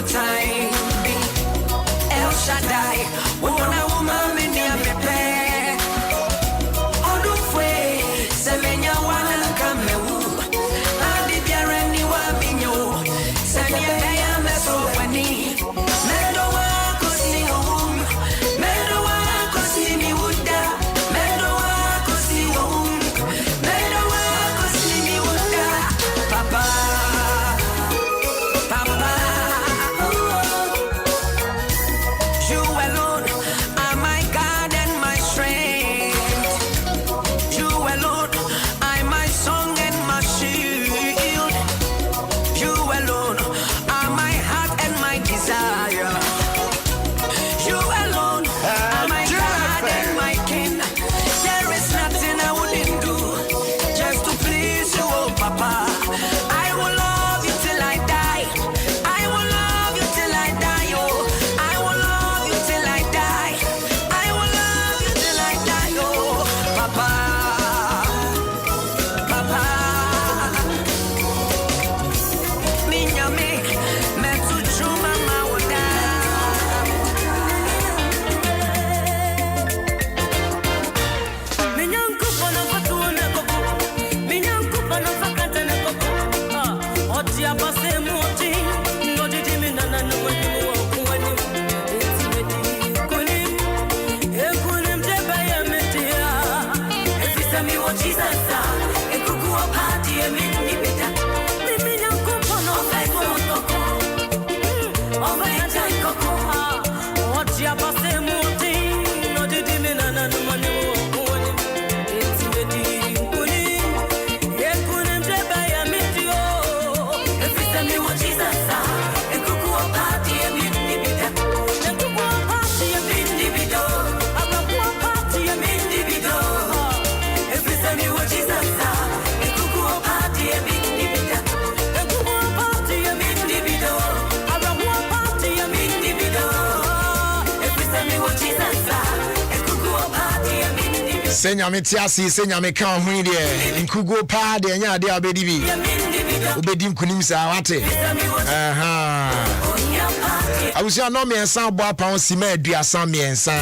time. El Shaddai, wona woman in the pepe. Odu fwe, semenya wana kamewu. Andi biareni wa minyo, semenya ya meso fani. Mendo wa kosi ohum, mendo wa kosi ni wuda, mendo wa kosi ohum, mendo wa kosi ni wuda. Papa, Papa. You alone are my God and my strength. You alone are my song and my shield. You alone are my heart and my desire. You alone are my God and my King. There is nothing I wouldn't do just to please you, oh Papa. I will love you till I die. I will love you till I die, oh. I will love you till I die. I will love you till I die, oh. Papa, Papa. Minyame, metu chuma mawada. Minyanku pana fatuone koko, minyanku pana fakata ne koko. Oti apase moti, ngodi diminana no wani wani. Etimedi kunim, ekunim jeba ya metia. Efisemi wo Jesus, ekuku opati emini beta. Minyanku pana fakata koko, ovaya koko. Oti apase moti, ngodi diminana no wani wani. Senya me tiasi, senya me kan hu de nkugo pa de nya de abedi bi obedi nkunim sa wate awusia no me ensan bo apa on sima aduasa me ensan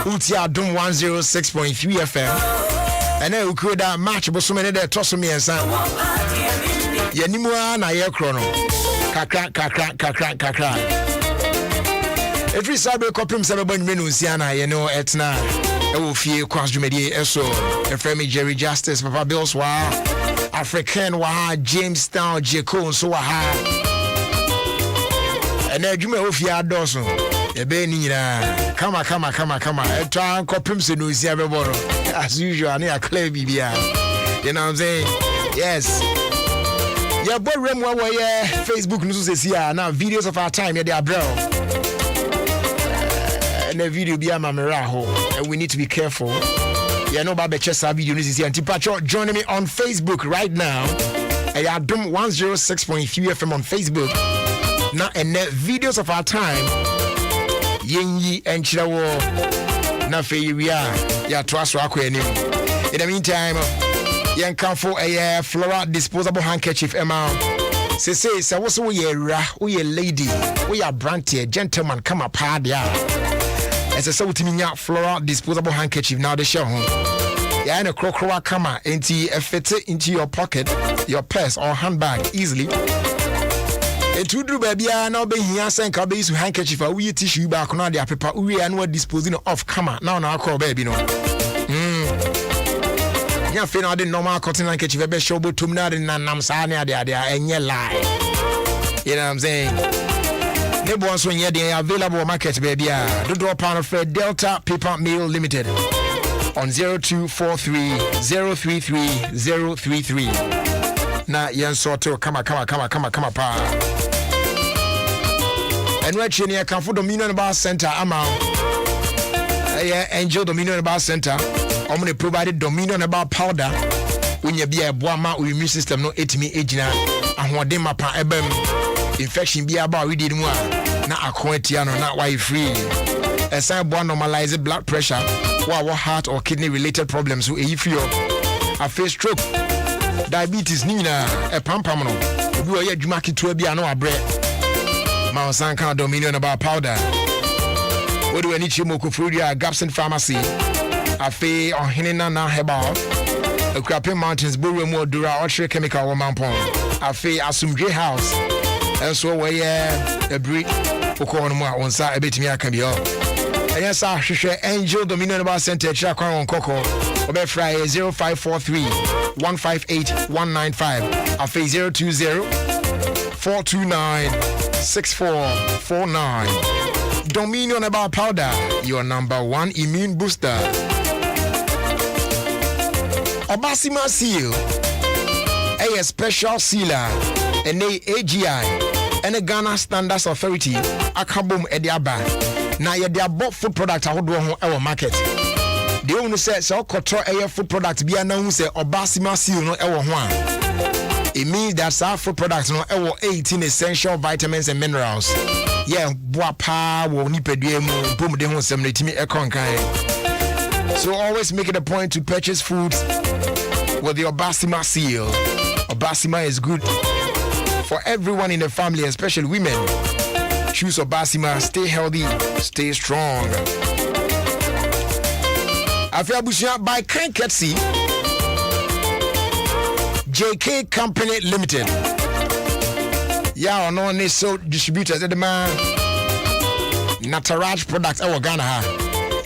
uti Adom 106.3 FM ene ukuda match bo so me de toso me ensan yanimu na ye kro no kakra every sabe kopim sabe ban menu nsia na ye no etna Ofie Kwanso eso Efremi Jerry Justice Papa Bills wa African wa Jamestown Jeko so wa ha ene adwuma Ofie adoso ebe ni nyina kama etwa kopim se no sia beboro as usual na clear bibia you know what I'm saying yes yeah boy rem wa Facebook no so see na videos of our time they are bro and the video be and we need to be careful. Yeah, no baba chesa video this is here. Joining me on Facebook right now. Adom 106.3 FM on Facebook. Now and the videos of our time. Yenyi and Chirawo. Na fe we are. Yeah, trust wako enim. In the meantime, yen come for a floral disposable handkerchief amount. Say what's we a lady, we are brandy, gentleman come up hard yeah. As a so floral disposable handkerchief now the show home. Yeah, and a crocodile camera fit it into your pocket, your purse or handbag easily. And to do baby, I now be here saying cabbages with handkerchief or we tissue back on the paper. We are not disposing of camera now. Now call baby no. Yeah, fin I didn't normal cotton handkerchief ever show but to me and Namsania there and ye lie. You know what I'm saying? Neighbor ones when you're available market baby. Do drop on of Delta Paper Mill Limited on 0243 033 033. Na yen sorto come pa. And we're here come for Dominion Bar Center amount. Angel Dominion Bar Center. I'm going to provide Dominion about powder. When you be a boama or immune system no etimi ejina. And what them up ebem infection be about we did more. Na akwetiano na why free. A sign born normalize blood pressure. What heart or kidney related problems who if you a face stroke. Diabetes nina a pampamano. We are jumaki to be no bread. Mawasanka Dominion about powder. What do I need? Chimokufrudia, Gapson Pharmacy. Afe on Hinena na Hebal. A Crappy Mountains, Buremo Dura, Ultra Chemical Woman Pond. Afe Asumdre House. And so where a brick Okonwa on Sa a bit me I can be all. And yes, I share Angel Dominion about Center Chakwan on Coco. Obe Friday 0543 158 195. Afe 020 429 6449. Dominion about powder, your number one immune booster. Obasima seal, a special sealer, and a AGI, and a Ghana Standards Authority, a kabum ediaba. Now, you're the above food product I would do on our market. The owner says, so control a food product be announced, Obasima seal no ever one. It means that our food products no ever 18 essential vitamins and minerals. Yeah, boapa wo ni pedue mu bom de ho sem na timi ekonkan. So always make it a point to purchase foods with the Obasima seal. Obasima is good for everyone in the family, especially women. Choose Obasima, stay healthy, stay strong. Afia Bushia by Kanketsi JK Company Limited. Yeah, no one is so distributors at the man Nataraj products our Ghana.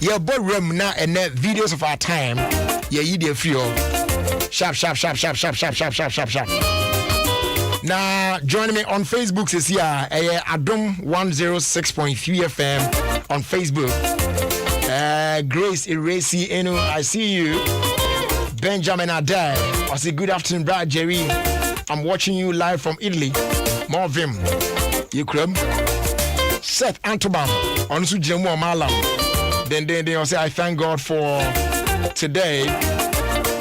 Yeah, but room now and videos of our time. Yeah, you dear feel sharp. Now join me on Facebook this year. Adom 106.3 FM on Facebook. Grace Iresi Enu, I see you. Benjamin Adair, I say good afternoon, Brad Jerry. I'm watching you live from Italy. More Vim, Ukraine. Seth Antobam, on Sujemu Malam. Then I say I thank God for today.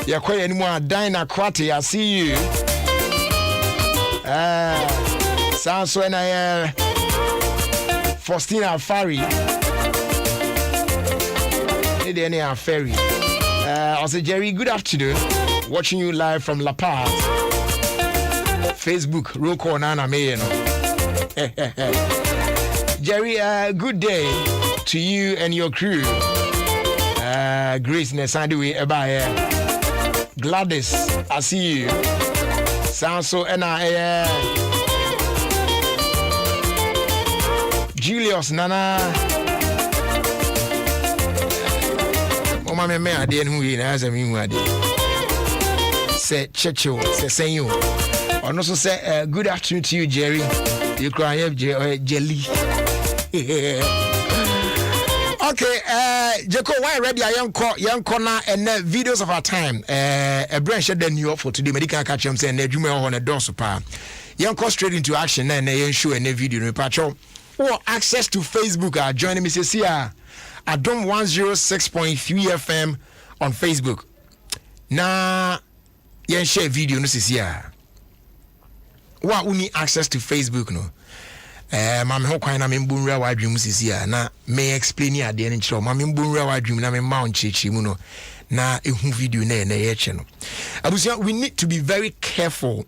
You're quite anymore. Dina Kwati, I see you. Sounds when I Faustina Fari. Any Ferry. I say Jerry, good afternoon. Watching you live from La Paz. Facebook, Roko Nana Mayeno. Jerry, good day to you and your crew. Grace Nesandui Ebaye. Gladys, I see you. Sounds so Julius Nana. Mama me ade no wi na azami mu ade. Say checho, say you. And also say good afternoon to you, Jerry. You cry jelly. Okay, Jeko, why ready? I young corner and videos of our time. A branch then you for today. Medical catch him saying Jume on a door super. Young call straight into action and they show a video in patrol. Or access to Facebook. Joining me, Cecilia. Adom 106.3 FM on Facebook. Na yen share video no Cecilia. Wa uni access to Facebook no. Mame ho kwan na me mbunra wa adwum Cecilia na me explain ya de en chiro. Mame mbunra wa adwum na me mount chichi mu no. Na ehu video na ye che no. Abusia, we need to be very careful.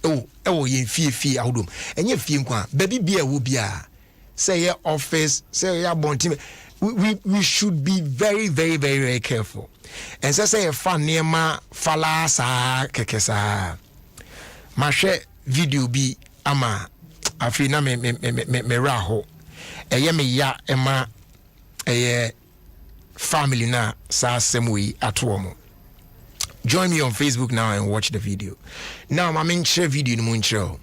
Yen fie ahudum. Enye fie nkwa. Baby bia wo bia. Say your office, say your bon team. We should be very, very, very, very careful. And so say a fan near ma falasa kekesa. Ma share video bi ama afina me raho. Eye me ya ema eye family na sa semwe atomo. Join me on Facebook now and watch the video. Now my main share video no muncho.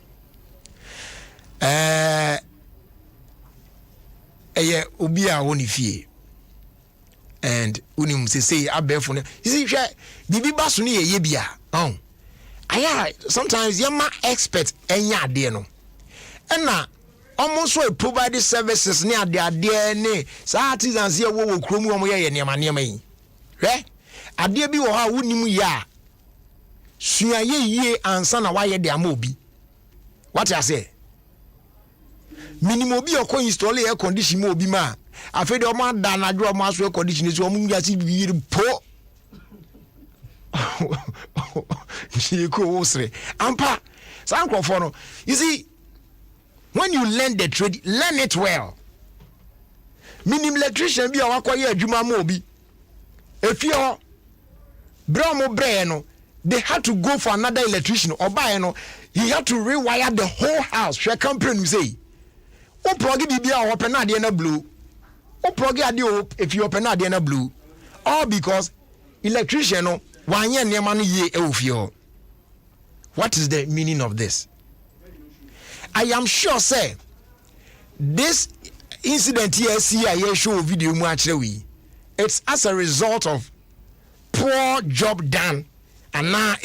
Eye obi a woni fie and unim say abefo no you see hwe bibi baso no ye bia aya sometimes yama expert enya ade no na almost so provide services ne ade ne sa artisans ye wo kromu wo ye ne ma yi hwe ade bi wo ha wonim ya sua ye ansa na wa ye de ama obi what I say minimum bi okọ install air condition mo obi ma afede o ma da na dwo mo aso air condition so o mu ya si bi po she ko wosre ampa san krofo no you see when you learn the trade, learn it well. Minim electrician bi a wakoye adwuma ma obi. Efio Bromo Breno, they had to go for another electrician or buy no. He had to rewire the whole house. She company say, "O progi bibia open na de na blue. O progi ade if you open na de na blue." All because electrician no wanye niam no ye efio. What is the meaning of this? I am sure say this incident here see I show video mu actually. It's as a result of poor job done and now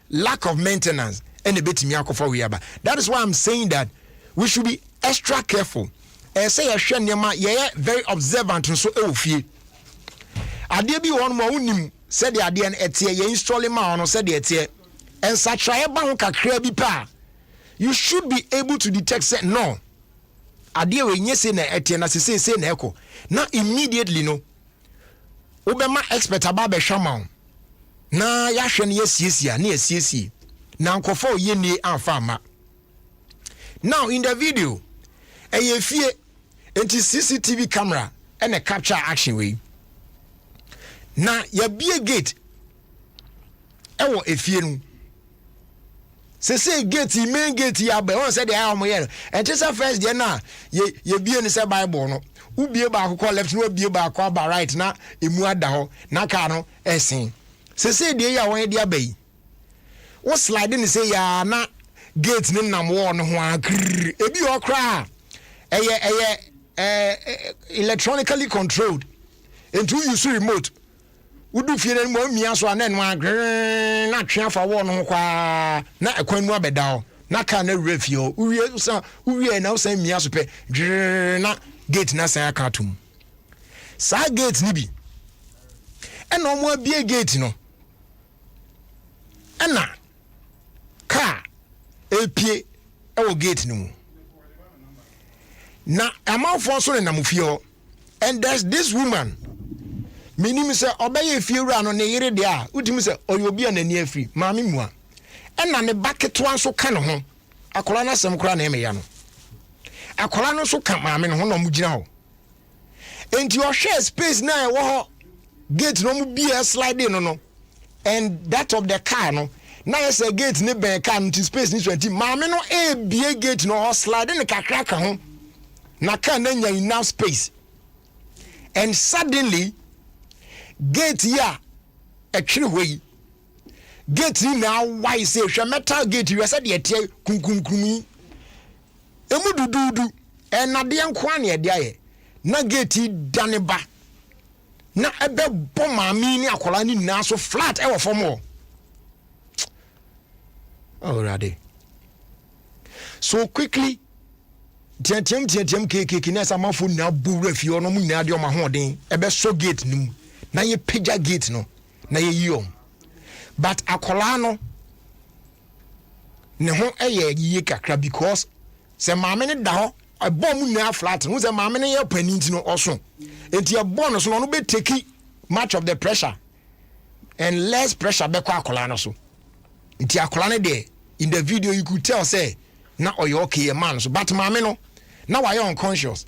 lack of maintenance and a bit for we are. That is why I'm saying that we should be extra careful. And say a shenema very observant and so Ofie. Ade bi one more unim said the idea and etie ye install ma on said the etie and such a ba kakra bi pa. You should be able to detect say no. Ade we nye say na etie na say na eko. Now immediately no. Obema expert aba be hwama na ya hwe ne yesiesia na yesiesie na nkofo ye ni amfama. Now in the video eye fie enti CCTV camera and a capture action way na ya bie gate ewo efie nu say gate main gate ya be won say dey am here and just first there na ye bie ni say Bible no ubie ba akọ left no ubie ba akọ ba right na emu ada ho na ka no esen say dey ya won dey abai wo slide ni say ya na gate ni nam wo no ho akr ebi ho kra electronically controlled into use remote udu fie na mo mia so na no agre na twa fa wo no kwa na ekwan mu abeda ho na ka na refio uwie na usan mia so pe na gate na san akatum sa gate ni bi ena omo abie gate no ena ka epie ewo gate ni mu na amafo so na mufio and there's this woman minim se obeye fiewura no ne yire de a utimi se oyobi anani afri maami mua ena ne baketo anso ka ne ho akola na sem kora na emeya no akola no so ka maami no ho no mugina ho enti o share space na e wo ho gate no mu bia slide no and that of the car no na yes a gate ne ben car no space ni 20 maami no e bia gate no o slide ne kakra ka ho na car na nya enough space and suddenly gate ya etwere hoyi gate na why say hwe metal gate you said the tie kunkunkumi emu dududu enade enko ane ede aye na gate dane ba na ebe bo maami ni akola ni na so flat e wo fom already so quickly tiam keke na samafo na buru afie ono mu nyina de o ma hoden ebe so gate nim na ye pija gate no na ye yom but akola no ne ho eye yiye kakra because se maame ne da ho abom na flat no se maame ne ye pani nti no oso enti abom no so no be take much of the pressure and less pressure be kwa akola no so enti akola ne de in the video you could tell say na oyo okay man so but maame no na why unconscious.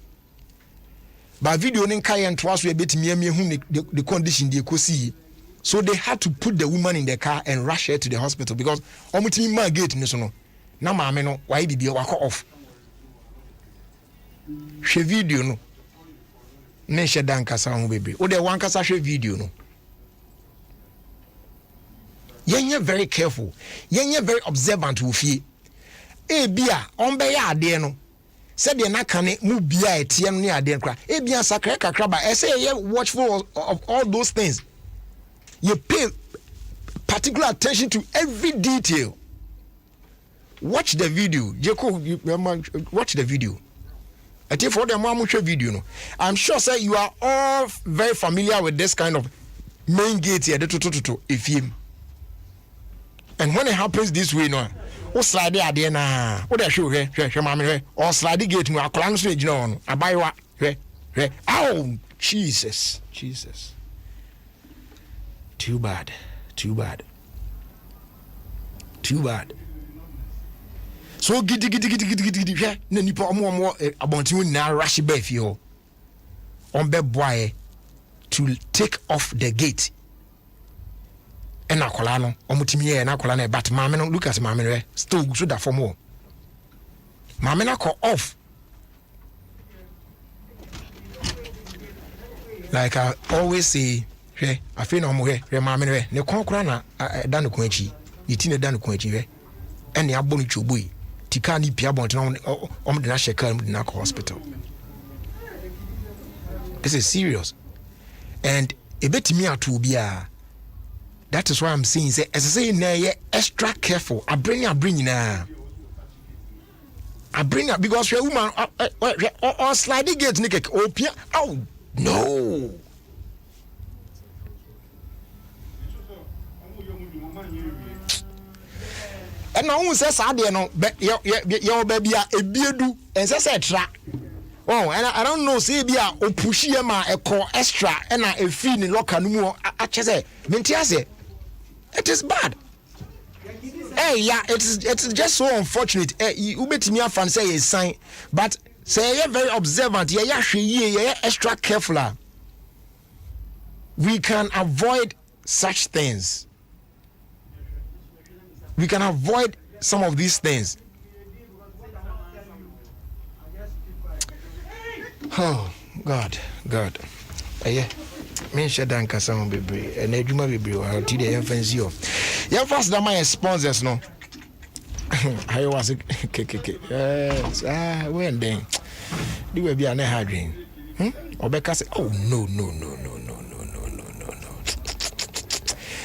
But video nin kai and twas we bit me hu the condition they could see. So they had to put the woman in the car and rush her to the hospital because omutimi ma gate ni so no. Na maame no why bibia wako off. She video no. Ne she dan kasa ho bebe. O de wan kasa she video no. Yenye very careful. Yenye very observant wo fie. E bia on be ya ade no. Said the nakane mu bia etie no ne ade nkra e bia sakra kakra ba e say ye watchful of all those things. You pay particular attention to every detail. Watch the video. Watch the video. I think for the mama video no. I'm sure say you are all very familiar with this kind of main gate here if you. And when it happens this way no, o slide there na o da show hwe mama or slide gate mu akola no so ejina on abaiwa hwe ow Jesus too bad so gidi hwe na nipa omo abontin na rush ba fie on be boy to take off the gate and akola no omutimi ye na akola na but maame no look at maame no still so da for more maame na call off like I always say hwe afi na omo hwe maame no ne konkora na da no kwanchi yiti ne da no kwanchi hwe ene abo no choboi tika ni pia bonte na om de na sheka mu de na hospital. This is serious and a bit me atu bia. That is why I'm saying say as I say na extra careful. I bring na because we woman or sliding gate nick open. Oh no. And now who says I no your baby a biedu and says tra. Oh, and I don't know say bia o push ma e call extra and a fee in locker no more say mentiase. It is bad. Hey, yeah, it's just so unfortunate. You bet me a fan say a sign, but say you're very observant. Yeah, extra careful. We can avoid such things. We can avoid some of these things. Oh, God. Yeah. Men share dan kasa mo bebre e na adwuma bebre wa ti de fancy of ya fast da my sponsors no I was when then di we bia na hadwen obeka say oh no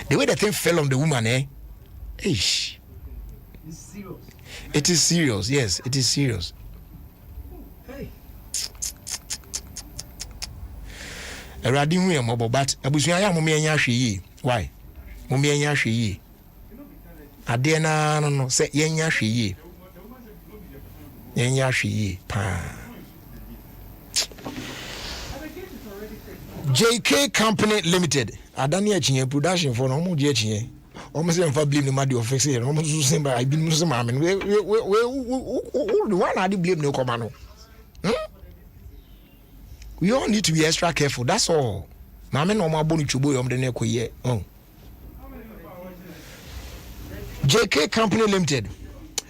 the way the thing fell on the woman ish it is serious. Yes, it is serious. Eradi hu ya mobo but abusuan ya mumia nya hwe yi why mumia nya hwe yi ade na no se yenya hwe yi pa JK Company Limited adani achinye production for no mo je achinye omo se mfa blame ni ma de office here omo so semba I bin so ma me we one ade blame no come no. We all need to be extra careful. That's all. Mama no ma bonu chubo yom de ne koye. JK Company Limited.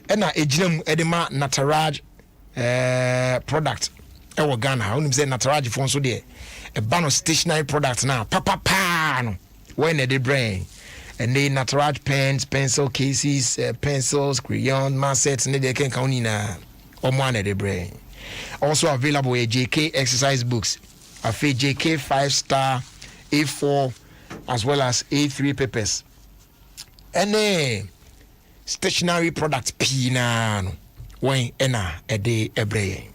Ena ejinam edema Nataraj product. Ewo Ghana. Onim say Nataraj fon so de. E ba no stationary product na. Pa no. When they brain. And they Nataraj pens, pencil cases, pencils, crayons, masets ne de ken kauni na. Omo na de brain. Also available a JK exercise books, a JK 5-star A4 as well as A3 papers. Any stationary product Pina when ena a day a brain.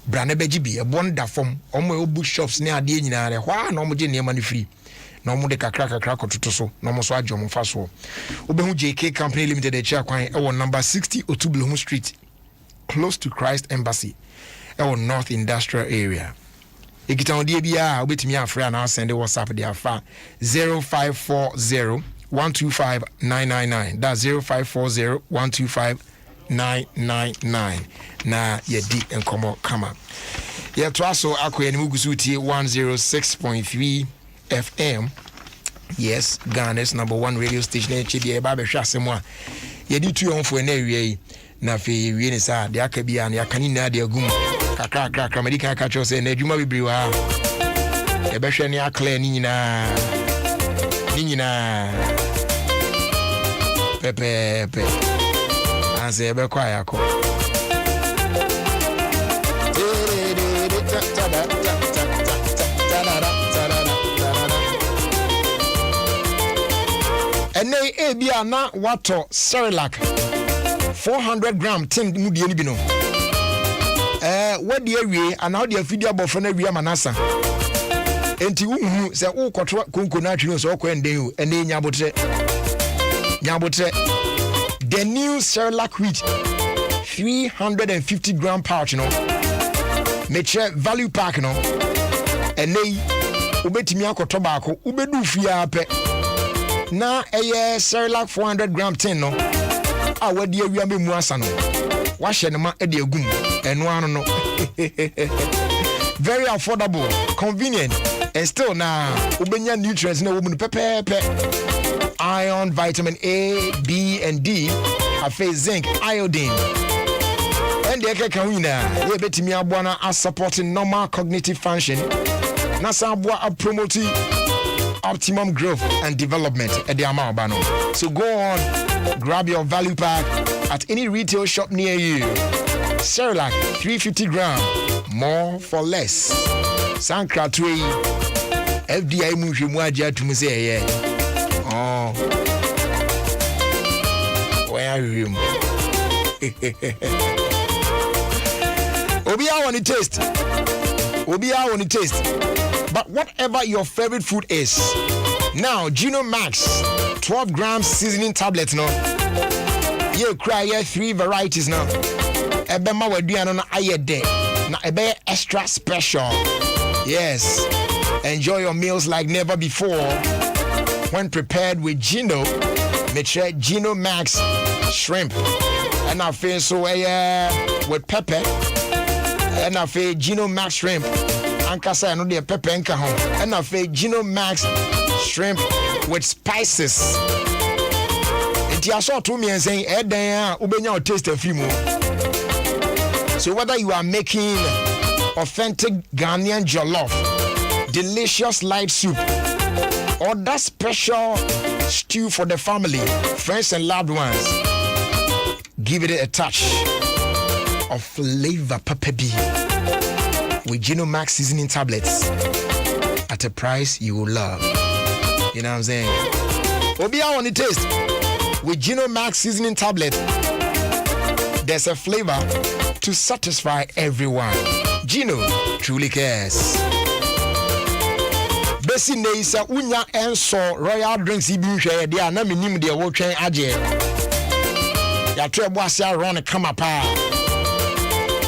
Brand bejibi a bonda from omo book shops near the engineer, why no more near money free. No more de crack or tutoso, no more swag on faso. Obehu JK Company Limited, a chair coin, our number 60 or 2 Bloom Street. Close to Christ Embassy, our North Industrial Area. Ikita on DBA, wait me a friend and I'll send a WhatsApp there for 0540 125 999. That's 0540 125 999. Na yedi and come up. Yeah, to also Akwe and Mugusuti 106.3 FM. Yes, Ghana's #1 radio station. HBA Babe Shasemwa. Yedi tu on for an area. Na fe wie ne sa de aka bia na aka ni na de agum kakra medika ka cho se na adwuma bibiri wa e be hwe ne akla ni nyina pepe anse e be kwa yako ene e bia na wato Cerelac 400 gram tin mu die ni bi no wadi awie ana wadi afidi abofo na awie manasa enti wuhu se wo kotwa konko na atwi no so ko enden o ene nyabotre the new Cerelac wheat 350 gram pouch no meche value pack no ene ubetimi akoto baako ubedu fia pe na eye Cerelac 400 gram tin no a wadi awia me mu asa no wahye ne ma de agum eno ano no very affordable, convenient, and still now ubenya nutrients na woman pepe iron, vitamin A, B and D, afe zinc, iodine. And the kekawina ye betimi aboa as supporting normal cognitive function. Na sa aboa promoting optimum growth and development at the amount. So go on, grab your value pack at any retail shop near you. Cerelac 350 gram, more for less. Sankra 3 FDI muhimwaja to say yeah. Oh, where are you? Obia want to taste. Obia want to taste. But whatever your favorite food is, now Gino Max 12 grams seasoning tablets no. You cry here 3 varieties now. Ebema waduano na ayede na ebe extra special. Yes, enjoy your meals like never before when prepared with Gino. Make sure Gino Max shrimp and I feel so with pepper and I feel Gino Max shrimp and kasa no de pepper enka ho and I feel Gino Max shrimp with spices. It ya so to me and saying dan ubenya taste a few more. So whether you are making authentic Ghanaian jollof, delicious light soup, or that special stew for the family, friends and loved ones, give it a touch of flavor papabi with Gino Max seasoning tablets at a price you will love. You know what I'm saying? Obia on the taste with Gino Max seasoning tablet. There's a flavor to satisfy everyone. Gino truly cares. Besi neisa unya enso royal drinks ibi hwe de na minim de wo twen age. Ya twa boase around the kama pa.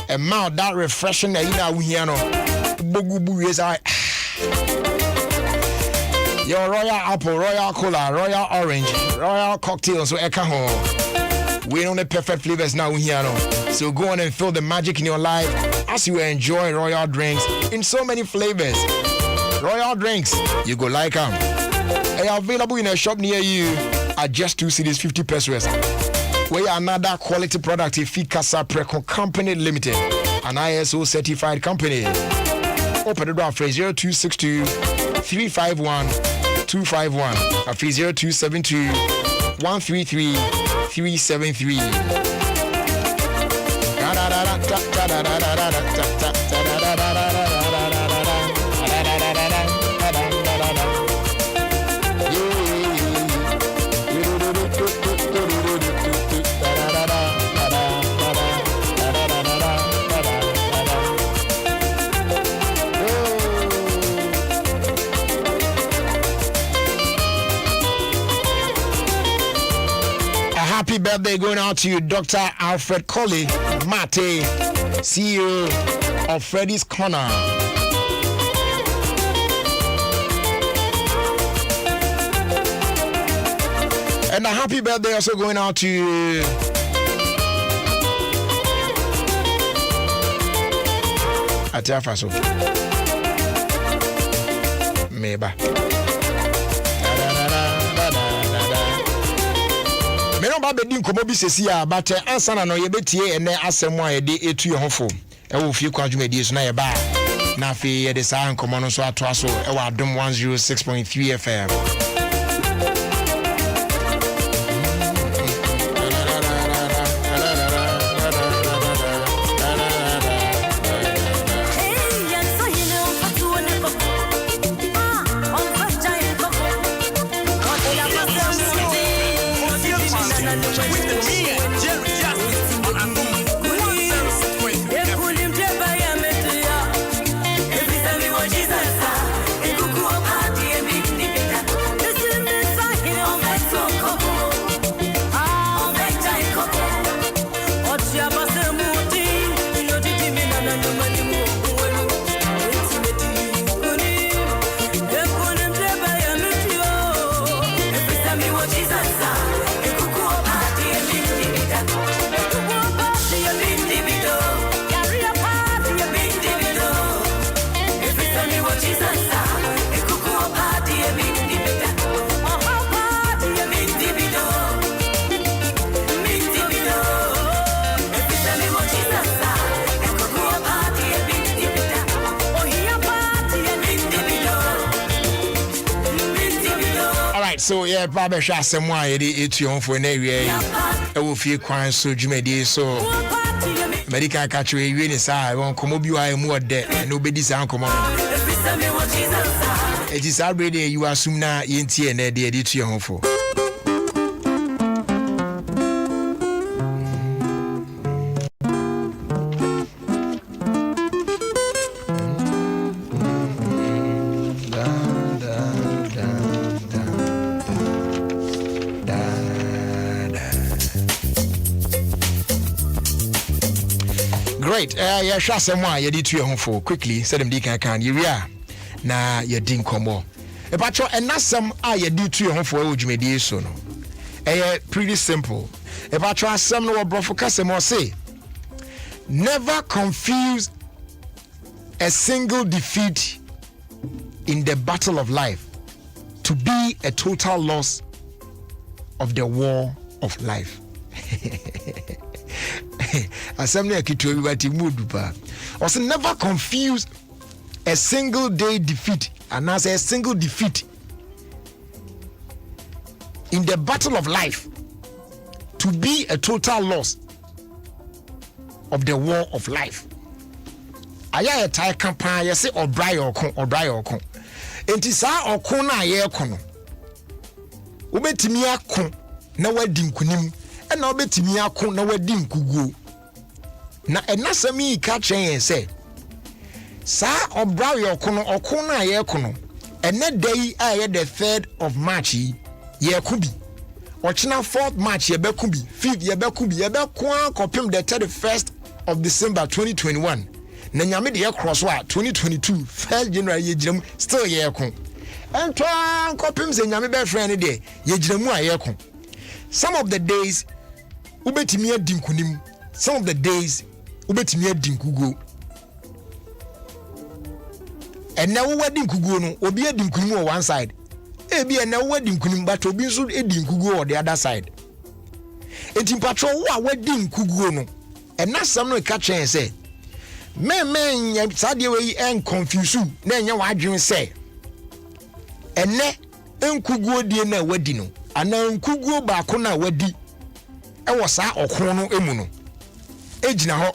A mouth that refreshing na ina wuhia no. Bogu bu yesa. Your royal apple, royal cola, royal orange, royal cocktail so eka ho. We know the perfect flavors now here no. So go on and feel the magic in your life as you enjoy royal drinks in so many flavors. Royal drinks, you go like them. They are available in a shop near you at just 2 cedis 50 pesos. We are another quality product Ofie Kwanso Preco Company Limited, an ISO certified company. Open the door for 0262 351 251 or 0272 133 373. Happy birthday going out to you, Dr. Alfred Colley Mate, CEO of Freddy's Corner. And a happy birthday also going out to Atiafaso Meba. Me no ba bedi nkomo bi sesi a but ansa na no ye betie ene asem a ye de etu ye hofo e wo Ofie Kwanso adwumadi so na ye ba na afi ye de sa nkomo no so ato aso e wo Adom 106.3 FM. Every time you watch Jesus, So yeah, Baba Sha Semwa yedi etu for na wie. Ofie Kwanso dwumadi so. Medical catch we ni sa won komo bi wa mu ode na obedi sa komo. It is already you assume na yentie na de etu yon for. Great. Yeah, sha semwa ye di tu ye for quickly. Said them di kan ye ria na ye din komo. E pa cho enasem a ye di tu ye for e odwumedi so no. Pretty simple. E pa cho asem no obrofo kasem o say never confuse a single defeat in the battle of life to be a total loss of the war of life. Assembly akitu everybody mood pa. Also never confuse a single day defeat and as a single defeat in the battle of life to be a total loss of the war of life. Aya tie campaign you say obrai okon. Enti sa okon na ye kono. Ubetimi akon na wadi nkunim na obetimi akon na wadi nkuguo. Na enasami ka chen say sa obra ye okon na ye kono ene day aye the 3rd of March ye kubi ochina 4th March ye be kubi 5th ye be kubi ye be kwa kopim the 31st of December 2021 na nyame de ye cross wa 2022 1st January ye giram still ye kon ento kopim ze nyame be friend de ye giramu a ye kon. Some of the days ubetimi adinkunim, some of the days ubetimi adinkugo. And now wedding kugo no obi adinkunim on one side. Ebi and now wedding kunim but obi so adinkugo on the other side. Enti patrol wa wedding kugo no. And na some no catch and say men sadie we en confuse na nya wa adwen say ene enkugo die na wadi no ana enkugo ba ko na wadi e wo sa okon no emu no ejina ho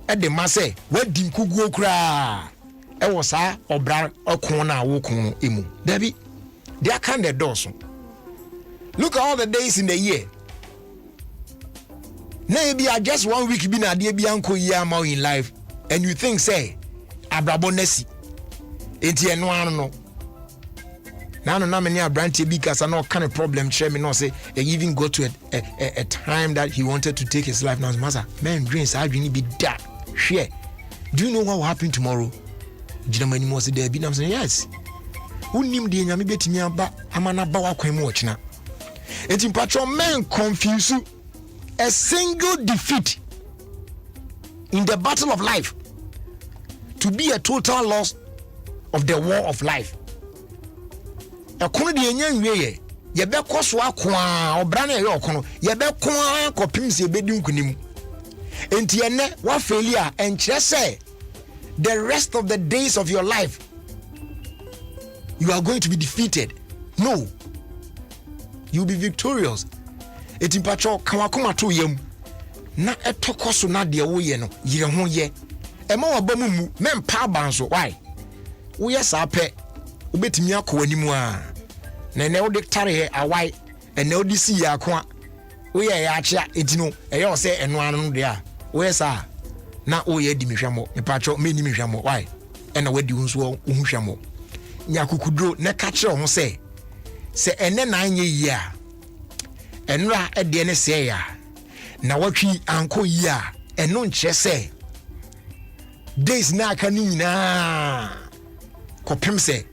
e de ma say wadi enkugo kura e wo sa obra okon na wo kon no emu dabi they can the doors. Look at all the days in the year. Na be just 1 week bi na de bi anko year ma in life and you think say abrabo nesi enti eno anu no na many branch bi kasa no kind of problem share me no say he even go to a time that he wanted to take his life. Now master man dreams I really be that share. Do you know what will happen tomorrow? Jinamani mo say there be. I'm saying yes. Unim de nyame betimi aba amana ba wakwan mu ochina. Enti patron men confuse a single defeat in the battle of life to be a total loss of the war of life. Ekono de enya nwie ye be koso akwa obra na ye okono ye be kwa kopim se bedi nkunim. Enti ene wa failure enkyere say the rest of the days of your life you are going to be defeated. No, you'll be victorious. Eti pacho kanwakoma to yam na etokoso na de wo ye no yire ho ye e ma waba mu mempa banso why wo ye sa pe obetimi akọ animu a na ne wo de tare he awai ene odi si ya ko a wo ye ya achia etino e ye o se eno anu no de a wo ye sa na wo ye di mehwamo e pacho me ni mehwamo why e na wadi unso wo hwamo nyakukudro ne ka kire ho se ene na anye yi a enra ede ne se ya na watwi anko yi a eno nkyere se days na aka ni nyina kopem se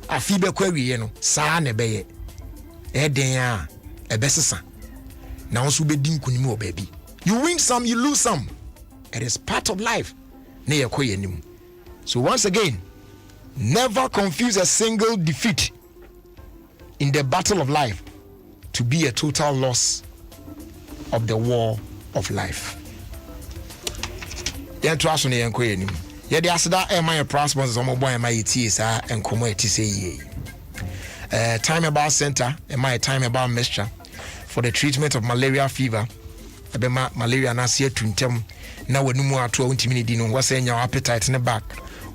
afi be kwa wiye no saa na beye eden a ebesesa na wonso be din kunim o baabi. You win some, you lose some. It is part of life. Na yekoye nim. So once again, never confuse a single defeat in the battle of life to be a total loss of the war of life. Yen trust on yen koye nim. Ye de aseda e my prosperous omo boy my eti sa enkomo eti say ye. Time About Center, my Time About Mixture for the treatment of malaria fever. Ebema malaria na se tuntem na wanumu ato wontimi di no wase nya appetite ne back.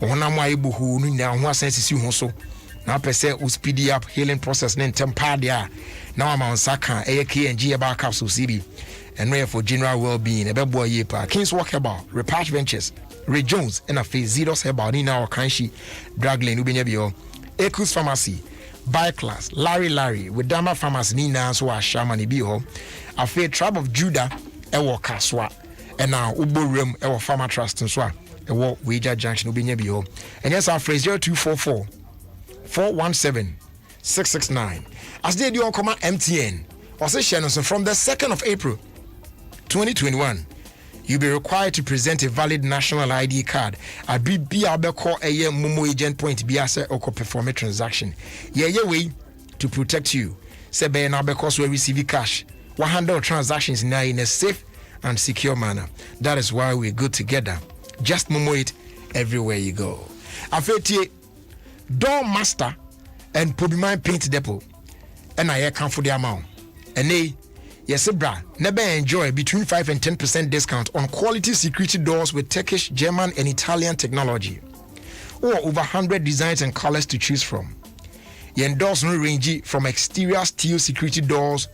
Ohonam aibu hu nu na ho asensisi ho so. Na pese u speed up healing process ne ntempa dia. Na ama nsaka KNG about capsule CB. And we for general well-being. Ebebo yepa. Kings Walk Herbal, Repatch Ventures, Ray Jones, and a phase Zeros Herbal ni na Kanshi Drug Lane ubenya bio. Ekus Pharmacy, Class, Larry, with Dama Pharmacy ni na so ashama ni bio. Afi Tribe of Judah ewo Kaswa. And now Ubo Room ewo Pharma Trust and so ewo Wager Junction ubenya bio. And yes, our phrase 0244 417 669. As they do on command MTN. Also, from the 2nd of April 2021, you'll be required to present a valid national ID card at BBABECO a Momo agent point BSA or perform a transaction. Yeah, way to protect you. Say, by now, because we receive cash, 100 transactions now in a safe and secure manner. That is why we're good together. Just Momo it everywhere you go. Afeti Door Master and Pobimine Paint Depot, and I account for the amount. And yes, bra, never enjoy between 5 and 10% discount on quality security doors with Turkish, German, and Italian technology. Or over 100 designs and colors to choose from. Your doors no range from exterior steel security doors,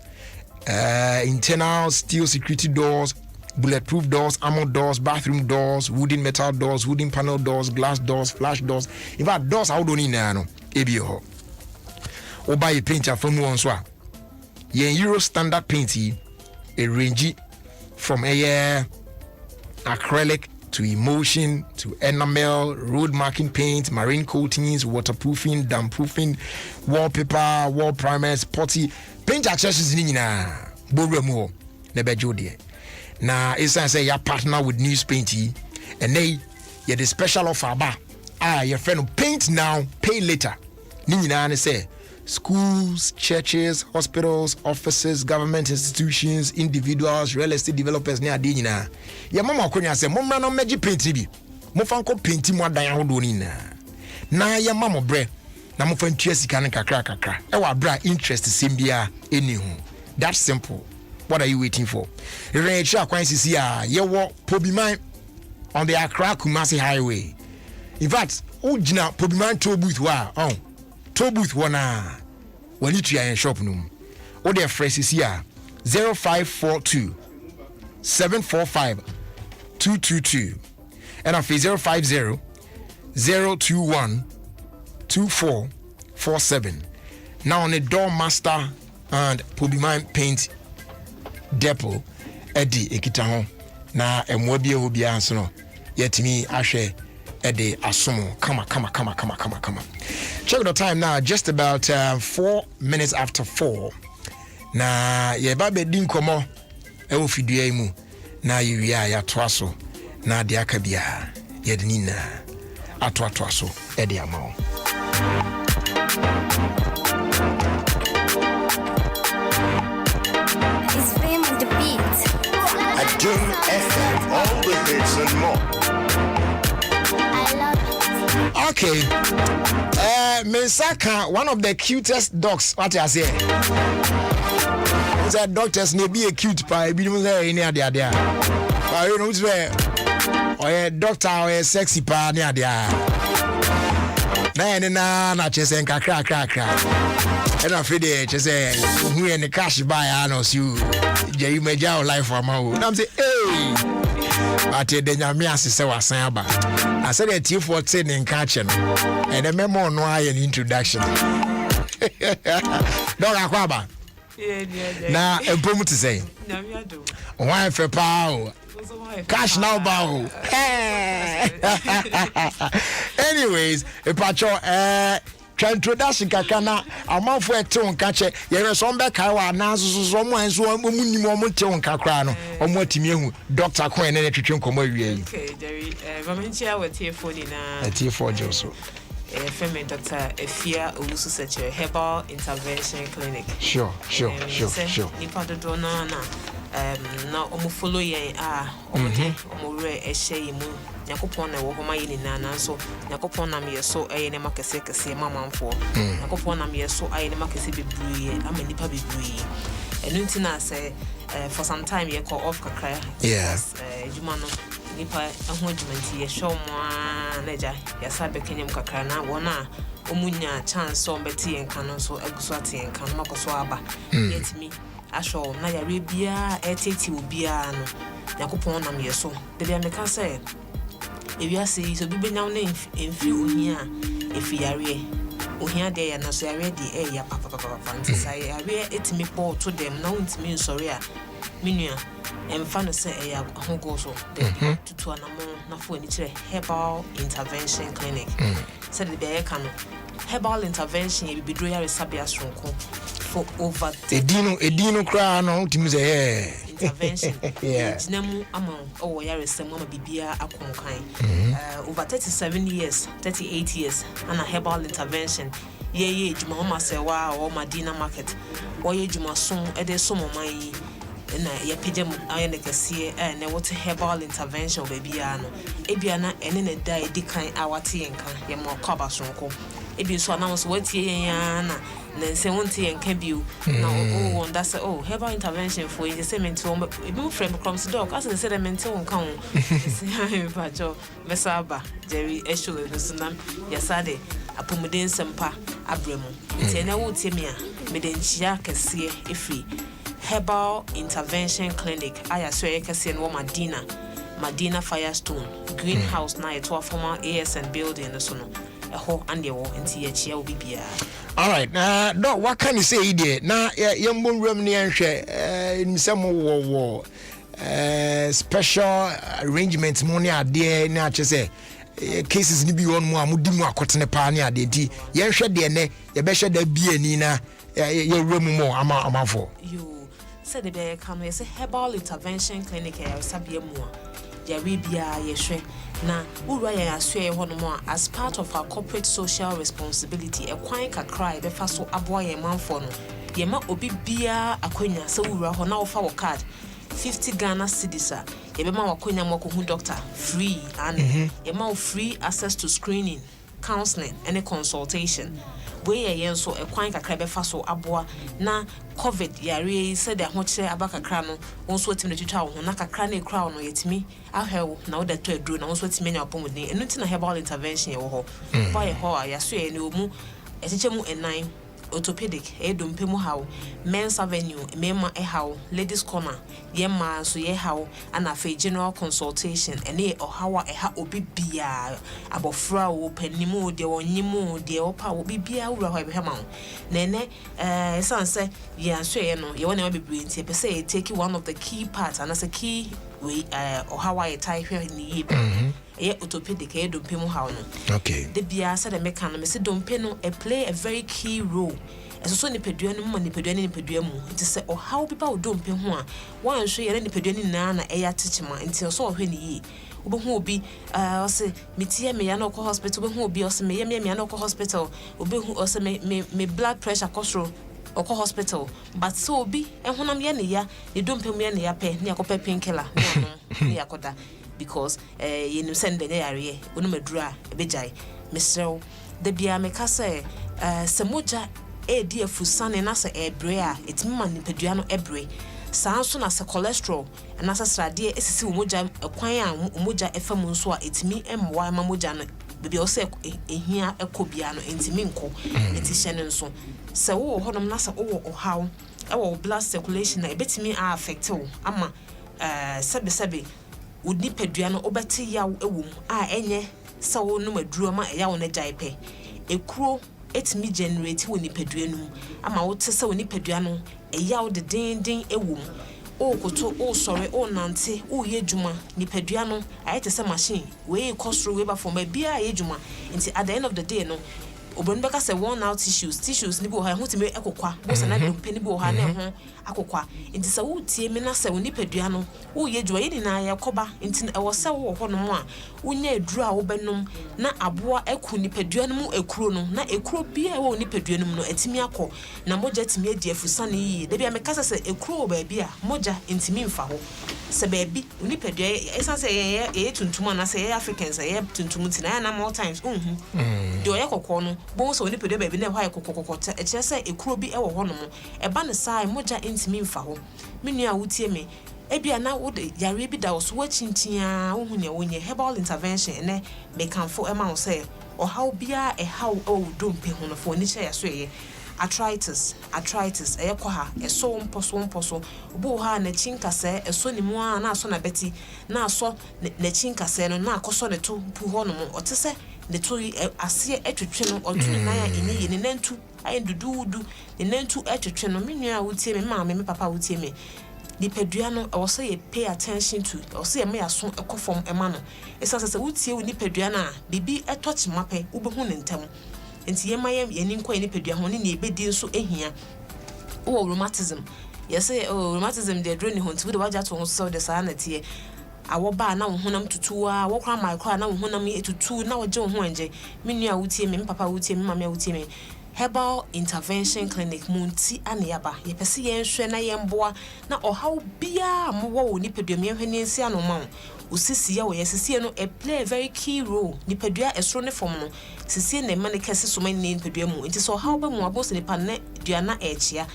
internal steel security doors, bulletproof doors, armored doors, bathroom doors, wooden metal doors, wooden panel doors, glass doors, flash doors. In fact, doors I don't need now. Ebio. Or buy a painter from one swap. Yen Euro standard paint a range from a acrylic to emulsion to enamel, road marking paint, marine coatings, waterproofing, dampproofing, wallpaper, wall primers, potty paint accessories ni na boremo na bejo de. Na isa say ya partner with News Paint and they ya the special offer ba your friend paint now pay later. Ni na say schools, churches, hospitals, offices, government institutions, individuals, real estate developers near Dinina. Ya mama konya say momra no meji paint bi. Mo fanko paint mo adan ahodo ni na ya mama bre na mo fan tua sika ne kakra. E wa bra interest sembia eni hu. That's simple. What are you waiting for? Reach akwan sisi a ye wo Pobiman on the Accra Kumasi Highway. In fact, ojina Pobiman toll booth wa toll booth wana wani tuya shop num o de phrases here 0542 745 222 and of 050 021 2447. Now on the Door Master and Pobiman Paint Depot Eddie Ekitaho na emwabie obi anso no yetimi ahwe Eddie Asomo come. Check the time now, just about 4 minutes after 4. Na ye ba be din komo e wo fidua mu na ye wia ya toaso na de aka bia ye de nina atoaso e de amawo. It's Fame on the beat. Adom FM, all the hits and more. I love it. Okay. Mensaka, one of the cutest dogs, what I say. That doctors may be a cute pie, be any idea. But you know which way, or a doctor or a sexy pie near there. Na chese and crack. And I'm afraid they say, who in the cash buy, I know you may jail life for my own. I'm saying, hey. But then you may say, I said that you for in catching and a memo no an introduction. Don't akwaba. Now, a boom to say, why for power? Cash now, bow. Anyways, a patcho, introduction kakana amount for a tone catcher. There is some back our nasos, someone so minimum tone cacrano, or more Timu, Dr. Coin and a chicken commodity. Okay, Jerry, Vamentia with here for dinner. At here for Joseph. Female doctor, a fear of such a herbal intervention clinic. Sure. Nipa do donana. na omo follow yen omo re ehye mu yakopon na wo homa yini na nanso yakopon na me so ne makese kese mamanfo yakopon na me so ne makese bebree ama nipa bebree enu ntina say for some time ye call off kakra yes juma no nipa ho adwumanti ye show mo naja ya sabe kenyem kakra na wona omunya chance on beti enka no so aguso ate enka no makoso aba yetimi asho na yare bia eteti obia no yakopon na me so de bia meka say ewiase so bi benyaw na emfi ohia efiyare ohia de ya na so yare de ya papa nti sai yare etimi po to dem na untimi nsori a menua emfa no say ya hogo so de tutu anamo na fo ani kire herbal intervention clinic said the be ka no herbal intervention e bidro yare sabia sonko for over edino kra no untimi say intervention jinamu among yare sema bibia akonkan over 37 years 38 years and a herbal intervention ye juma ma se wa o Madina market wo ye juma son e de so moman na ye pejam ayene kase na what herbal intervention bibia no ebia na ene na da edikan awate yenka ye mo kwaba sonko ebi so na so watie yen na nse wonte yenka biu na wonder say herbal intervention for you say mental ebi friend comes dog as say mental won kan say ba jo mesaba jerry esho no sunam yasade apomuden sempa abremu nti na wotie me a medenchia kase efi herbal intervention clinic aya so kase no Madina Firestone greenhouse na it former ASN building so no eho ande wo nti ye chia obi bia. All right, no, what can you say there? Na yambon room ni anhwe nsem wo special arrangements money ade na che say cases ni bi won mu amudi mu akotene pa ni ade ti ye hwe de ne ye be hwe da bia ni na ye room mo amafo you said the be kan we say herbal intervention clinic ya sabia mu ya we bia ye hwe na ura ya asue hono as part of our corporate social responsibility e kwan kakra e be fa so aboa ye manfo no ye ma obi bia akonya se ura ho na wo fa wo card 50 Ghana cedis ye be ma wakonya mo ko hu doctor free and ye ma free access to screening counseling and consultation we yen so e kwan kakra be fa so aboa na covid yare said the ho kire abakakra no won so timi twitwa wo na kakra na ekra no yetimi ahwewo na wo da to aduro na won so timi nya opomuden enu ti na herbal intervention ye wo ho ba ye ho ya so ye ne omu etechemu enan orthopedic Adom pemu hawo men's avenue mema hawo ladies corner yema so ye hawo ana fa general consultation ene ohawa ha obi bia abofra wo panimu de wonyimu de opa obi bia wura ho be hema na ene sanse ye anso ye no ye wona bebre nti pe say take one of the key parts and as a key we ohawa ye tai hwe ni ye ye orthopedic Adom pemu hawo no okay the bia said the mechanic me say dompe no play a very key role so ni pedua no ni pedua mu nti se how people wo dompe ho a wan hwe ye ni pedua ni na eya techema nti so hwe ni yi obehu obi o se metie me ya na ko hospital obehu obi o se me ya na ko hospital obehu o se me blood pressure kosro oko hospital but so obi ehunam ye ne ya ne dompe mu ye ne ya pe ne akopa painkiller ne yakoda because yenim sende ne yare onu madura ebejai mesrew de bia meka se semoja edi afusane na se ebre a etimi ma nipadua no ebre sanso na se cholesterol na se srade esisi moja kwan a moja efam nso a etimi emwa ma moja no bebi o se ehia ekobia no entimi nko eti hye nso se wo honom na se wo ohaw wo blood circulation na ebetimi a affect wo ama sebe udi pedua no obeti yaw ewum a enye se wo no maduro ma yaw na jaipe ekuro etimi generate wo ni pedua no ama wo tse se wo ni pedua no yaw de den ewum o koto o sore o nante o ye djuma ni pedua no ayete se machine we kosro we ba for ma bia ye djuma nti at the end of the day no Obonbeka say worn out tissues ni bo ha ho timi ekokwa bo se na dompe ni bo ha na ho akokwa nti se wo tie me na se wo nipadua no wo ye dwuwa yini na ye koba nti e wo se wo ho no mo a wonya eduru a wo benom na aboa aku nipadua no mu ekuro no na ekuro bia wo nipadua no mu no etimi akọ na moja timi adi afusa na yi da bia me kasa se ekuro ba bia moja ntimi mfa ho se ba bi nipadua esa se ye tuntum na se ye Africans ye tuntum tina na more times de oye kokọ no bo so nipadua ba bi na hwa kokokokota e kire se ekuro bi e wo ho no mo e ba ne sai moja ntimi mfa ho menu a wotie me ebia na wo de yare bi da wo so wachintia wo hu ne wonye herbal intervention ene me kanfo e ma wo say o how bia e how o dompe ho no fo ni che ya so ye arthritis e kwa ha e so mposo obo ha na chinkase e so ni mu a na so na beti na so na chinkase no na akoso ne to pu ho no o te se ne to ase etwetwe no o tu na ya eni ye ne nantu ayi dududu ne nantu etwetwe no me nua wotie me ma me papa wotie me nipadua no e wo say ye pay attention to o say me yaso ekofom ema no esa se wotie wo nipadua na bibi etochi mape wo be hu ne ntam enti ye mayem ye ni nkwa nipadua ho ne ne ebedi nso ehia wo rheumatism ye say rheumatism de drone ho nti wo de waja to ho so de sa na tie awo ba na wo honam tutu a wo kra mai kra na wo honam etutu na wo je wo ho anje me nua wotie me papa wotie me mama wotie me Herbal Intervention Clinic munti aniaba ye pese ye nhwe na ye mboa na ohaw bia mo wo nipadua me hwene nsi anoma usisi ya wo ye sisi no e play a very key role nipadua esro ne form no sisi na man kese so man ne nipadua mu nti so how ba mu abose nipa na dua na echia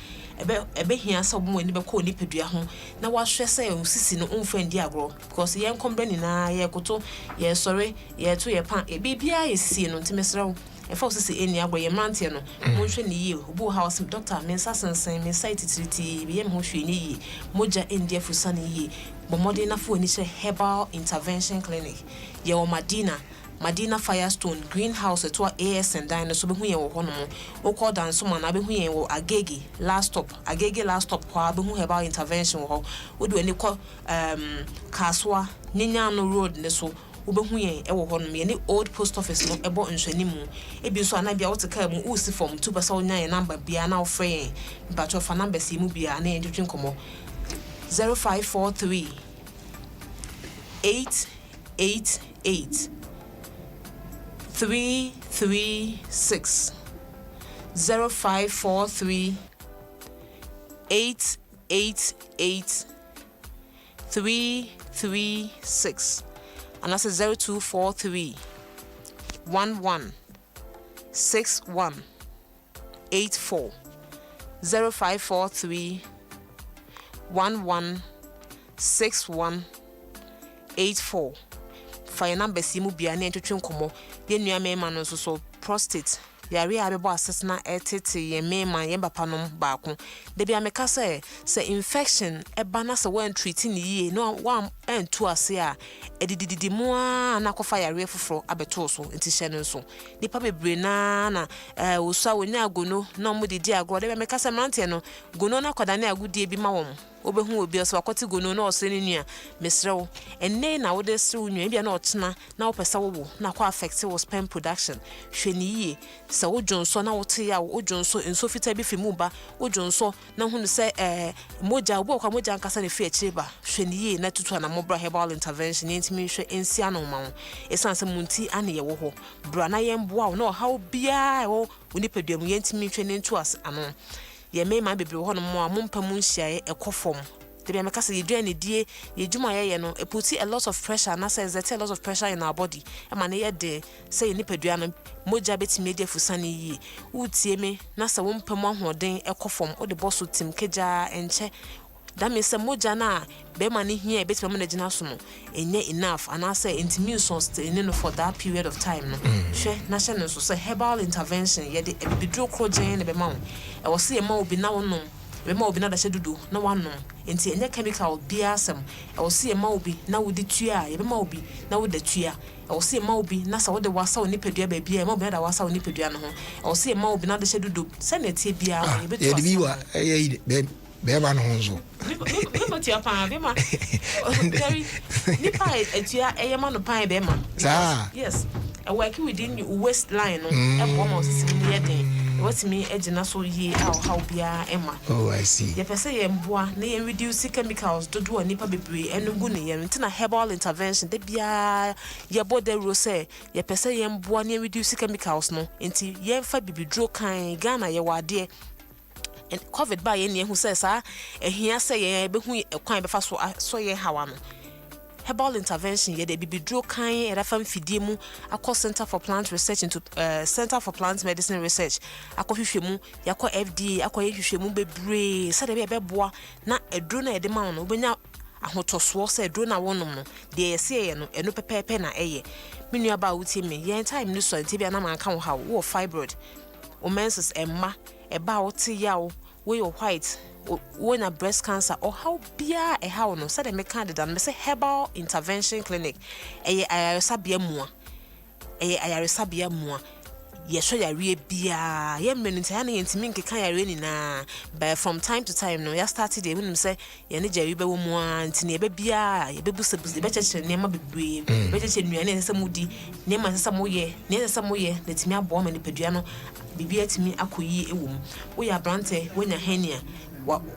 ebe hia so bo ni be ko nipadua ho na wa hwe se usisi no umfa ndi agro because ye nkombre ni na ye koto ye sore ye to ye pan e bibia ye sisi no nti mesrew e fa osisi eni agro ye mante no mo hwe ni yi obo house doctor men sasensen men site triti bi ye mo hwe ni yi moja endia fusa ni yi bo modern na fo ni che Herbal Intervention Clinic ye o Madina Firestone greenhouse to AS and Dine so be hu ye wo ho no wo call dan so man na be hu ye wo Agege last stop kwa be hu Herbal Intervention wo wo do ani ko Kaswa Ninya no road ne so wo be hu ye wo ho no ye ni old post office no e bo nhwani mu e bi so ana bia wo te ka mu usi form 2 pesa wo nya ye number bia na wo frɛ ba cho fa number si mu bia na ye twetwe komo 0543 888 336 0543 888 336 and that's 0243 11 61 84 0543 11 61 84 fire number simu bia na entwetwe nkomo ye nua mema no so prostate yare abebo asesna etete ye mema ye papa no baako de bia meka se infection eba na se wan treat ni ye no wan entu ase a edididi mu a na kofa yare foforo abeto so enti hye no so nipa bebre na osa wonya agono na mo didi agro de bia meka se mante no gono na kwada na agudie bi ma wom obehu obi oso akwati gono na ose ni nua mesrew enne na wo de sew nua bia na otena na wo pesa wo na kwa affect wo sperm production hwani yie se wo dwonso na wo te ya wo dwonso enso fita bi fi mu ba wo dwonso na hunu se moja wo kwa moja nkasa ne fi akire ba hwani yie na tutu na mobra Herbal Intervention yentimi hwe ensi anoma wo esanse munti ane ye wo ho bra na ye mboa wo na how bia wo nipadua mu yentimi hwe ne ntu as ano ye mema bebre ho no mo a mompa mu nhia ekofom de bia meka se yedua ne die yedwuma ye no it puts a lot of pressure na says that a lot of pressure in our body e ma ne ye de say nipadua no moja betimi de fusane yi utie me na se wompa mu ahoden ekofom o de bosso tim keja enche that means moja na be ma ne hia betimi ma na gina so no enye enough and I say immune sustain for that period of time no hwe na hye no so say Herbal Intervention ye de bidro krogen ne be ma wo e wo se ye ma obi na wo no be ma obi na da hye dudu na wanom enti enye chemical biasem e wo se ye ma obi na wo de tua ye be ma obi na wo de tua e wo se ye ma obi na sa wo de wasa wo nipadua ba bia ye ma obi na da wasa wo nipadua no ho e wo se ye ma obi na da hye dudu se na tie bia ye be to ye de biwa ye beba no honzo bema tia pa bema nipa etua eyema no pan bema yes working within your waistline and almost what's me edging us so ye how be Emma. Oh, I see. Ye per se bois, nay reduce chemicals to do a nipper be and guni and a herbal intervention. They be ye body rose, ye per se bois near reduce chemicals no, into ye fa be draw kind Ghana ye wa dear. And covered by any who says, and here say a kind of fast so ye how herbal intervention ye de be draw kind and FM Fidimu, a call Center for Plant Research into Center for Plant Medicine Research. A coffee shimu, yako FDA, a coy shimu be bray, said a beboa, not a drone a demand, when now a hoto swore a drone a one no, de say no, and no pepe na aye. Minu about me, ye time no so, Tibia Naman account how, or fibroid, or menses emma, about yaw, we or white. When a breast cancer or how bia a how no said a candidate and say herbal intervention clinic a sabia mua sabia mua ye show ya re bia ye menintani ntimi nkeka ya re ni na but from time to time no ya started dey when say ye ne jari be wo mu antini e be bia ye be busabusa be cheche nema bebre be cheche nuane ne samudi nema sesa moye ne sesa moye na timi abo ma ne padua no bibia timi akoyi ewom wo ya brante wo nya henia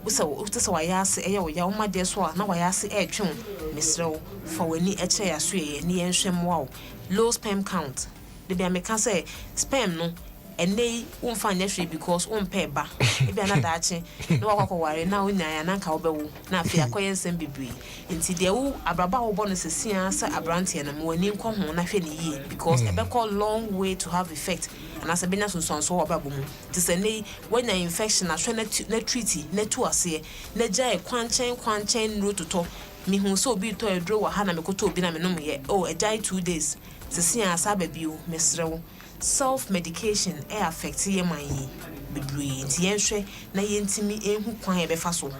so wayase eya wo ya wo made so na wayase etwe misrew for wani eche ya so ye ne yenhwem wow low sperm count de bia me ka say sperm no ene umfa nyehwe because umpe ba e bia na daache no wakwakware na unyaya na nka obewu na afia koye nsem bibiri nti de wo abraba wo bono sesia sa abrante na mo wani nkɔ ho na hwe ne yie because e be call long way to have effect and as a benya so obabo mu ti se nei when an infection na hwe na treaty na tu ase na gya kwanchen ro toto mi hu so obi to edro wa ha na mekoto obi na menom ye oh a die 2 days sesia sa babio mesrewo self medication affect your mind bebre nti yenhwe na yentimi ehu kwan e befa so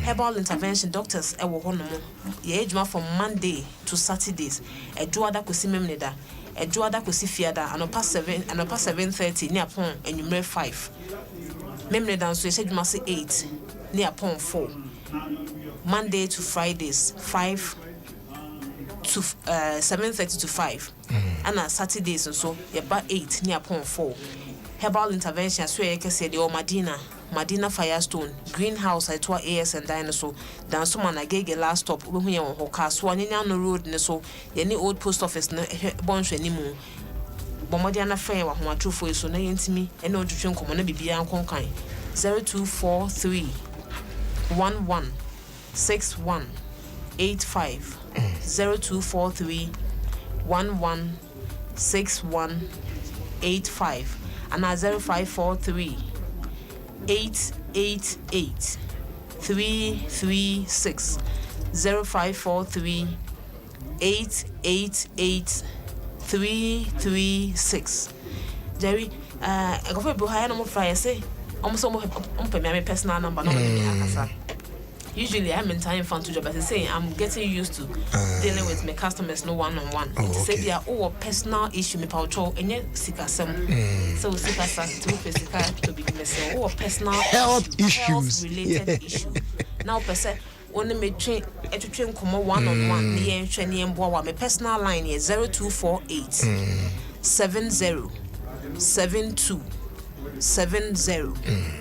herbal intervention doctors e wo hono mo ye adwuma from Monday to Saturdays edwoada kosi memneda edwoada kosi fiada anopa 7:30 ni apon enwumre 5 memneda nso ye adwuma se 8 ni apon 4 Monday to Fridays 5 to 7:30 to 5 and on Saturdays and so you about 8 near upon 4 herbal intervention so you can say the Madina Firestone greenhouse I told AS and dinosaur dan so man agege last stop we hu ye won hoka so any no road ne so ye ni old post office no bonhwe ni mu bomodi na frɛ wa ho atrofo so na yentimi ene odwetwe nkomo na bibia nkonkan 0243 116185 0243 116185 and 0543 888 336 0543 888 336 Jerry I go for buhaya no mo fry say almost my personal number no akasa. Usually I'm in time fun to job as I say I'm getting used to dealing with my customers no one-on-one. To say they are all personal issue me paucho enye sikasem. So sikasa to physical to be myself or personal health issues related issue. Now person only me train come one-on-one ni enhwe ni emboa wa my personal line here 0248 70 72 70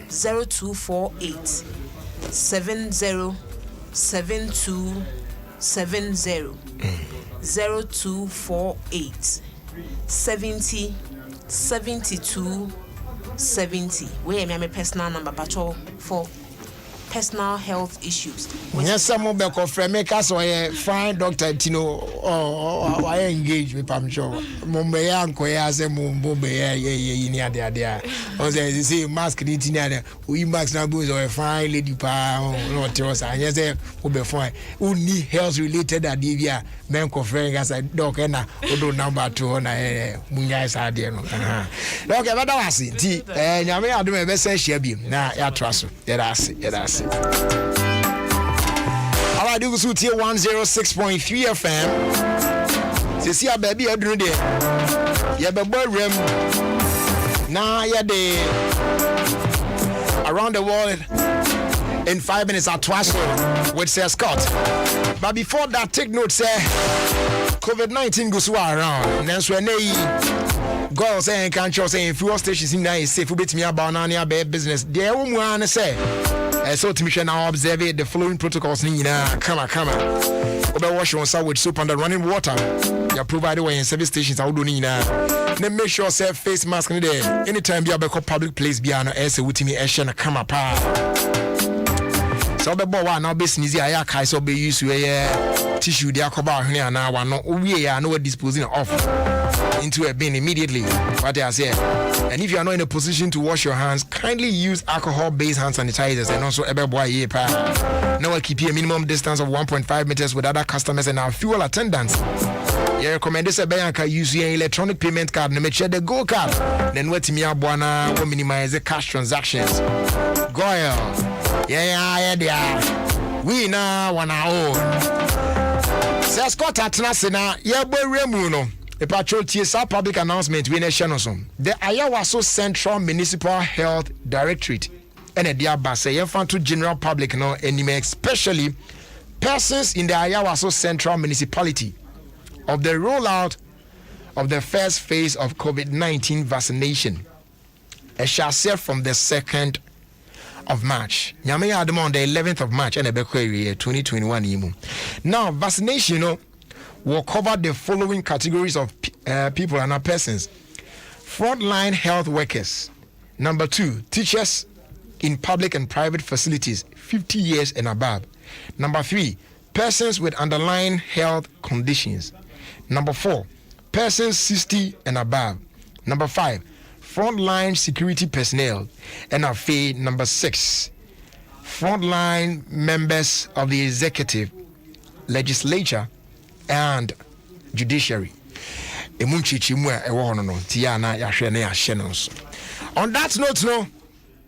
0248 707270 0248 70 72 70 where me personal number patrol for personal health issues. Yes, some of the make so fine doctor Tino I engage with I'm sure. Mumbai uncle as a Mumbai there. Or they say mask eating we mask now or a fine lady pa or teros and yes will be fine. Who need health related adivia men confreng as a dog and odo number 2 on Munya is idea. Okay, but I was it. Yami I do my best share him. Now I trust you. That's it. Alright, do so here 106.3 FM. See a baby I do there. Yeah, but boy room. Now yeah the around the world in 5 minutes at Twasso with Sir Scott. But before that, take note, sir. COVID-19 goes around. Then so girls saying can't show saying fuel stations in there is safe. We bet me about nania business. There woman say. So to me now observe the following protocols. Come on. Wash yourself with soap and running water. You provide way in service stations. I do need then make sure say face mask in there. Anytime you have a public place, be an essay with me. Come up. So the boy now be sneezy. I can't so be used to tissue. They are covered here now. No, we are no disposing of into a bin immediately. What I say. And if you are not in a position to wash your hands, kindly use alcohol-based hand sanitizers and also now keep a minimum distance of 1.5 meters with other customers and our fuel attendants. You recommend this bank use your electronic payment card and make sure the go card. Then what me abwana will minimize the cash transactions. Goyle. Yeah. We now want our own. Says Scott Atnasina, yeah, boy Remuno. A patrol TSA public announcement we nation also. The Ayawaso Central Municipal Health Directorate and a dear Basse to general public no anime, especially persons in the Ayawaso Central Municipality of the rollout of the first phase of COVID-19 vaccination. It shall serve from the 2nd of March. Nyame Adom on the 11th of March and a 2021. Now vaccination, will cover the following categories of people and persons. Frontline health workers. Number 2, teachers in public and private facilities, 50 years and above. Number 3, persons with underlying health conditions. Number 4, persons 60 and above. Number 5, frontline security personnel. And number 6, frontline members of the executive, legislature, and judiciary. On that note, no,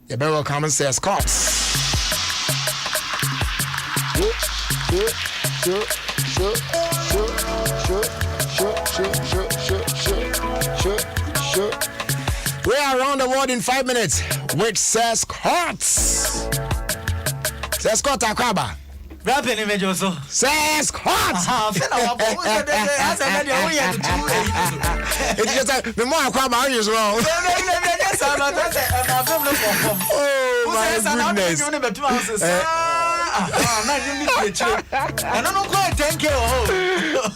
you better welcome and say Scots. We are around the world in 5 minutes with Sir Scots. Sir Scott Akwaba. Rapping image also. Says Scott. It's just the more Akwaba as well.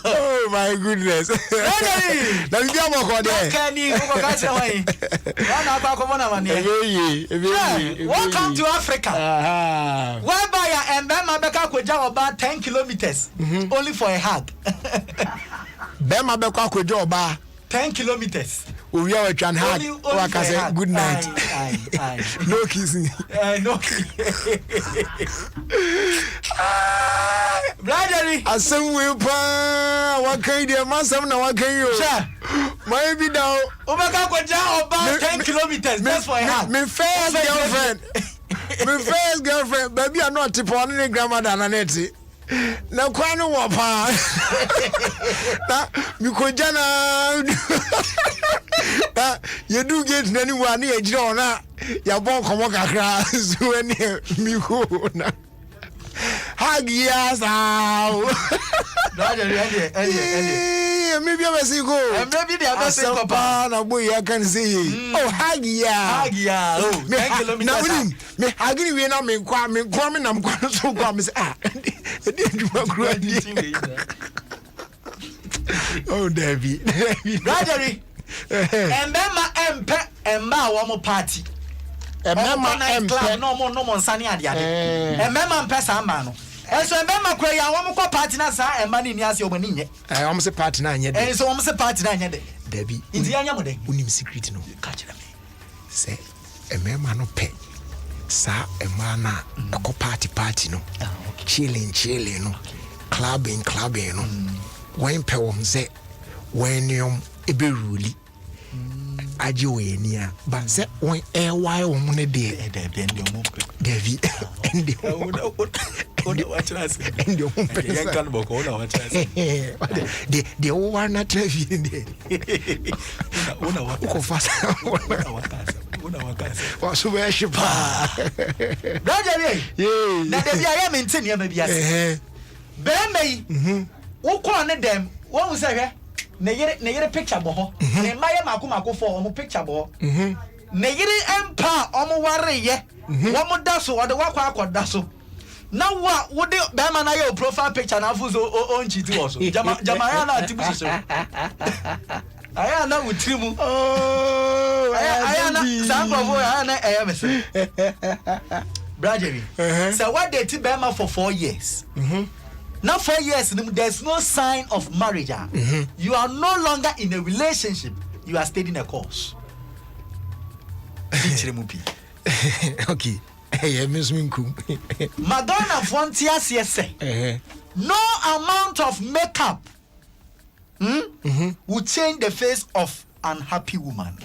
Oh my goodness. Oh my goodness. Welcome to Africa. Whereby I am about 10 kilometers only for a hug. 10 kilometers. We are at John Hart. Good night. No kissing. No. Brother, I some will what can you master now? What can you? Maybe now. About 10 kilometers. That's for a hug. My first girlfriend, baby, I'm not tipon any grandmother and Nancy. Now, quite no wapa. Because you do get anyone near Jonah. You're born from Wakakras when you go. Hug yes, maybe I see go. Maybe the other Papa, boy, I can see. Oh, hug yeah. Oh, me hugging we now me kwame I'm going so promise. Oh, Debbie. Brother, and one more party. Club, no more sunny at the other. And Mamma Pessamano. And so Mamma Cray, I want to party and money in Yasio Bonini. I almost a party 9 yet. And so almost a party 9 yet. Debbie, in the young unim secret no catch them. Say, a mamma no pay. Sa a mana, a party no. Chilling, no. Clubbing, no. When Pewam say, when you're a beruli. Ajoenia, but say one air while woman a day, David, and the old one not living there. What's the worship? That I am in 10 years, maybe. Ben may, who corner them. What was I? Negere picture boho. Ne maye mako for omo picture boho. Negere empa omo ware ye. Womo daso ode wakwa akwodaso. Now what would the Bama na your profile picture na fuzo on chiti also. Jamaya na tibuso. Aya na utrimu. Oh, aya na sample boy aya na ayamese. Bradley. So what they ti Bama for 4 years. Now 4 years there's no sign of marriage. You are no longer in a relationship. You are studying a course. Okay. Madonna Frontiers say no amount of makeup will change the face of an unhappy woman.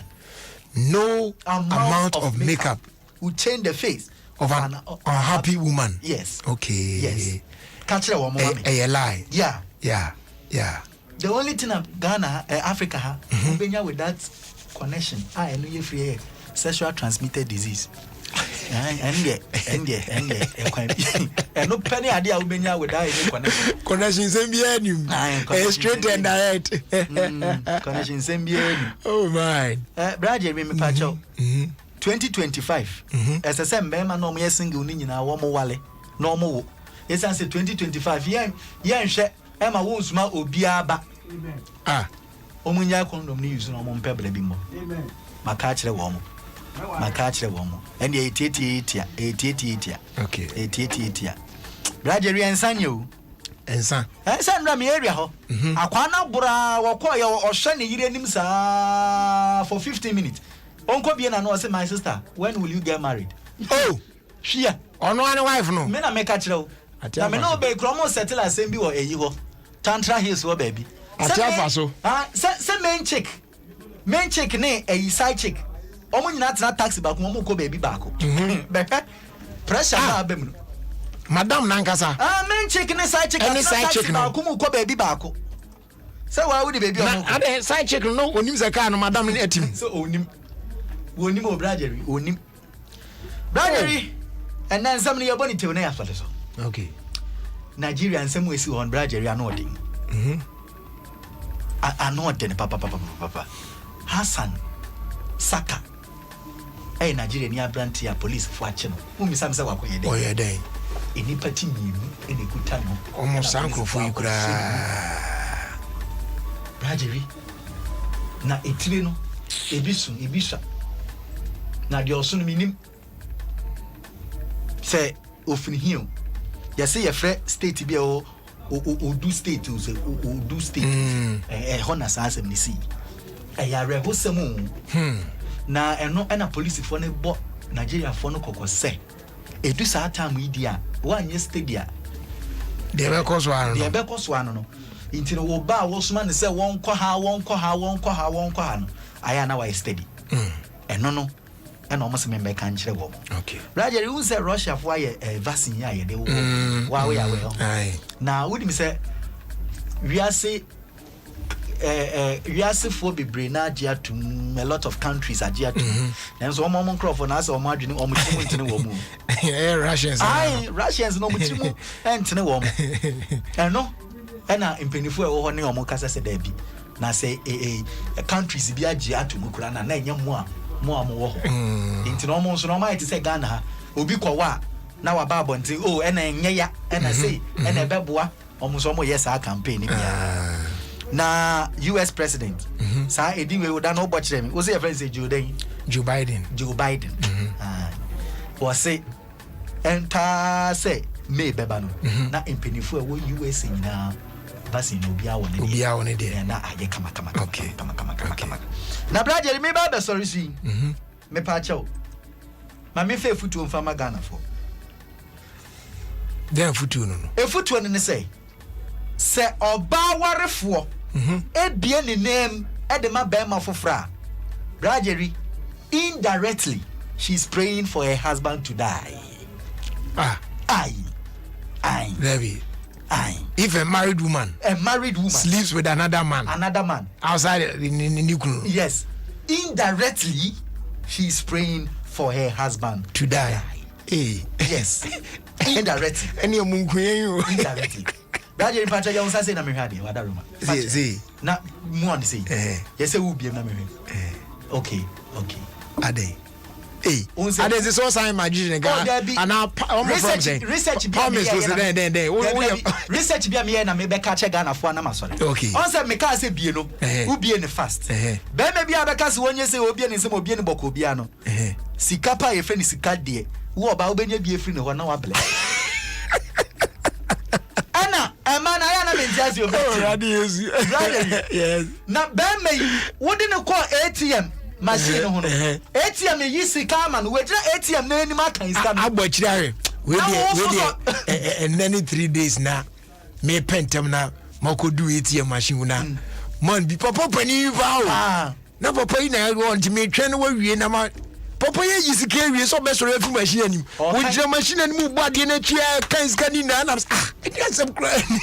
No amount of makeup will change the face of an unhappy woman. Yes. Okay. Yes. Catch that one more. A lie. Yeah. The only thing of Ghana, Africa, with that connection, I know you free sexual transmitted disease. And no penny idea how many would die connection same straight and direct connection same oh my Bradley me pacho 2025 as I said man no me single ni nyina wo mo wale no mo yes I say 2025 yen hwe Emma wo nsuma obi aba omunya condom ni use no mo mpebele bi mo maka kire wo mo and the 88 okay 88 Bradley ensanyo ensan na me area ho akwana bura woko ye ohwe ne yire nim sa for 15 minutes onko bie na no say my sister when will you get married oh hia ono ane wife no me na me ka kire o na me no be kromo settle asem bi wo eyi ho tantra hills wo baby atiafa so say main chick ne a side chick omo nyina tena taxi back omo ko baby back bebe pressure na abem madam nankasa main chick ne side chick any side chick no ko baby back say why would the baby omo ade side chick no onim se car no madam ne atim so onim o Bradley onim Bradley and then some your body tell na ya so okay Nigeria and some we see on Bradley anodin anodin papa Hassan Saka hey Nigeria ni abranti ya police fo ache no umi sam se wakoye den oye den eni pati mienu eni kuta no omo sanko fo yikura Bradley na etire no ebisa na de oso no minim se ofini hiu ya se ye frɛ state bi o do state o se o do state hona sa asem ni si ya rehosem na eno na police fo ne bo Nigeria fo no kokko se edu sa time idia wanye stadia de be koso ano no inti no wo ba wo suma ne se won kɔ ha no aya na wa steady eno no ena omo se membe kan kire wo okay Bradley who say Russia for ye vaccine ya ye de wo wa we na wodi mi se wiase for bebre na dia to a lot of countries agia to and so omo crofo na say omo adwene omo timu ntene wo mu Russians no mutimu entene wo mu eno ena impenifo e wo ho ne omo kasa se da bi na say countries bi agia to mu kura na enye mo wo ho nti no omo so no ma ite say Ghana ha obi kwa na wa ba abonti ena enye ya ena say ena beboa omo so omo yes a campaign bia na US president sa edi we woda no bochire mi wo say your friend say Joe Biden wo say enta say me beba no na impenifu e wo US nyina vaccine obi a woni de na aye kama na Bradley me ba be sorry si me pa chao ma me fe futu mfama Ghana for den futu no futu no ne say oba warefo ebie ne name edema bema fofra Bradley indirectly she's praying for her husband to die. Aye. If a married woman sleeps with another man outside in yes, indirectly she's praying for her husband to die. Yes. Indirectly. Indirectly. That you patch your say na me hade wadaruma. See. Na mu on say. Yes, who be na me. Okay. Ade. Hey, and there's so sign magician guy. And now research promise was then. Research be me na me be catch Ghana for na masore. Okay. On say me ka say bie no, who be in fast. Be me bia be ka say wonye say obi ni nsem obi ni boko bia no. Sika pa ye friend sika de. Wo oba obenya bie free no na wa ble. Ana, man I na me just you. Yes. Na be me wo de no call ATM. Machine hono ATM yi sika man we try ATM na ani maka sika no abochire we dey and then 3 days na me pentem na makodu ATM machine na man bi papa pani ba na papa yi na want me twen wa wie na ma papa yi sika wie so be so refu machine anim we jira machine anim bu ade na tia kan sika ni na na it gets some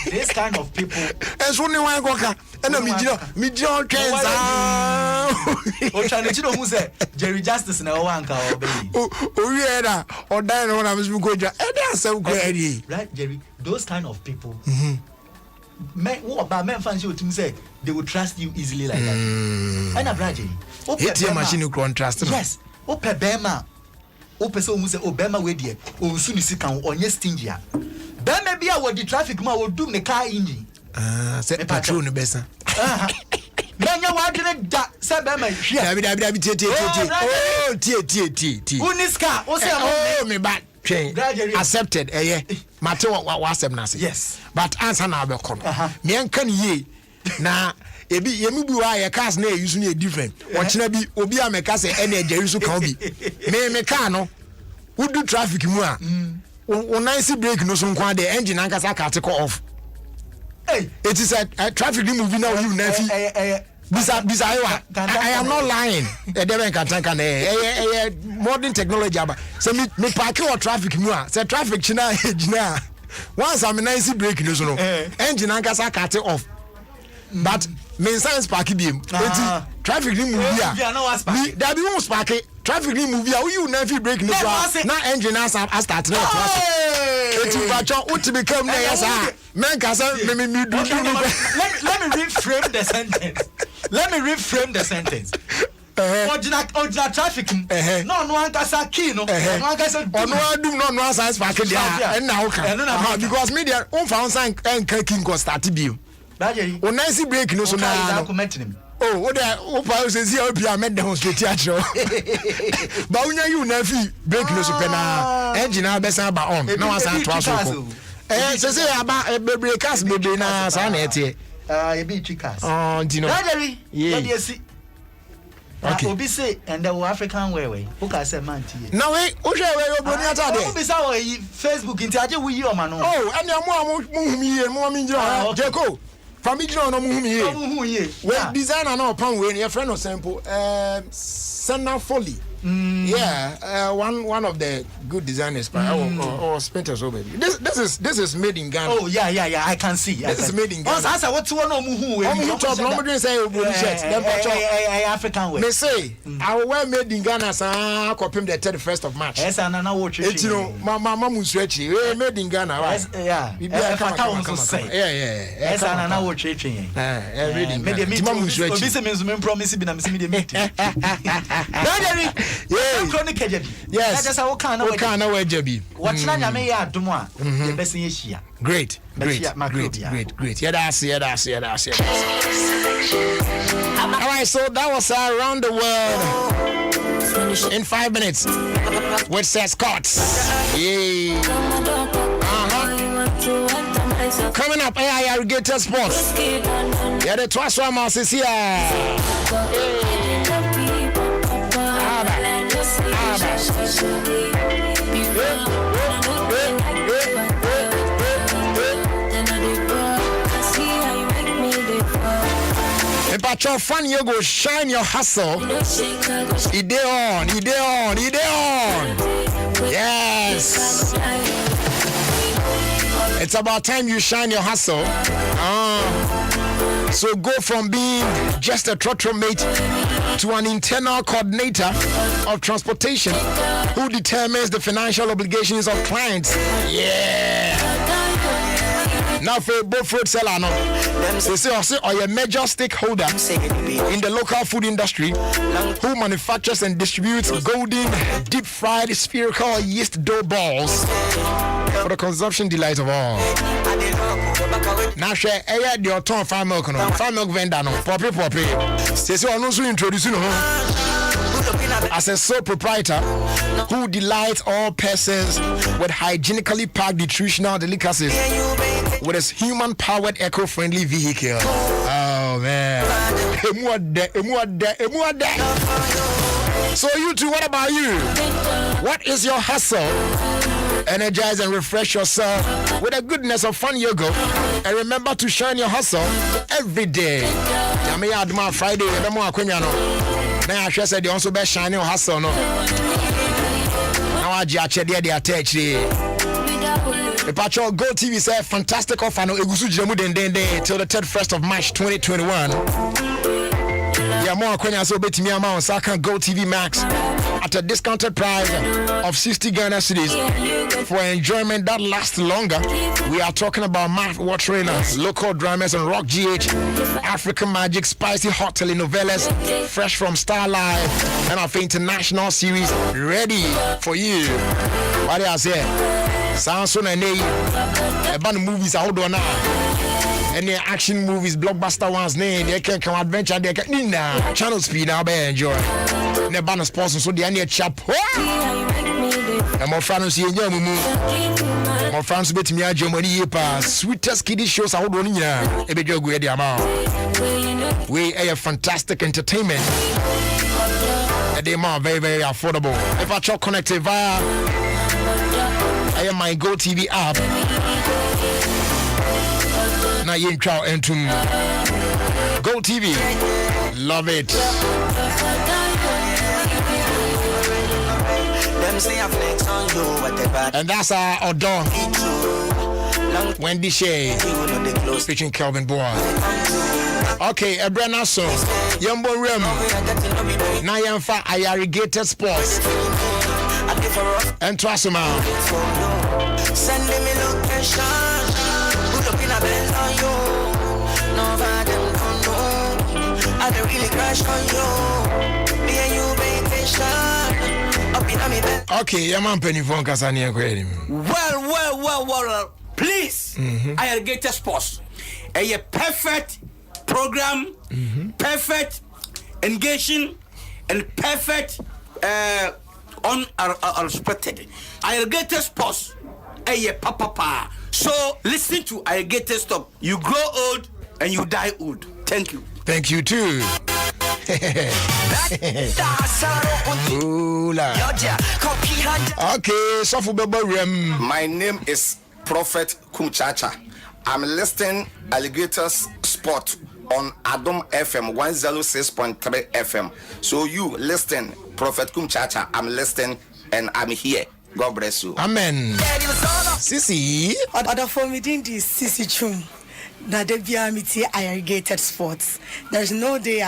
this kind of people and so ni wan go ka na mi jira twenza o chane chino hu say Jerry Justice na o wanka o be o wie na o dan no na me go ja e dey asem ko eri right Jerry those kind of people men who about men fancy o tim say they will trust you easily like that and abraje ATM machine ko trust yes o pe bema o pe say o mu say o bema we dey o nsu ni sika onye stingy a bema bia wo di traffic ma wo dum ne car engine say patrol no besa Menya wadene da se be ma hwe. Dabi tie. Oh tie. Uniska, o say me ba twen. Accepted mate wa accept na say. Yes. But answer na be kono. Me enka ne ye na ebi yemi bi wa ye cars na use na different. Ochina bi obi a me ka say ene agari so kan bi. Me car no. Udu traffic mu a. O nice brake no so nkwa de engine ankasa ka take off. Hey, it is a traffic movie now. You never. I am not lying. Modern technology. So me park or traffic more. Say traffic china. Once I'm nice break no so engine ankasa cut it off. But me science park beam. Traffic movie. There be one spark. Traffic movie. You never break no so. Now engine as start now. Let me reframe the sentence. Ordinary traffic. No ankasa key no. No ankasa. No science park there. And now because media on found sign and king go start be. O nice break no so na. Oh, what there opa say see obi am demonstrate actually. Ba unya you na fi break no so pe na engine na be san ba on. Na wan san to aso. Say aba break cars be na san na etie. E be cars. Oh, dino. Daddy, yeah. Dey see. Okay. Obi say and the African way. Who can say man tie. Na we o hwe we obroni ata de. Obi say we Facebook nti aje we yi o ma no. Oh, and mo humi ye, mo mi njira. Jeko. Family no mu here. Well, designer no pan we your friend no sample. Senna Foley. Yeah, one of the good designers or Spenters over. This is made in Ghana. Oh yeah, I can see. This is made in Ghana. Once I what one no mu top no say African way. They say I wear made in Ghana sa copy the 31st of March. Yes, and na watch it. You know, mama mu stretch. Made in Ghana, right? Yeah. Yeah. Yes, and na watch it. Made in Ghana. Mama mu stretch. Obi say me promise bi na me see meet. Yeah. Chronic Jabi. Yes. That's how can we Jabi. What's na nyame ya adom a ye bese ye hia. Great. Yeah, that's. All right, so that was around the world in 5 minutes with Seth Scott. Yeah. Coming up, AI Irrigator Sports. Yeah, the Twaswa Mouse is here. But your fun, you go shine your hustle. Ide on. Yes. It's about time you shine your hustle. So go from being just a trotro mate to an internal coordinator of transportation who determines the financial obligations of clients. Yeah. Now for both fruit seller no. They say also are a major stakeholder in the local food industry who manufactures and distributes golden deep fried spherical yeast dough balls for the consumption delight of all. Now share the autumn farm milk vendor no poppy. Say also introducing as a sole proprietor who delights all persons with hygienically packed nutritional delicacies with his human-powered eco-friendly vehicle. Oh man. So you two, what about you? What is your hustle? Energize and refresh yourself with the goodness of Fun Yoga, and remember to shine your hustle every day. Adom Friday, now I said you also best shine your hustle no. Now I just the attach the Patrol Go TV said fantastic offer no egusu jemu den till the 31st of March 2021. Yeah, more Kwenya so betimi amount Saka Go TV Max at a discounted price of 60 Ghana cedis for enjoyment that lasts longer. We are talking about mouth-watering local dramas and rock GH, African Magic, spicy hot telenovelas, fresh from Star Live, and our international series ready for you. What do I say? Sounds so nice. A bunch of movies out there now. Any action movies, blockbuster ones, they can come adventure, they can Nina channel speed now be enjoy. Ne banner sports so they are near chap. And more fans here, more fans bet me a Germany pa sweetest kiddie shows out on ya. A bit of the amount. We a fantastic entertainment. They are very, very affordable. If I talk connected via my Go TV app. Now you try into Go TV. Love it. And that's our Adom Wendy Shea featuring Kelvin Boy. Okay, a brand new song. Yumbo Rem. Now you're for irrigated sports. And trust me. Send me location. Put up in a bed on you. No them don't know. I don't really crash on you. Me and you vacation. Up in a me bed. Okay, your man penny phone Kasani. Well. Please, irrigated sports. A perfect program, perfect engaging, and perfect unexpected. Irrigated sports. Papa. So listen to irrigated stuff. You grow old and you die old. Thank you. Thank you too. Okay, so for my name is Prophet Kumchacha. I'm listing alligators sport on Adom FM 106.3 FM. So you listen, Prophet Kumchacha. I'm listening and I'm here. God bless you. Amen. Sisi. Other for me in this Sisi Chum. That they be amity irrigated sports. There's no day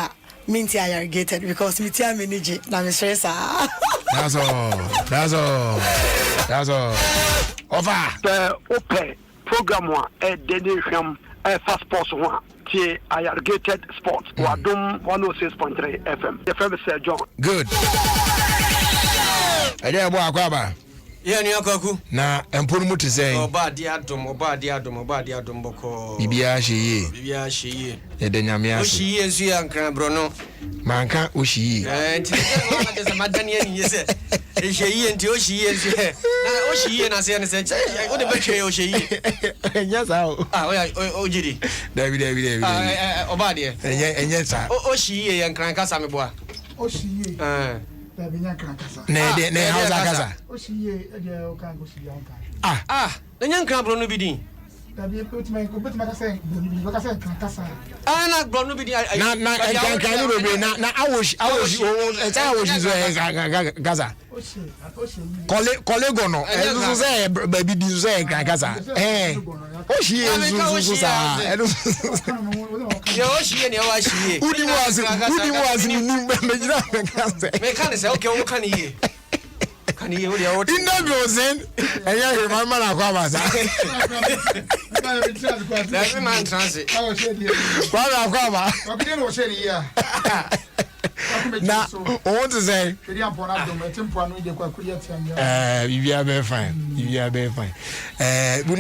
minty irrigated because miti manage na me stress. That's all. Over. The open program one denisham fast sports one. Irrigated sports. Adom 106.3 FM. The famous John. Good. Aja boy akwaba. Yeah, ni akaku. Na emponu mu te say. Oba di adom boko. Bibia hye. E de nyame ase. O hye nsu ya nkran bro no. Manka o hye. Nti na de samadani ani yese. E hye nti o hye nsu. Na o hye na se ne se. O de betwe o hye. Enya sa o. O jiri. David. Oba de. Enya sa. O hye ya nkran kasa me boa. O hye. Ne hausa kasa. Na nyankran bro no bi din. Na bro no bi din. Na kan no be na awosh zo kasa. Kolego no. Ezo say baby di zo kasa. Oshi ezo sa. Yo oshi ne wa shi. Udi was ni mejira kasa. Me kan say okay wo kan yi. Kan yi wo ya wo. Inda gozen. Eya he mama na kwa basa. That's man transit. Now, what to say? You are very fine. You are very fine.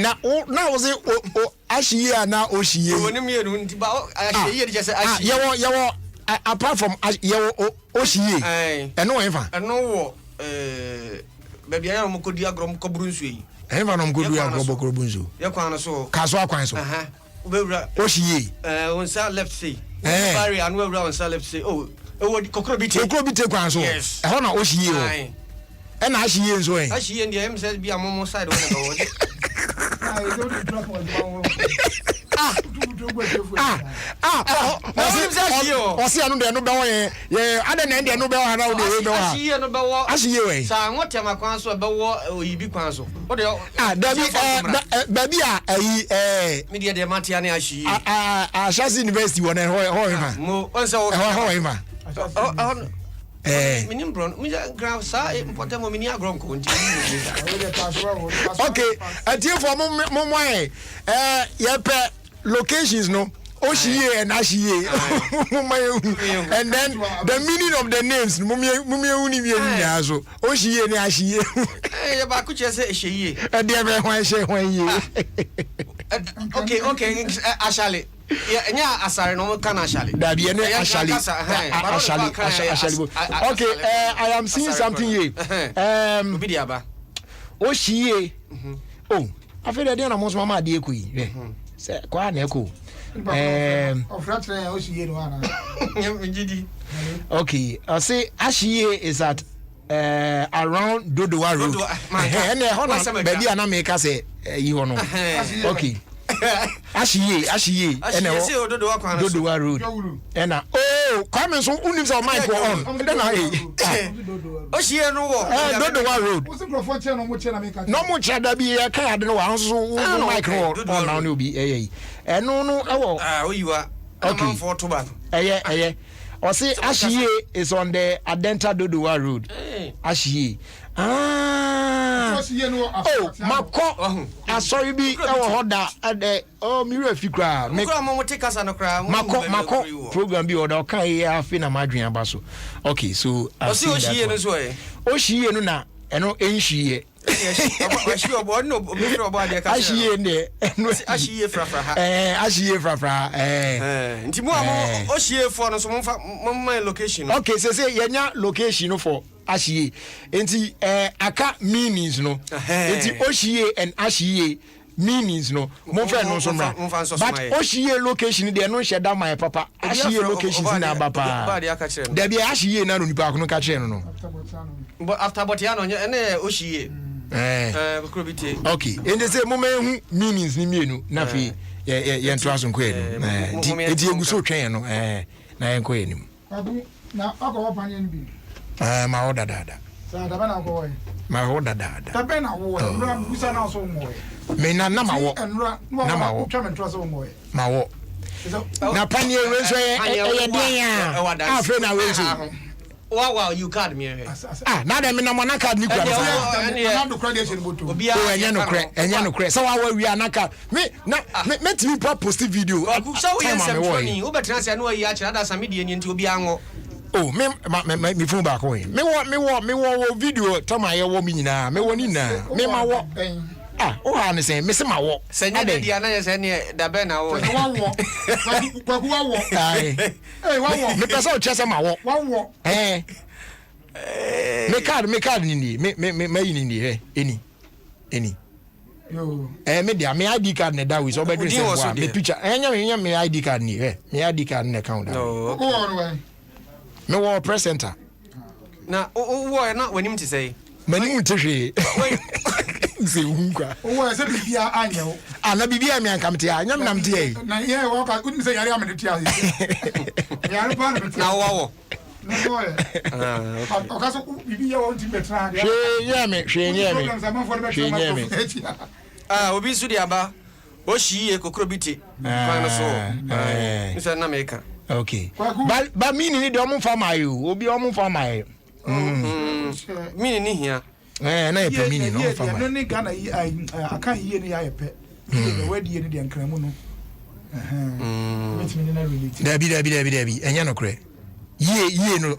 Now was it Ashia now Oshie? Apart from Oshie, and no ever. And no, baby, I am Kodiagrom Cobrunsi. Ever on Kodiagrom Cobrunzu. Your corner so Caswa Kwanso. Oshie, on South left sea. Barry and well round South left sea. Oh, Cokrobite Kwanso. Yes, I want to Oshie. And Ashie is way. Ashie and the M says be a momo side on the Osi anu de no be won ye ada na de no be won na o de we be wa Ashie no be wo Ashie we sa nwota makwan so be wo oyibi kwan so o de dabi baby ayi me de matia na Ashie Ashasi University won ho ma mo on se ho ma minim bron mi gra sa important mo mini agron ko nti okay atie for mo ye pe locations no Oshie and Ashie and then the meaning of the names mumie uni bi enya so Oshie and Ashie ba ku che se Ashie e de be hwan she hwan ye okay Ashale nya asare no kan Ashale da bi ene Ashale okay I am seeing something here obi dia ba Oshie oh afede de na mo so mama de ekuyi se kwa na eko okay I say Ashie is at around Dodowa Road baby ana make say you know okay Ashie Dodowa Road and oh come so unim so mic on then Ashie no Dodowa Road no mo cha da bi e kan ade no wa so mic on now no bi no oyiwa okay for to ba or say Ashie is on the Adenta Dodowa Road Ashie oh mako asori bi e wo hoda ade oh mi refi kra me mo take us no kra mako program bi oda kan ye afi na madwen aba so okay so Ashie no so Oshie no na eno enhie Ashie ne Ashie frafra Ashie frafra nti mo Oshie for no so mo location okay say yenya location for Ashie nti aka meanings no nti Oshie and Ashie meanings no mo fe no so mra but Oshie location dey no sheda my papa Ashie location na papa da bi Ashie na no nipa kono ka kire no but after botiano ene Oshie okay and they say mo mehu meanings ni mienu na fi ye nto aso nko enu enti eguso twen no na ye nko enu na akowo panye ni bi ma order dada sa da bana ko we ma order dada ta be na wo nra busa na so mo me na ma wo na ma wo twa me nto so mo ma wo na panye we so ye den ya afre na we so wow you card me na dem na mona card ni kura na do credit ni moto obi enya no kre so wa wi anaka me timi post video so we sem funny wo betra se na wa yi a kira da samedie ni nti obi anwo oh me phone back we me wo video tama ye wo mi nyina me wo ni na me ma wo o ha ne se me se ma wo se nya de dia na ye se ne da be na wo wo kwaku wo ai wo me pesa o chese ma wo me card ni me yi ni eni yo me dia me ID card ne da we so be dress me picture enya me ID card ni me ID card ne count da no me wo presenter na wo na wanim ti say manim ti hwe se unkwa wo se bibia anyo na bibia me ankam ti anyam nam ti na ye wo ka kunim se yare amede ti a yare pa na wo no boy o so bibia wo ti betra hwe me obi su di aba o shiye kokrobiti kwa no so nse na meka okay but me ni de omo farmer you obi omo farmer me ni hia na ye pe me ni no farmer no ni Ghana aka hiye ni ya ye pe the way the Indian Kramuno. Dabi. Enya no kre. Ye no.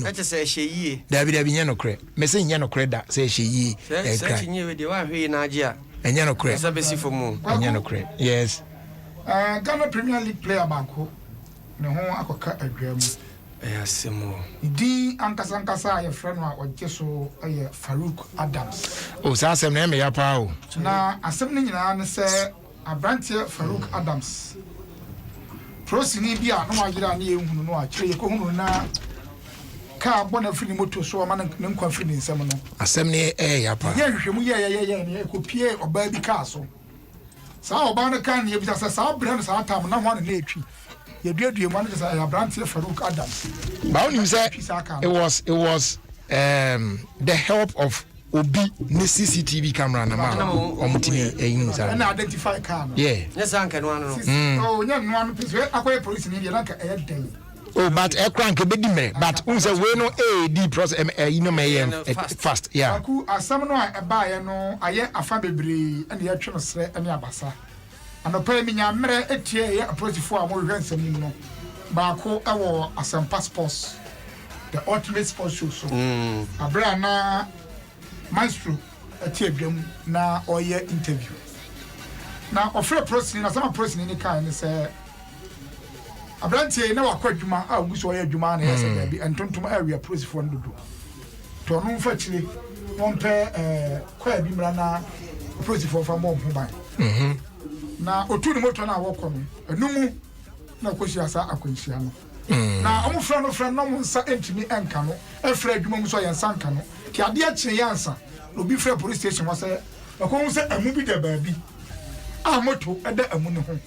That is say she ye. Dabi nya no kre. Me say nya no kre da say she ye. Say she nye we dey wa hwe na agia. Enya no kre. Sabesi for mo. Enya no kre. Yes. Ghana Premier League player banko. Ne ho akoka adwam. Asemo. Idi ankasa ye friend wa oje so ye Farouk Adams. Oh, sa asem na me ya pa o. Na asem ne nyina ne se Abrantie Farouk Adams. Prosini bi a no agira na ehunu no a kire ye ko hunu na ka bona fini moto so ma ne nkwa fini nsem no. Asem ne ya pa. Ye hwehwemu ye ne ko pie oba bi ka so. Sa oba no kan ye bi sa brand sa tam na ho na etwi. Ye duadue mo no just Abrantie Farouk Adams. Ba onim say it was the help of Obi ne CCTV camera na ma omutimi eyin sa na identify car no. Yeah. Yes anka no ano. Oh, nya no ano pese akoye police ni na ka e den. Oh, but e crank be di me, but unse we no AD process you know me fast. Yeah. Aku asam no e ba ye no aye afa bebre na ye twe no sre ene abasa. Anopa mi nya mre etie ye approachfo a mo hwe nsam nim no. Ba ko e wo asam passports. The ultimate sports show so. Abra na Maestro etie dwam na oye interview. Na ofre prosini na sama prosini ni kan ni se Abrantie na wakwadwuma a oguso oye adwuma na yesa da bi entontom area prosifo ndodo. To no mfa chire won pe kwa bi mra na prosifo fa mo ban. Na otu ni moto na wokọ no enumu na koshi asa akwanhyia no. Na omufra no fra no nsa entimi enka no efra adwuma mu so ye nsa nka no ti ade a kire yansa obi fra police station wa say akon say amu bi da baabi a moto eda amu ne ho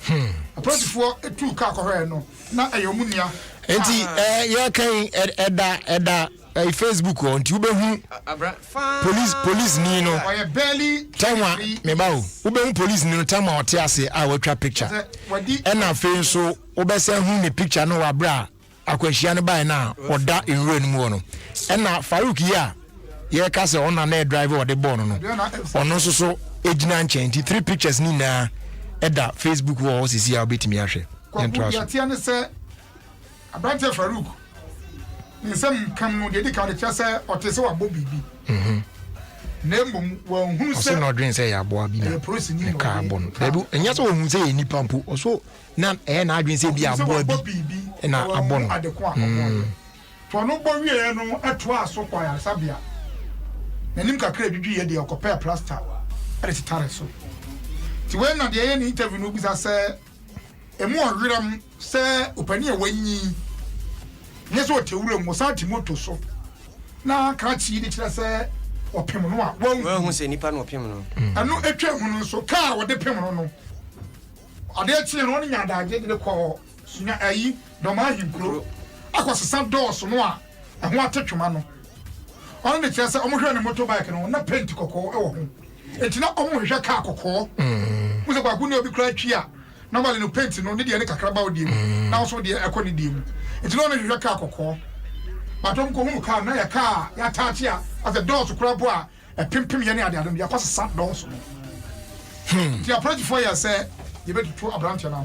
aposifo etu ka akọhwe no na ayomunia enti ye kan eda Facebook on ti ubehu police ni no tama me bawo ubehu police ni no tama ote ase a watwa picture ena fe so ubese hu ni picture no wa bra akwahia ne bai na oda enro ni mu no ena Farouk ya ye ka se ona na driver the born no ono so ejina nchen ti 3 pictures ni na eda Facebook wo osisi ya obetimi ahwe ya tia ne se Abrantie Farouk nsem kam no de ka de cha se otese wa bo bibi na mbom wa hu se no dream say ya bo abi na ka bon bebu enya so hu se ni pampu oso na na adwen se bi abo abi na abon to no bo wie no ato aso kwa ya sabia na nim kakra bibi ye de okopa plaster ade titare so ti we na de ye ni interview no bisa se emu owiram se opani e wanyi yeso otewure mo sa timoto so na krachi ni kire se opem no a wo hu se nipa no opem no anu etwa hu no so ka wo de pem no ade achi no nya da age de ko sunya ayi do ma hinkro akwasesa doors no a ho atetwuma no ono ne kire se omo hwe ne motorbike no na paint kokko e wo ho etina omo hwe ka kokko muze kwa ku ne obi kra twi a normally no paint no ne de ne kakra ba odi mu na so de ekoni di mu etina no hwe ka kokko batom ko hu ka na ya ka ya tachi a as a doors kra bo a pimpim ye ne ade adom ya kwasesa doors no ti approach for ya say you better to Abrantie na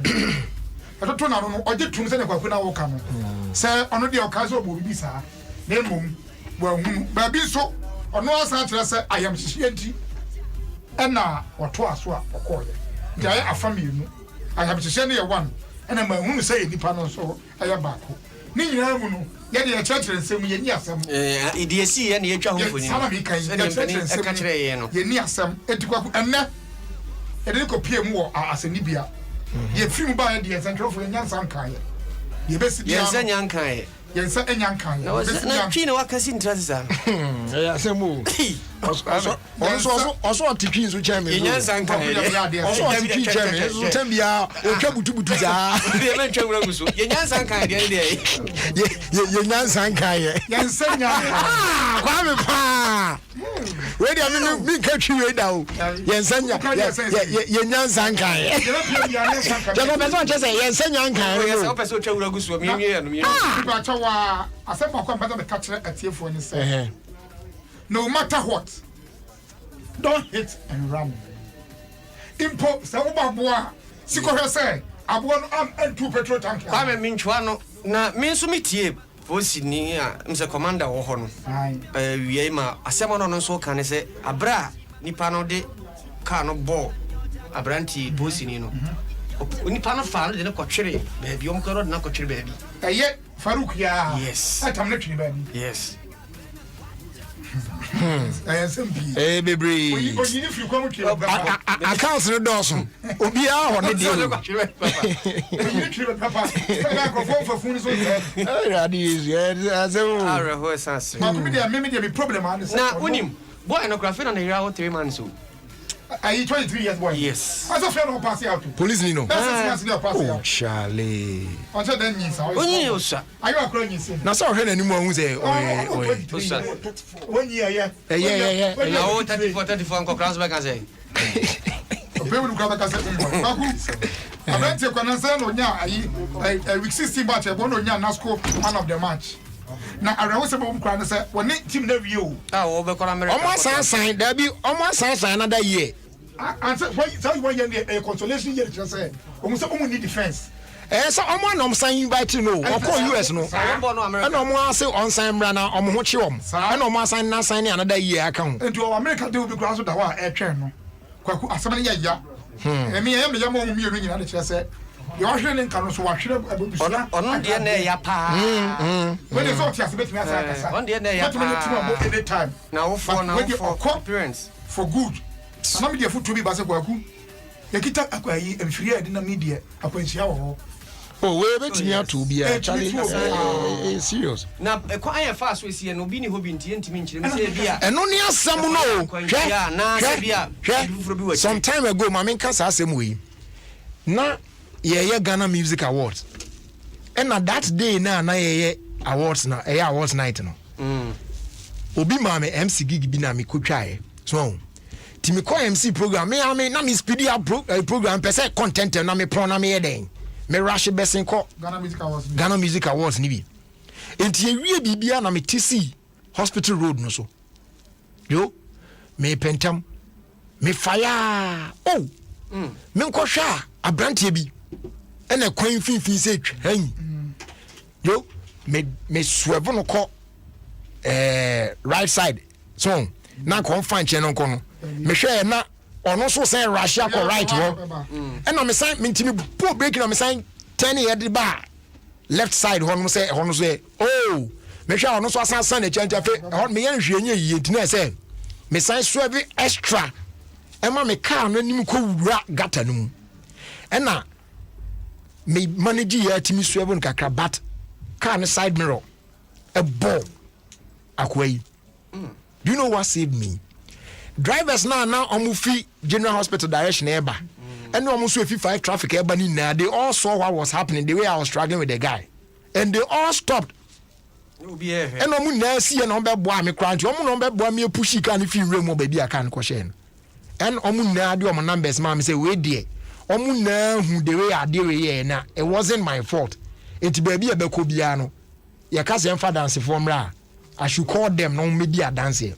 mo to na no oje tum se ne kwaku na wo ka no say ono de o ka so bo bi sa na mum wa hu ba bi so ono asa kire say ayam hihie nti ena woto aso a okoye nti aye afamienu ayam hihie ne ye one ena ma hu say nipa no so aye baako ni nyina mu no ye de church nsem ye ni asem idc ye ne ye twa ho foni sala mi kan ye ka kire ye no ye ni asem enti kwaku enne e de ko pie mu wo asenibia ye film ba ye de central for nyansa nkan ye besi dia ye nyansa nkan ye yensa enyankan na twi na wakasi ntrasa ya semu oso otitwi nso cheme yensa nkan oso otitwi cheme so tambia otwa butubutu za ye men twa ngura guso yensa nkan de yensa nkan ye yensa nyankan kwa me pa we dia mi ka twi we da o yensa yensa nkan ye je ko beso chese yensa nyankan ye so peso twa ngura guso mi nwie no mi wa asepa kwa mbata be catch atiefo ni say no matter what don't hit and run impo se wo ba boa sikohwe se abo no am entu petrol tank kwa me minchwa no na me nso metie voice ni a mse commander wo ho no wie ma asema no nso ka ne se abra nipa no de ka no ball abranti voice ni no nipa no fa no de ne kotwere baabi o mkoro de na kotwere baabi eye Farouk ya yes atam na twini baabi yes baby. Accounts no dozen. Obi a ho ne deal. Na unim boy no graphic na ira 3 months so. Are you 23 years boy? Yes. As a friend of pass out. Police ni no. Oh, Charlie. Until then you say. Onye osa. Are you a crying say? Na so hwe na nimu ahun say osa. One year yeah. Yeah. Na o 34 nko class back say. Ope we ka say. Baku. Abante kwana say no nya ayi week 16 match e bo no nya Nasco man of the match. Na arawo se bo mkra ne say woni team na wie o. Ah wo be kora America. Omo san da bi omo san another year. And say one year a consolation year just say omo say omo need defense. So omo na omo san invite no okọ US no. And omo say on san bra na omo ho che om. And omo san na san another year aka ho. Enti o America dey be kra so da wa e twen no. Kwaku asem ne ya. Me ya mo omo mi nyina ne kire say you are hearing can so wahwere abusua ono de na ya pa when the sort has bet me asa on de na ya pa any time na wo for appearance for good na me dey foto bi ba se kwaku yakita akwayi emfiri ade na media akwanhia wo oh we betimi ato bia challenge serious na kwa aye fa so esi no bi ni hobi ntie ntimi nkyere me se bia eno ni asam no hwe na se bia fufuro bi wa some time ago ma me nka sa asem we na yeah Ghana Music Awards and at that day na yeah awards na awards night no obi ma me MC gig bi na me kotwae so ti me call MC program me na me speedy up program per content na me pro na me yeden me rush besen ko Ghana Music Awards ni bi enti ewie bibia na me TC Hospital Road no so yo me pentam me fire oh me nko hwa abrantie bi ene kwan finfin se twan yo me swerve no ko right side so na kon fan che no ko no me hwe na ono so say Russia ko right ho ena me sign me ntimi po break na me sign 10 head ba left side ho no say oh me hwe ono so asan na chancha fe ho me yan hwe nya yiye tina say me sign swerve extra ema me car no nim ko wura gata no mu ena me manage ya timi swerve no kakra but car no side mirror a ball akwai do you know what saved me drivers now omufi General Hospital direction eba and almost 55 traffic eba ni na they all saw what was happening the way I was struggling with the guy and they all stopped and omu na see and ombe boa me kranti omu no ombe boa me pushi car ni fi remo baby aka no she no and omu na de omu numbers ma me say we there omu na hu the way I dey we na it wasn't my fault it baby e be ko bia no ya ka se mfa dance for mra I should call them no media dance here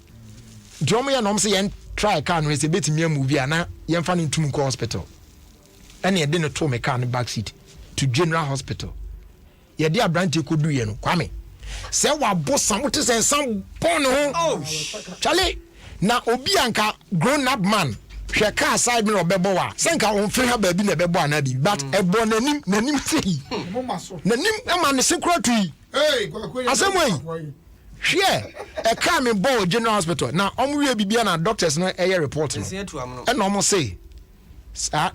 Jomo ya nom say yen try can we say betimi movie ana yen fa no tum ko hospital and ye de no to me car no back seat to General Hospital ye de abrante ko du ye no kwame say wa bossam what is some pon ho oh chale na obi anka grown up man hwe car side me obebo wa senka on fe ha ba bi na bebo ana bi but ebo nanim sei nanim e ma ne secretary hey asemwe hwe e ka me bo General Hospital na omwe bibia na doctors no eye report no e no mo say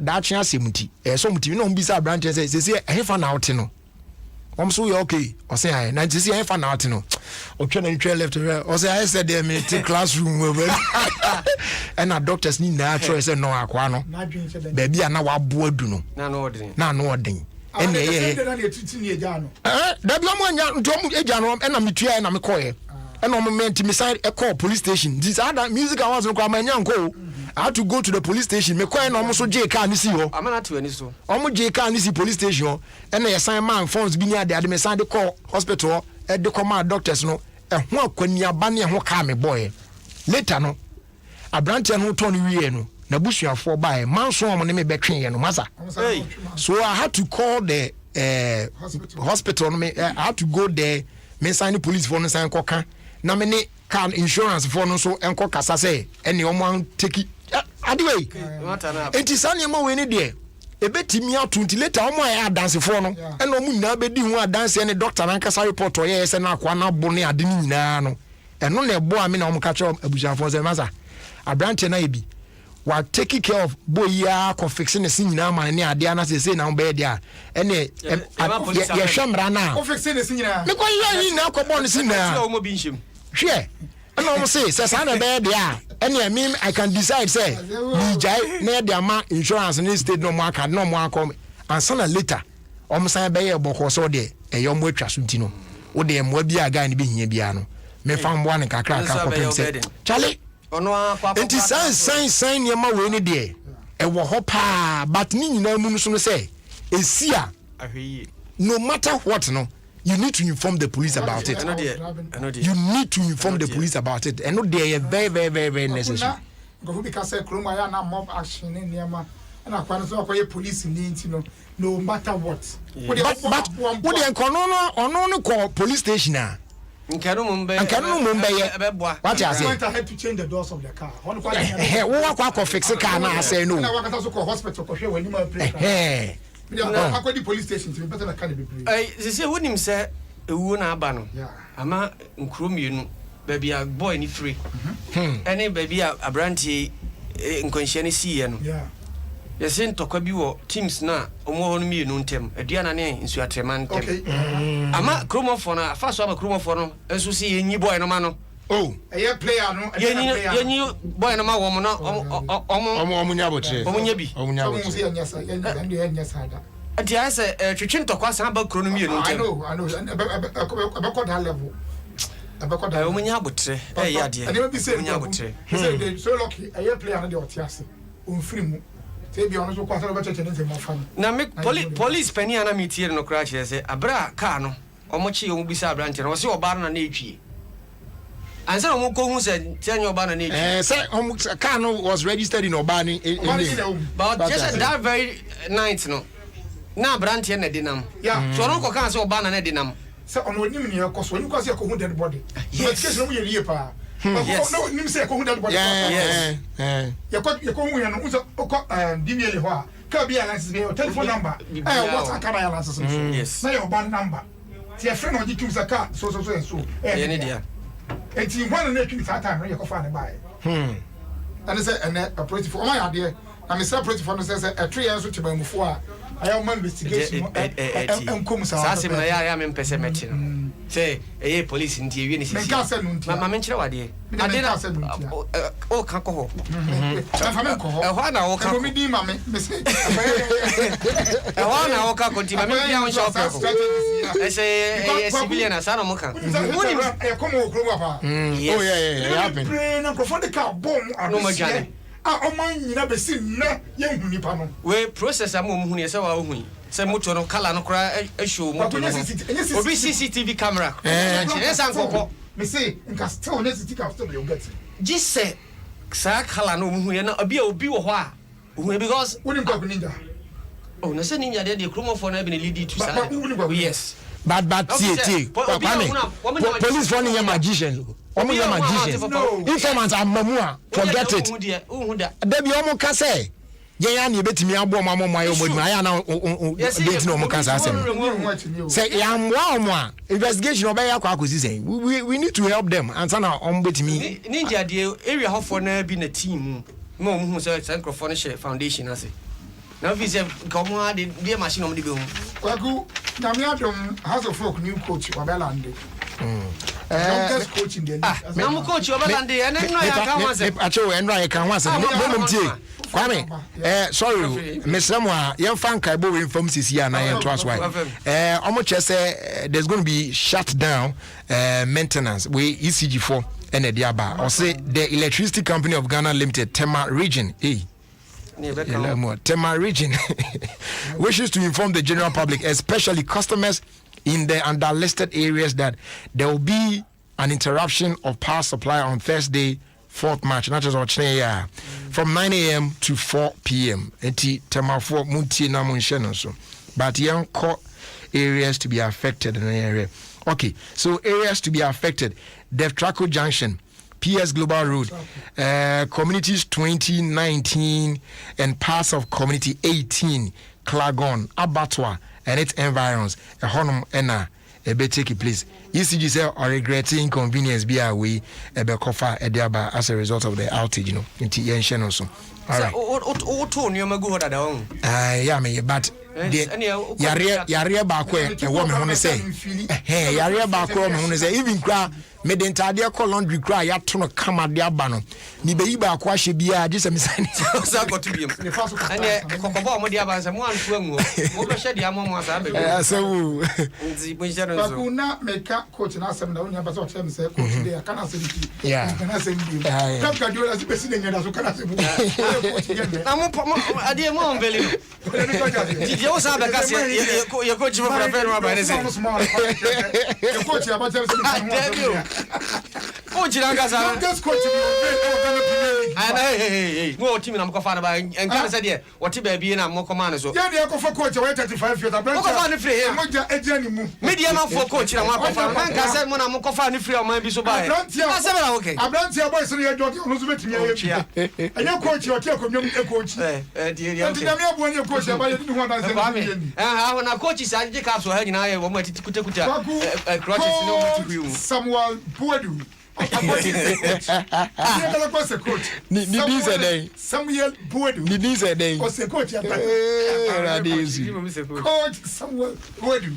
da chia semuti so muti no mbisa branch say ehefa na out no so you okay o say I na say ehefa na out no o twa na twa left o say I said there me to classroom and na doctors ni na try say no akwa no baby na wa bo adu no na no odin and da bia mo anya ntom eja no na metua na me koye and no moment me side a call police station this other music awards no kwa manya nko I had to go to the police station me koye no mo so je car ni si ho amana to ani so omo je car ni si police station and na yesan man phones bi ni ade me san de call hospital e de come doctors no e ho akwani aba ne ho car me boy later no abrante no to no wie no na busuafo by man so am ne me betwen ye no masa so I had to call the hospital me I had to go there me sign the police for no sign koka na me ne car insurance for no so enko kasa say ene omo take adway enti sane ma we ne de ebetimi ato nti later omo ya dance for no ene omo nyina bedi hu dance ne doctor na kasa report o ye se na akwa na bo ne ade ni nyina no eno na ebo ami na omo ka che abujanfo se masa abrante na ebi wa taking care of boy ya ko fixing the sin na man ne ade ana say na be dia ene ye hwemra na ko fixing the sin na me ko ye na ko bon sin na o mo bi nhim hwe ene omo say sa na be dia ene me I can decide say me jai na dia ma insurance ni state no mo aka no mo akom ansa na later omo san be ye boko so de e yo mo atwa so ntino wo de mo bi aga ni be hia bia no me fa mbo an kakra ka ko pem say chale ono akwa enti sign niema we ne de e wo ho pa but ni nyina mu so no say esia no matter what no you need to inform the police about it. You need to inform the police about it. And no they are very necessary. Go because say kroma ya na mob action ni niema na kwa so akoye police ni ntino no matter what. But what the ono no call police station na nkanu mumbe what you say I had to change the doors of the car. One kwa wo kwa fix car na say no na wakata so ko hospital ko hwe wani ma play akwa di police station to better na car be play say wonim say ewu na aba no ama nkuro mienu baby a boy ni free ene baby a abranti nkonhia ne siye no yesi ntokwa bi wo teams na omo ho no mienu ntem aduana ne nsu atrema ntem ama kromofo na afaso ama kromofo no enso si yenyi boy no ma no eye player no yenyi boy no ma wo mo no omo nya botre omo nya bi omo nya botre yenyi sada ati ase twetwe ntokwa san ba kro no mienu ntem I know abekọ that level abekọ that omo nya botre ya de omo nya botre so lucky eye player no de otiase on free mu na me police penny ana metie no crash say abra car no omochi omo bisa branch no se oba na etwie ansa omo ko hu say tianyo oba na etwie say car no was registered in Obani but just that very night no na branch na dinam so no ko kan say oba na dinam say ono nim ne yakoso oni kwase ko hu dead body investigation mo ye pa yes no nim say ko hu dead body yakọ hu ya no unso ko DML ho a ka bi alliance be telephone number what akara alliance yes na your band number ti e friend oji tum saka so any dia enti one na twi that time yakọ fa ne bae and say and operative for my idea na me say operative for no say a 3 years to bamufo a I am investigation enkom sa sim na ya me mpese mechi no say eh police nti ewie ni sisi ma me nkyere wade ade na o ka ko ho ho na o ka ko mi di ma me say ho na o ka ko ti ma me bia on shop ko say civilian na sana mo kan woni e ko mo okro pa oh yeah happen brain na ko for the car bomb no magane oman nyina besi na ye hu nipa no we process am hu ne se wa hu se moto no kala no kra show moto no obi CCTV camera san kokko me say nka still ne CCTV still you get just say sa kala no hu ye na obi wo ho a hu because woni nka ninja oh na se ninja de kromofo na be ne lead to sa yes but tie police for any magicians omo ya magicians informants are mamua forget it there be omo ka say ye ya na ebetimi abo omo ayo modima ya na date no omo kan sa asem say ya mwa omo a investigation oba ya kwa akosi say we need to help them and sana omo betimi ninja de area hofo na bi na team mo omo hu say microphone share foundation ase na vi say komo ade de machine omo de be hu kwaku na me Adom House of Folk new coach Wabelande just coaching the na mo coach Wabelande ene no ya kan wan say acho ene ya kan wan say no tie Kwame sorry Mr. Moa yen fan kai bo we inform sisi na yen to aswai omo che say there's going to be shut down maintenance we ECG4 and the aba or say the Electricity Company of Ghana Limited Tema Region Tema Region wishes to inform the general public, especially customers in the underlisted areas, that there will be an interruption of power supply on Thursday, fourth match. Not just from 9 a.m. to 4 p.m. Enti temafo munti na munsheno so. But young court areas to be affected in the area. Okay, so areas to be affected: Deftraco Junction, PS Global Road, Communities 2019, and parts of Community 18, Clagon, Abattoir, and its environs. A honum ena. Take it, please. ECG say or regretting inconvenience be away a bekofa a diaba as a result of the outage, you know. Into yen also. All right. Yeah, me, but yare baako e wo me ho say yare baako me ho say even kra me den tade ko laundry kra ya to no kama de aba no ni be yi baako ahye bia je se me sane sa goto biem ane kokobo mo de aba se mo anto anwo mo be hye de ammo asa be asawu nzi bo hye no so na meka coach na asem na onya ba so tell me say coach dey kana se biki kana se biki kap ka dio la se besi de nyada so kana se biki na mo ade mo onveli no you also have a gas. Your coach for a friend of mine. Your coach about to tell you. Coach Rangasa. Just coach you. Hey, no team I'm confident about and can say, what you baby and I'm more command. So, yeah, they for coach 35 years. I'm going to free him. Medium for coach. I'm going to say, when I'm confident free, I might be so bad. Okay. I'm not your boys in your dog who's with me. And your coach, your coach. When your coach, I didn't want to say. When a coach is I take up so hanging I want to crutches Samuel Buedu. Samuel Buedu. Was a coach. Coach Samuel Buedu.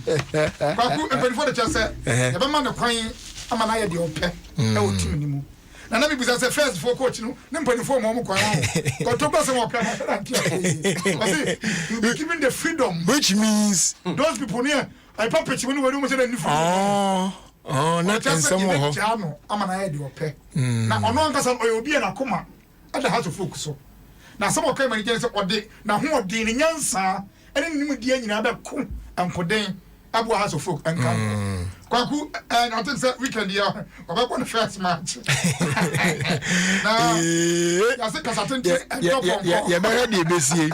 Before the chance, the man of crying, I'm an idea of your pet. No team. And let me say first for coach, no, then 24 more. Got to pass some you giving the freedom, which means those people near I puppet when we were doing anything. Oh, not just some more. I'm an idea of pay. Now, on one person, or you'll be an akuma at the house of focus. Now, some of them against what they now who are dealing yansa, and then you dear in other cool and Podane, Abu House of Folk and come. Kwaku, and I think that weekend, yeah, about one first match. Now, I think I think yeah, better be busy.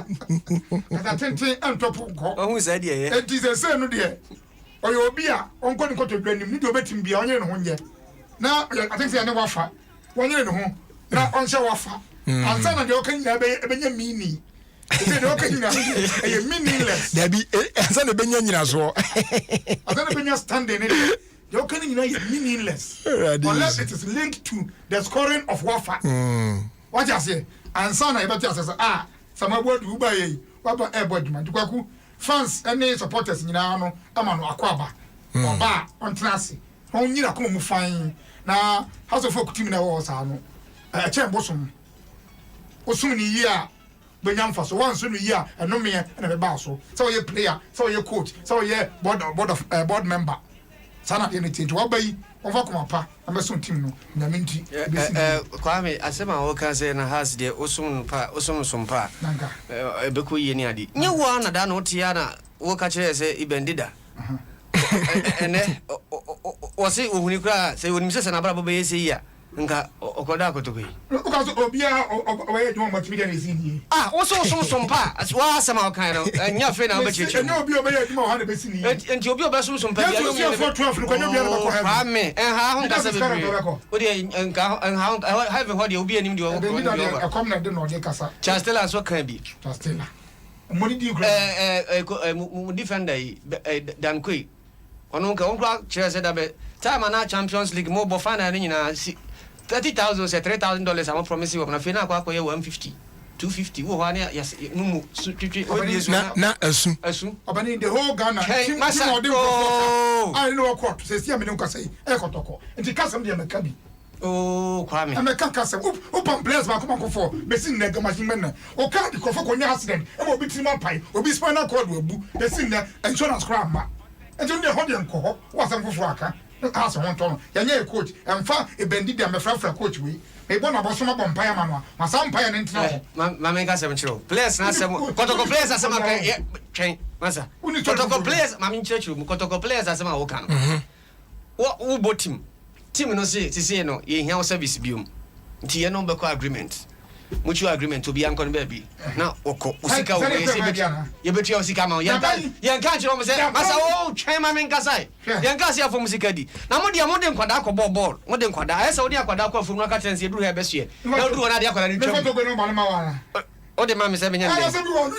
I think I'm top of who said, yeah, it is a son, dear. Or you'll be a uncle to blame you to bet him be on your own yet. Now, I think they are no offer. 1 year in home, not on show offer. And some of your can have a meaning. Meaningless. There be a Benjamin as well. I don't know standing in it. Your can is meaningless unless it is linked to the scoring of warfare. What I say, and son, I better say, some word you buy what about airboardman to Kwaku fans and supporters in Yano, Amano Aquaba, or bar on Tracy. Only a come fine. Now, House of Folk team was a chair bosom. Soon a year. Benyam for so once in a year and no me and a basso. So you player, so you coach, so you board member. Sana anything to obey over Kumapa. I'm a soon team no. Naminti. Kwame, I said my work as in a house there, Osum Sumpa. Nanga. Beku Yeniadi. You one a dano Tiana, work at say Ibendida. And then was it when you cry, say when Mrs. and Abrabo be here. Nka okodako to be because obia owe do mo timi dey sini also sompa as wa sama kan no nya fe na becheche no obi obe do mo ha na be sini enti obi obe sompa ya yo me for 12 no kwanya bia na ko ha me ha ho ka se be o de nka ha have ho de obi anim de o akom na de no de kasa Chastela so kan bi Chastela money di mu defender Dan Koi onu nka on kwa chere se da be time na Champions League mo bo final ni na $30,000 say $3,000 I'm promising you na fe na kwa 150 250 wo hwa na yes numu na asu obani the whole Ghana team I know court say see me nka say e kotoko nti kasam de meka bi Kwame ameka kasam open players ba come for besin na gamajin men o ka di kofo konya accident e mo biti man pai obi spinal cord wo bu besin na insurance crime ma e jo ne ho de nko wa sam fofo aka as one ton ya coach and fa e bendi dem me fra coach we e bona bo so ma bon paya manwa ma sam paya ne ntina ma me ka sem chiro players na sem kotoko players asem aka twen masa kotoko players ma me chiro kotoko players asem a wo kan wo bo team no say no ye hia service biom nti ye no be agreement mutual agreement to be ankon baby na oko usika wo ye betu ya usika ma ye nka chiro mo se masa wo twen ma men kasai ye nka se afo musika di na mo de nkwada akọ ball mo de nkwada ayesa wo de akwada akọ afo nu ka tense duru he be so ye na duru na de akwada ni twam o de ma me se benya na se bi wo o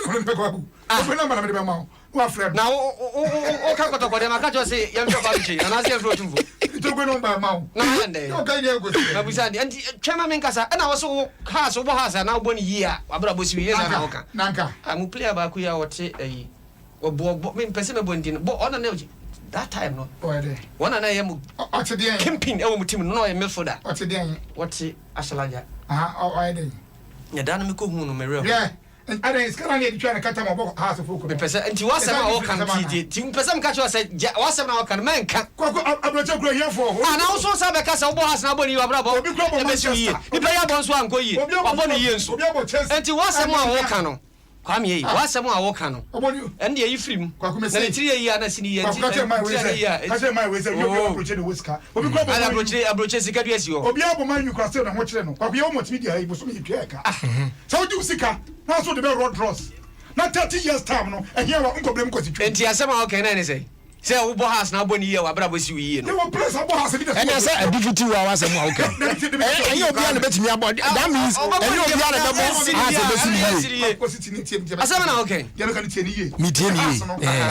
na ma na me de ma wa frem na o ka kotoko de ma ka cho se ye mfe kwa bichi na se fro tumfo itogwe no ba ma na ande o ka ile go na busani anti twema men kasa na wo so ha so bo ha sa na wo ni yi a abra bo si yi na oka nanka amu player ba ku ya wote ayi obo me pese me bondi bo ona na that time no o de wona na ye mu o te de camping e wo mu team no ye midfielder o te de wote asalaja o de ya dan me ko hu no me real yeah ada iskara ne twa na kata mabo ha so foko me pese anti wasema wo kan ti pese me ka cho se wasema wo kan man kan ko abrocha kura yefo na wo so sa be ka sa wo ha sa bo ni abra bo e be si yi ni pe ya bo nso anko yi bo ni yi nso anti wasema wo kan no kwame yi wasema wo kan no ende yi frim na ni tiri yi ana sini yi anti ka mai we se yo approach the whisker obi ko approach sika du asi ho obi abo man you cross na ho kire no kwa yo multimedia yi bo so mi twa ka so do sika na so de be road dross na 30 years time no ehia wa nkoblem ko si twa enti asema okay na ni say wo bo house na bo ni ye wa bra bo si wi no wo place abo house bi de ene say adifiti wa wasema okay enye obi an betimi abo that means enye obi an be bo house be si ye ko si tini tie bi asema na okay ye no kan tie ni ye mi tie ni ye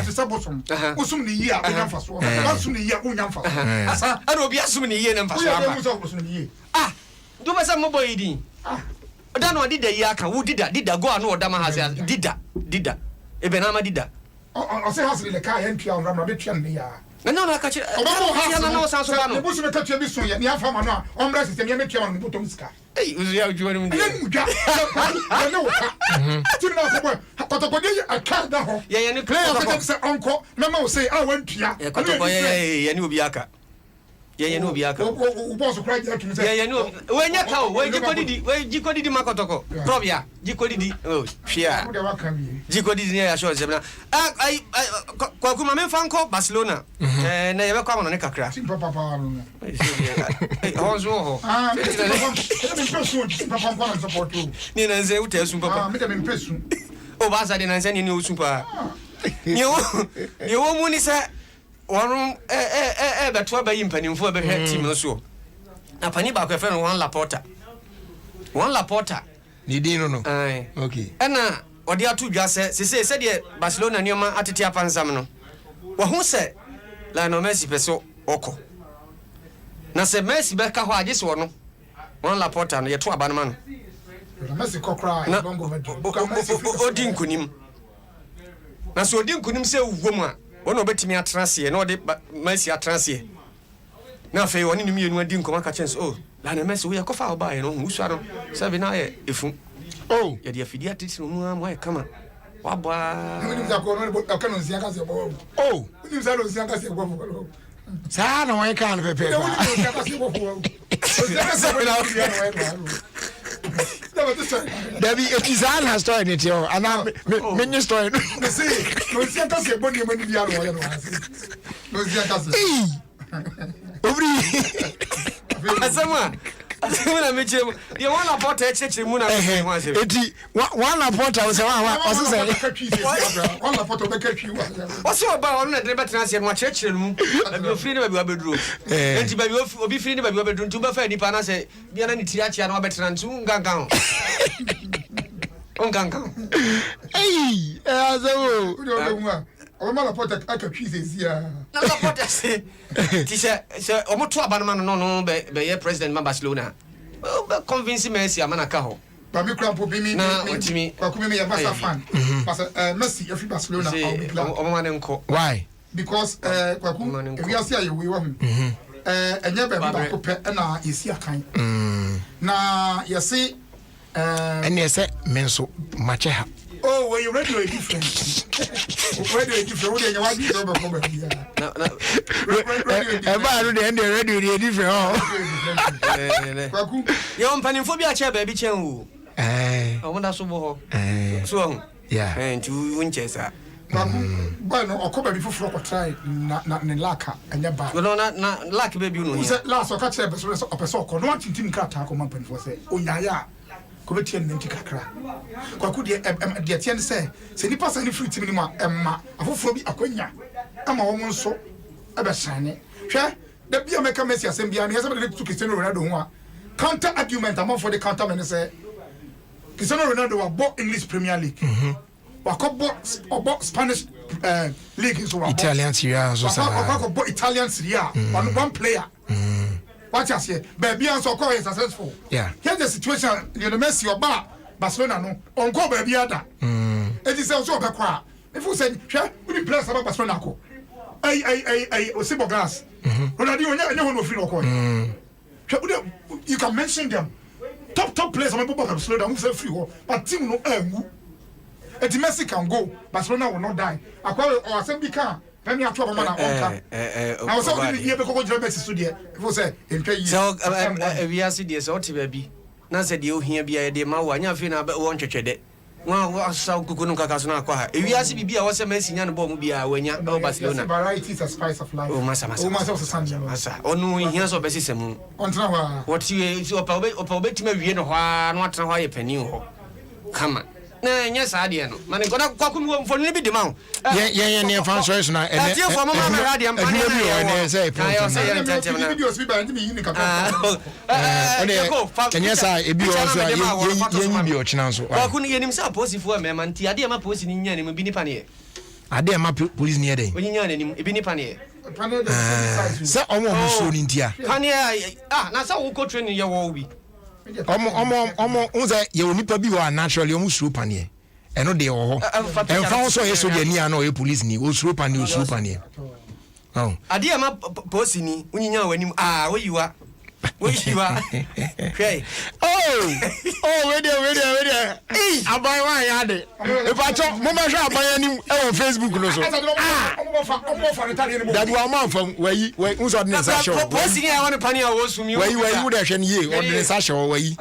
se sabosom usum ni ye a onya mfaso usum ni ye a onya mfaso asa ana obi asum ni ye na mfaso aba do be say mo boy din da no dida yi aka wo dida go anu oda ma hase dida ebe na ma dida o se hase le ka yan tua on ramra be tua ne ya na ka chi na no san so ba no ne busu me ka tua bi so ya ni afa ma no on bra system ya me tua no botom ska uzu ya uju wani mu ne muja ne wo ka ti na ko boy kotoko de aka da ho ya ni player ka se onko na ma o say a wan tua kotoko ya ni obi aka ye no bi aka o boss cry ya tumi say ye no we nya ka o we jiko didi makotoko probia jiko didi oh hwia jiko didi ya show zemna ai kwa kuma me fanko Barcelona na ye be kwa no ne kakra papa no honzo ho ni na nze uta esu papa me de me pesu o ba sa de na nze ni osu pa ni wo mu ni se one beto abayi mpanimfo be hwe team no so na pani ba ko fe no one Laporta ni din no okay na odi atu dwa se de Barcelona nioma atete apansam no wo hu se Lionel Messi peso oko na se Messi be ka ho age se no one Laporta no ye to aba no ma no Messi kokra e bongo medo odi nkunim na so odi nkunim se wuom a wono betimi atrase na ode Messi atrase na fe woni ni mienu adi nkoma ka chance Lionel Messi wo yakofa oba ye no husu no se na ye efu ye de afidi atiti no mu aye kama wabwa ni mza ko no ka no nsia ka se bo ni mza no nsia ka se bo sa na wan kan pepe ba ni nsia ka se bo Debbie, it is an has story in it, and I'm many story. See, no, see, I can't say, but you money, no, see, I can't say. Asama na meche ye one Laporta echeche mu na me say eti one Laporta we say wa say one Laporta be ka twi wa so ba on na driver transfer no acheche mu ba bi ofiri ne ba bi abeduro enti ba bi obi firi ne ba bi abeduro ntu ba fa nipa na say bia na ni tiri achia na wa betena ntu ngangan asama o ma Laporta aka twi zia na Laporta se ti se o mo to aba no be ye president ma Barcelona be convince Messi amana ka ho ba mi krampo bi mi na otimi kwa kuma ya Barca fan parce Messi every Barcelona o ma ne nko why because kwa kuma we are say we wa hu enye be ba ko pe na esi akan na yesi ene se menso mache ha oh when you radio different radio different we dey want to be come here na ba no dey radio different kwaku yo mpanimfo bi a che ba bi chen o o mo da so bo ho so ho yeah nti unche sa Boy no okoba bi fufuro ko try na ne laka anya ba. No na laka baby no here. Last o ka chere beso opeso ko no tintim krata ko man panfo say onyaya ko betie ne nti kakra. Kwaku de tie ne say se nipa sa ne fruit mi ma emma afoforo bi akonya ama wo nso ebe sane. Hwe da bia meka Messi asem bia ne hese be to Cristiano Ronaldo ho a counter argument am for the counter men say Cristiano Ronaldo wa bo English Premier League. Wakobo Spanish league so Italian Serie A so sa. Wakobo Italian Serie A one player. What you say? Baby and so call is successful. Yeah. Here's the situation. You know Messi oba Barcelona no on go baby ada. It is also be kwa. If you say, "Sure, we play about Barcelona ko." I Osibo Glass. Ronaldo nya no free no ko. You can mention them. Top players am about Barcelona who say free ho. But team no engu. Et Messi can go, Barcelona will not die. Akwa or assembly can. Penny atwa mama na onka. Na so we be ko go Messi studio. If say in 3 years. So we are see this what baby. Na say dey ohia bia dey ma wa nya fe na wo ntwetwede. Wa sa kuku no kaka so na akwa ha. We are see bibia wo say Messi nya no ball mu bia wanya o Barcelona. Variety is a spice of life. Oh masa. Masa. Onu hia so be sisem. Ontra wa. What you opa be tima wie no ho no atena ho ye pani ho. Come on. Na nya saade no mane gona kwaku mi won ne bi de ma ho ye ne fan so so na e tie fo mama me radio mpa ne ne say na yo say ye ntete na videos bi ba ndi mi yini kaka nya sa e bi o so ye nyi bi o china so kwaku ne yenim sa posifo e ma nti ade ma posi ni nya ne bi ni pa ne ade ma police ni e den onyi nya ne nim e bi ni pa ne se omo so ni ntia pa ne na sa wo ko training ye wo bi omo unza ye onipa bi wa naturally omo suru panie eno de wo ho enfa so ye so de ni ana o ye police ni o suru panie oh ade ma posi ni unyinya wanim woyiwa okay we there abai wa ya de e fa cho mo ma hwa abai anim e on Facebook no so omo fa retali ni that wa man fam we unso de nsa show posi ni awon pani a wo sumi we wo de hwe ni ye o de nsa show we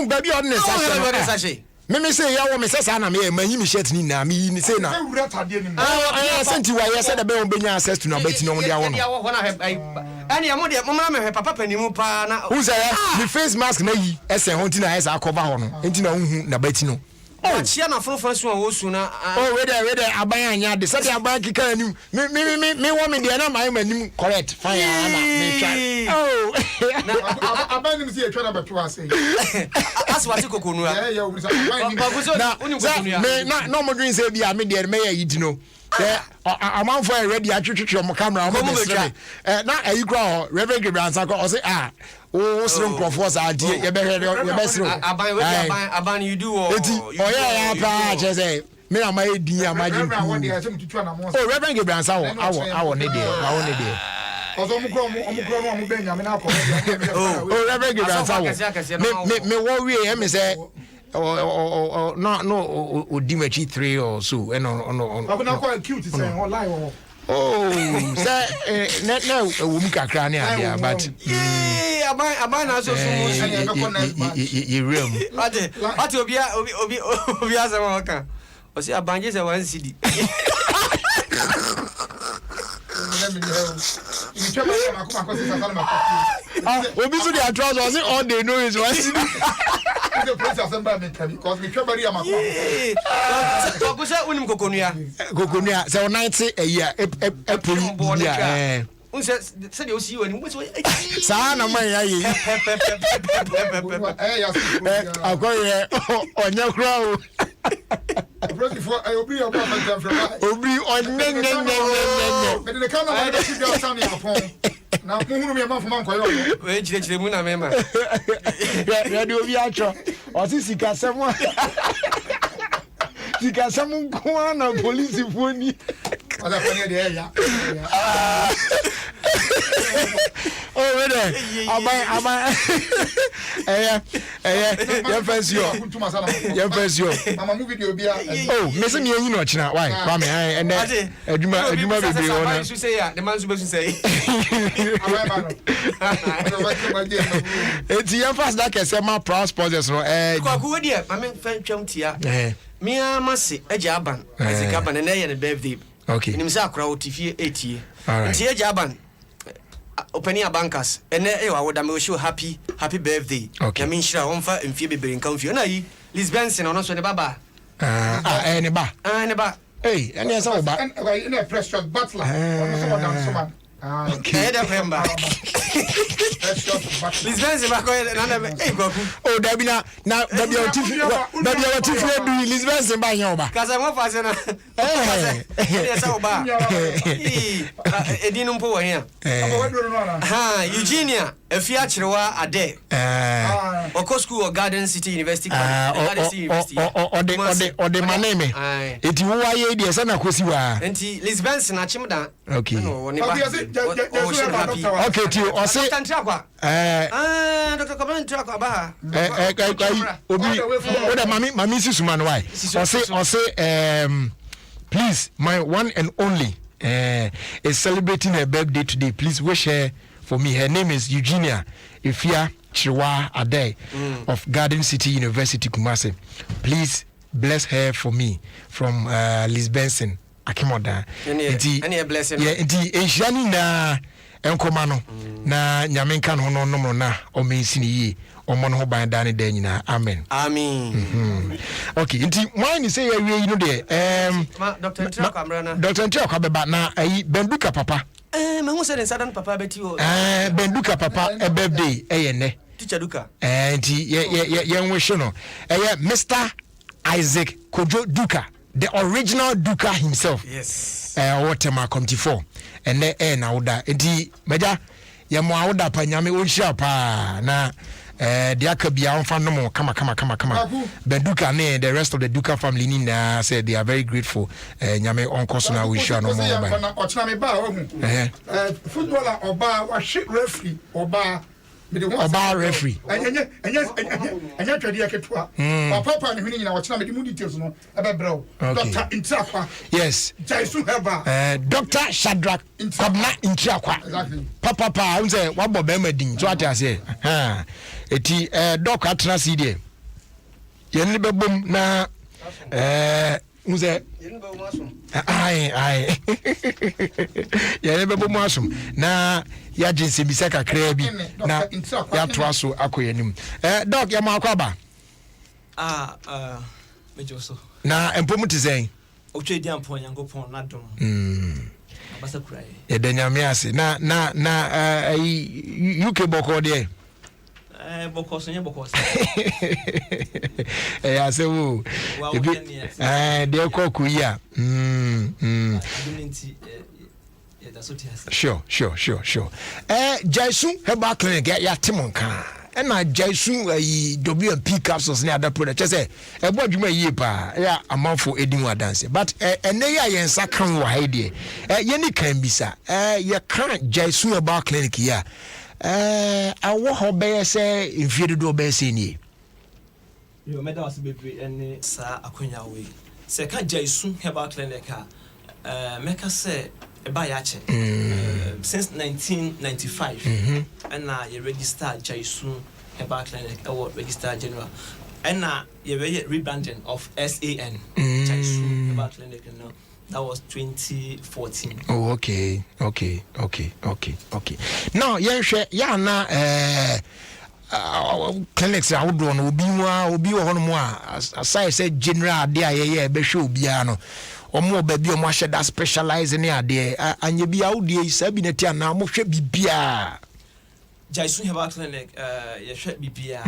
baby o de nsa show me say ya wo me say sa na me manyi me shirt ni na me say na I sent you why said the be on benya access to na beti no dia wo no ani amo de mo me papa panimu pa na who say me face mask na yi ese ho ntina esa cover ho no ntina hu na beti no chia na frofan so wo su na we there aban anya de say aban kika anim me wo me de na my manim correct fine na me try na aban nim see etwa na beto ase aswati kokonu a na no mo dream say bia me de me ya yidi no aman for ready atwetwe mo camera mo be sere na ayi kra Reverend Gabriel Sanko o say o slim crofos adi ye be sere aban you do ya pa che say me na my din amagine Reverend Gabriel Sanko awo ne de ozo mu kro mo be nya me na ko Reverend Gabriel Sanko me wo wie me say no Dimachi 3 or so and no quite cute saying all lie say no wum kakra ne ade but aban na so you real ati obi asema waka o say abanje say 1 cedi obi so dey trousers all they know is 1 cedi the place assemble me can because me twa bari amako ko se unim kokonua se 90 a year poli ya unse se de osi wani so sa na man ya yi akoye onya kra o obi oba fa from obi onne but the camera dey see down sound your phone na muhunu me man fuma nkoyo we chire mu na mema ya de obi acho o si sika semu kwa na police foni ala fani de ya oh wede abai Your first year. Your first year. Mama movie video be. Oh, Miss me you know china. Why? Come and then Aduma baby one. The man supposed to say. It's your first that can say my proud sponsors no Kwaku we dey, mama fan twam tia. Me amase eja aban. Isaac aban na ye ne birthday. Okay. Nim say akra otifie 8 Alright. Nti eja aban. Opening bankers and I would show happy birthday. Okay. I mean sure on fa mfie bebre nka mfie na yi Liz Benson ono so ne baba. Ne ba. Ne ba. Hey, and yes ba. And in a precious butler. Someone. Okay, the member. Liz Benson ba ko na Kwaku. Oh, that be na that be your TV do Liz Benson ba yan ba. Kaza mo fa se na. Yes ba. Edinum po wa here. Eugenia Afia Chirewa Ade. Oko school or Garden City University. Or the maneme. Eti wo aye de se na kosi wa. Enti Liz Benson na chimda. Okay. Okay, tio o say Dr. Comment Trakwa ba. Obi o da mami sisuma no why. O say please, my one and only is celebrating her birthday today. Please wish her for me. Her name is Eugenia Ifia Chirewa Ade of Garden City University, Kumasi. Please bless her for me from Liz Benson Akimoda. Any blessing. Yeah, indeed. Eshani na enkomano na nyamenka no no no na o mensini yi o mo no ho ban da ne da nyina. Amen. Amen. Okay, indeed. Why say you know there? Dr. Ntrakwa amrana. Dr. Ntrakwa beba na Benduka papa. Me hu say den sadan papa beti o. Benduka papa e birthday ne. Teacher Duka. Nti ye nhwe no. Mr. Isaac Kojo Duka, the original Duka himself. Yes. Whatever committee 4. And na oda. Nti meja ye mo awoda pa nyame onhia pa na the akabia on fan no kama Benduka ne the rest of the Duka family ni na said they are very grateful. Nyame onkoso na we sure no more ba. Footballer oba wa shit referee oba referee. Anya twadi aketua. Papa ne hwini nyina wo chena me di mu details no ebebrɛw. Dr. Ntrakwa. Yes. Jaisu Heba. Dr. Shadrack Kobna Ntrakwa. Exactly. Papa unse wabo be madin so ati ase. Eti doc atena si de. Ye ne bebom na unse ai ye ne bebom asum na ya jinse bi seka kra bi na ya toa so akoyanim. Doc ya ma akwaba. Mejoso. Na empom ti zen. Otwe di ampon Yankopon na dom. Abasa kurai. Ye de nyame ase na UK boko de. Boko so nye boko so. Ase wo. De ko kuya. Sure. Jaisu Heba Clinic ya timonka. Na Jaisu WMP capsules ne other product say ebo adwuma yie pa ya amanfo edin wa dance but ene ya yensa kan wa haide ye ni kan bisa ye kan Jaisu Heba Clinic ya awo ho be say infiedo do be say ni yo meda was bebre ene sa akonya we se kan Jaisu Heba Clinic meka say eba ya che since 1995 and na you register Jaisu Heba Clinic award register general and na you rebranding of SAN Jaisu Heba Clinic now that was 2014. Oh, okay. Now ya na clinics I would do obi wo hono mu aside say general de ayeye be hwe obi ano omo ba bi omo ahye da specialize ne ade anye bi awudie sabi na ti ana mo hwe bibia Jaisu Heba Clinic ye hwe bibia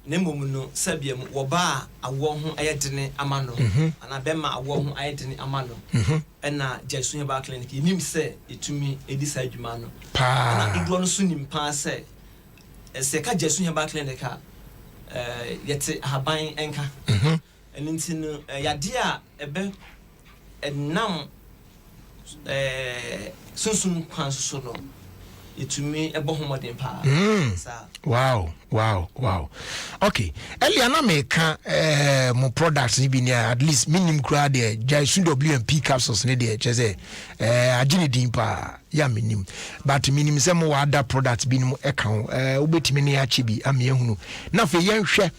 nemom no sabiam wo ba awo ho ayedene amano ana bema awo ho ayedene amano na Jaisu Heba Clinic nim se etumi edisa adwuma no na iglo no so nim pa se se ka Jaisu Heba Clinic yete haban enka enti no yade a ebe enam sunsun kwan so no to me a bohomodin pa. Wow. Okay. Eliana meka mo products ni bi ni at least minimum crowd there. Jaisun WMP capsules ni there. Chese agini din pa ya minimum. But minimum se mo other products bi ni mo account. Ubetimi ni achi bi ame ehunu. Na fe yenhwe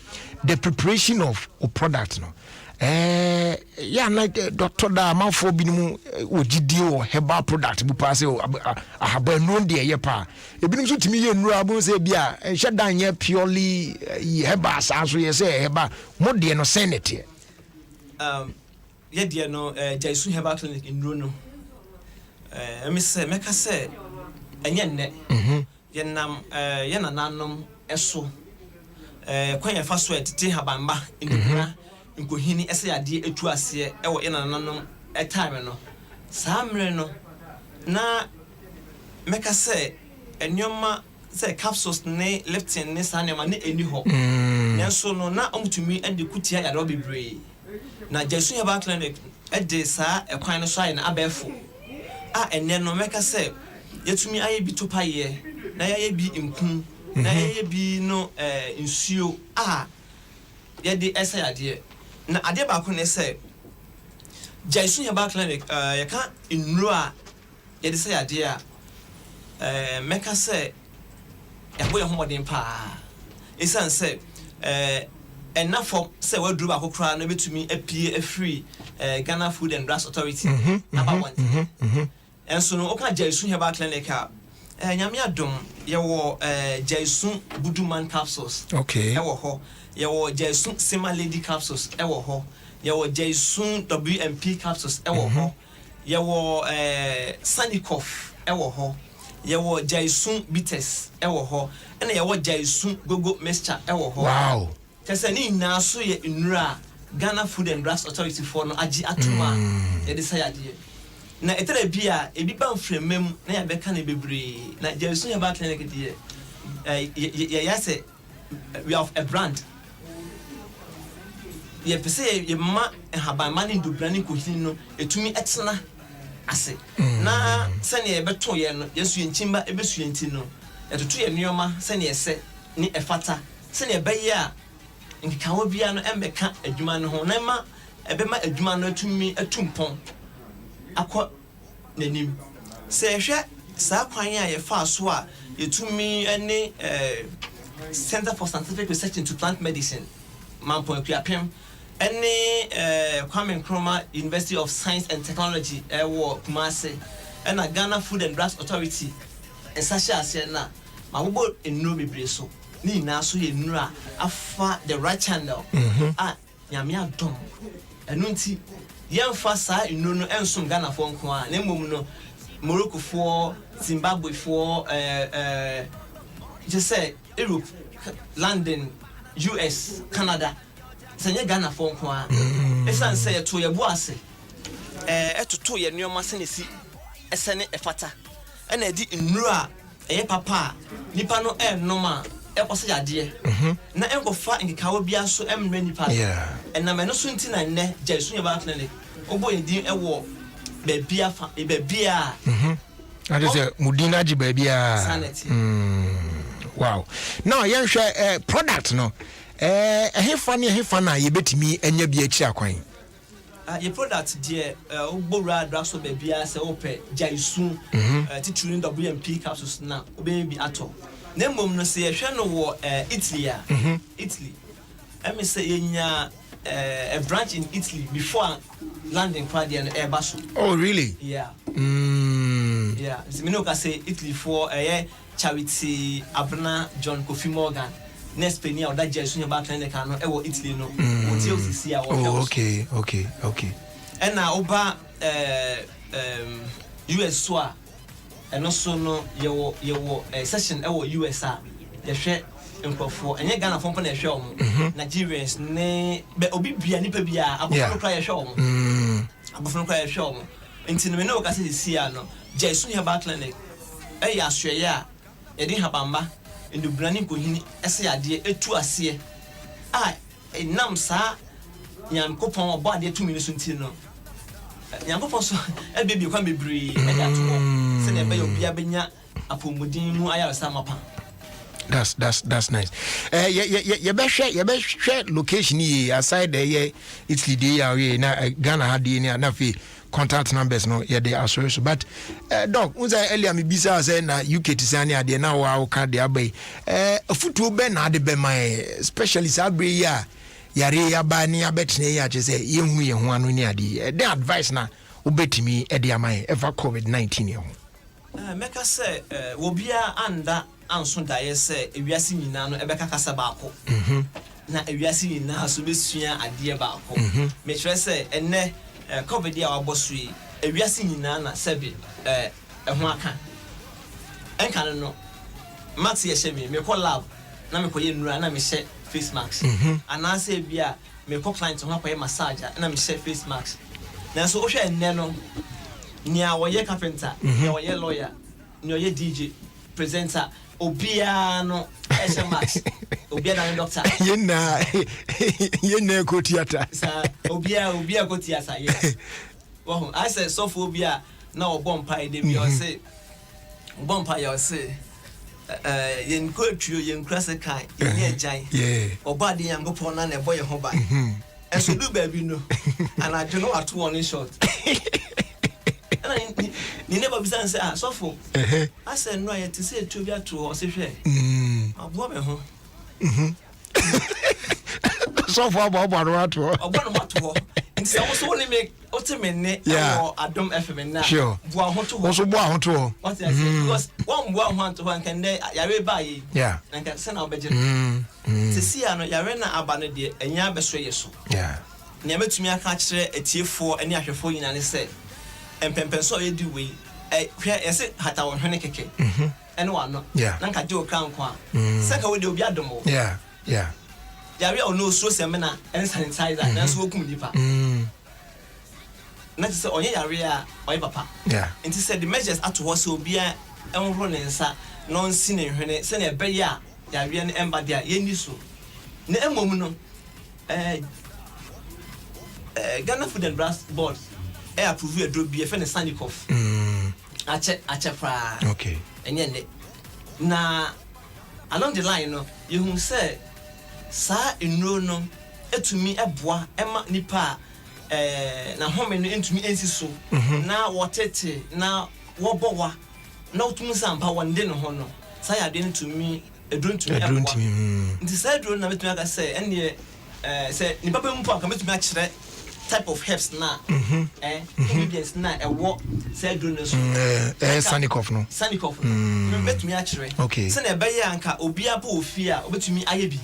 the preparation of a product no. Yeah, like Dr. Da Manfo Binu Ojidio herbal product bu pass ahaba no de ye pa. Ebinum so timi ye nura bu say bia shedan ye purely herbal so ye say herbal mo de no senate. Ye de no Jaisu Herbal Clinic in Bruno. Me say meka say enye nne. Ye nam ye nananom eso. Kwan ye fa so etete habamba indukura. Nkohini ese ade etu ase ewo enananom time no samre no na meka se enyoma se capsules ne lifting ne sanema ne eni ho nenso no na omutumi ade kutia yade obebre na Jaisu Herbal Clinic ade sa ekwan no so aye na abefo enne no meka se yetumi aye bi topaye na yaye bi imkun na yaye bi no nsuo yede ese ade na ade ba ko ne se Jaisu Herbal Clinic ya ka inro a ye de se ade a meka se ya boye homodin pa esan se enafo se wadru ba kokra na betumi apie afri Ghana Food and Drugs Authority number 1 enso no oka Jaisu Herbal Clinic a nyame adom ye wo Jaisu Buduman capsules okay e wo ho ye wo Jaisu Sima Lady capsules e wo ho ye wo Jaisu WMP capsules e wo ho ye wo Sanikoff e wo ho ye wo Jaisu Bitters e wo ho ena ye wo Jaisu Gogo Mixture e wo ho wow kese ni na so ye nura Ghana Food and Drugs Authority for no agi atuma ye de say ade na etere bia ebi ban fremem na ya beka na bebre na Jaisu Herbal Clinic die ya say we have a brand ye pese ye ma haban mani do brand ko hin no etumi etena ase na se ne ye beto ye no yesu enchimba ebesu enti no etoto ye nioma se ne ye se ni efata se ne be ye a nkikawo bia no embeka adwuma no ho na ma ebema adwuma no atumi atumpon akọ nanim se hwe sa kwan a ye fa so a yetumi ene Center for Scientific Research into Plant Medicine mampo akuapem ene Kwame Nkrumah University of Science and Technology wo Kumase ena Ghana Food and Drugs Authority ensasha ase na mabobo ennuro bebre so ni na so ye nnuro afa the right channel nyame adom enu nti yemfa sa nnuro no enso Ghana fo nko a na mmom no Morocco fo Zimbabwe fo just say Europe, London, US, Canada. Senye Ghana fo nko a. Esan say to ye boase. Etoto ye nneoma senesi esene efata. Ena edi nnuru a eye papa nipa no ennoma ekose yade. Na enkofa nkikawo bia so emre nipa. Ena me no so nti na nne Jaisu Herbal Clinic. Obo edi ewo bebia fa bebia. I just say mudina ji bebia. Sanity. Wow. Now yenhwe product no hefa na ye betimi enya bi achi akwan. Your product dear Obora Draxo Babia se ope Jaisu tituring WMP capsules na obebi ato. Na mom no se yehwe no wo Italy Italy. Me say yenya a branch in Italy before landing party and Airbaso. Oh really? Yeah. Yeah. So me no ka say Italy for charity Abna John Kofi Morgan. Next penny or that Jaisu Herbal Clinic no e wo Italy no. Oh okay. And now oba US soa and also no your session e wo US a ye hwe nkofo enye Ghana fo na hwe omo Nigerians ne be obi bia nipa bia abofo kra ye hwe omo abofo kra ye hwe omo enti no me no ka se sia no Jaisu Herbal Clinic e ya hwe ya e di habamba ndu brani ko hini ese ade etu ase enam sa Yankopon obo ade 2 minutes nti no Yankopon so e bebi kwa bebre e da to se ne be obi abenya apomudin mu ayaresa mapa. That's nice. You better share location here aside the Italy day na Ghana had na fi contact numbers no yeah they are so but dog unza earlier me bisa say na UK tisani ade na wa ka de abai futu be na de be my specialist abre ya yare ya ba ni abetne ya che say yehu yehu anu ni ade the advice na obetimi e de amai ever COVID-19 yehu meka say obia anda anso dae say ewiase nyina no ebeka kasa baako na ewiase nyina so besua ade baako me kire say enne COVID ya wabosui ewiase nyina na sebe ho aka enka no max ye hye me call lab na me koye nura na me hye face mask ana say bia me call client ho akoye massage na me hye face mask na so ohwe enne no nia woye carpenter nia woye lawyer nia woye DJ presenter obia no hye mask obia na doctor yena ko theater sa obia ko theater yes well I say so for obia na obompa ide bi o say obompa ya o say yen ko tuo yen krase kan yen agyan oba de yankopon na na boy ho ba enso du ba bi no ana dwono ato on short ni never be say so for I say no yet say to bi ato o se hwe abo me ho so for about ato nti se wo so ni me otemene o Adom FM na bo ahoto wo so bo ahoto because one bo ahoto ho kan dey yare ba yi na kan se na obegye se si ano yare na aba no de enya beso yeso na metumi aka kire etiefo ani ahwefo nyina ne se empempenso ye di we hwe yese hata wo hwene keke ene wa no na nka je o kan kwa se ka we de obi adomo yare o no so se me na en sanitizer na so okum nipa na se onye yare a oye papa nti se the measures ato ho se obi a enro ne nsa no nsi ne hwene se na ebe ya yare ne emba dia ye ni so na emom no Ghana Food and Brass Board approve a drop be a friend Sanikoff ache pra okay enye ne na along the line no you who say sa enro no etumi eboa ema nipa na home no entumi ensi so na wotete na wobowa na otumi sampa wonde no ho no sa ya de ntumi edruntumi eboa nti sa edru na metumi aka say ene say nipa be mpo aka metumi akire type of herbs na ingredients na ewo say edru no so Sanikoff no betumi akire say na ebe ya anka obi aba ofi a obetumi ayebi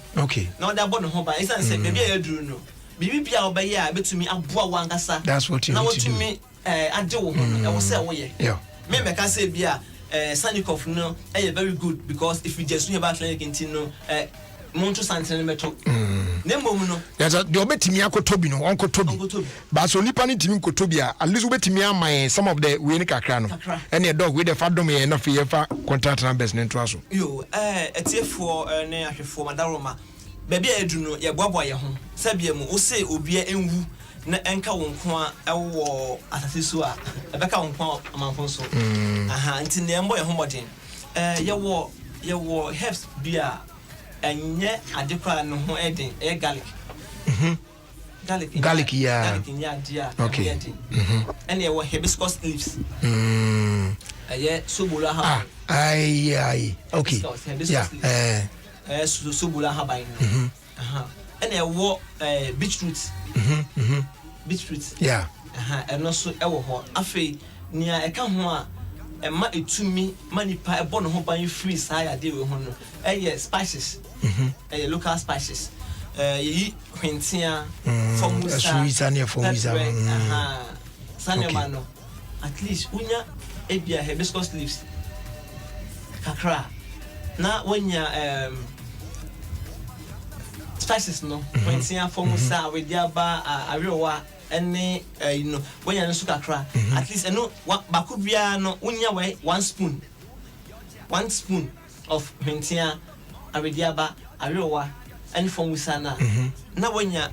na oda bo no ho ba isan say bebe ya edru no bibi bia obe ya betumi aboa wangasa that's what you need to do age wo ho no e wo say wo ye me meka say bia Sanikoff no very good because if you just know about clinic intino Monto Santene meto na mbom no ya de obetimi akotobi no onkotobi ba so nipa ni timi nkotobi a at least obetimi amai some of the we ni kakra no ene dog we the fadom ye na fe contact numbers ne nto aso yo etiefo ne ahwefo madaroma baby edu no ye boaboa ye ho sabia mu o se obi enwu na enka wonko a ewo asase so a ebeka wonko amanfo so nti ne mbo ye ho modern ye wo herbs bia enye adekwa no ho eden garlic garlic yeah okay and ye wo hibiscus leaves subula ha ai okay yeah subula ha by and ye wo beetroot yeah and also e wo ho afei nia e ka ho a ema etumi manipa ebo no ho ban free sa ya de we ho no spices local spices yi hwentia formusa sanema no at least unya ebia hibiscus leaves kakra na wanya spices no hwentia formusa we dia ba arewa ene wanya no so kakra at least eno bakubia no unya we 1 spoon of hwentia arediaba arewa and from wisana na wanya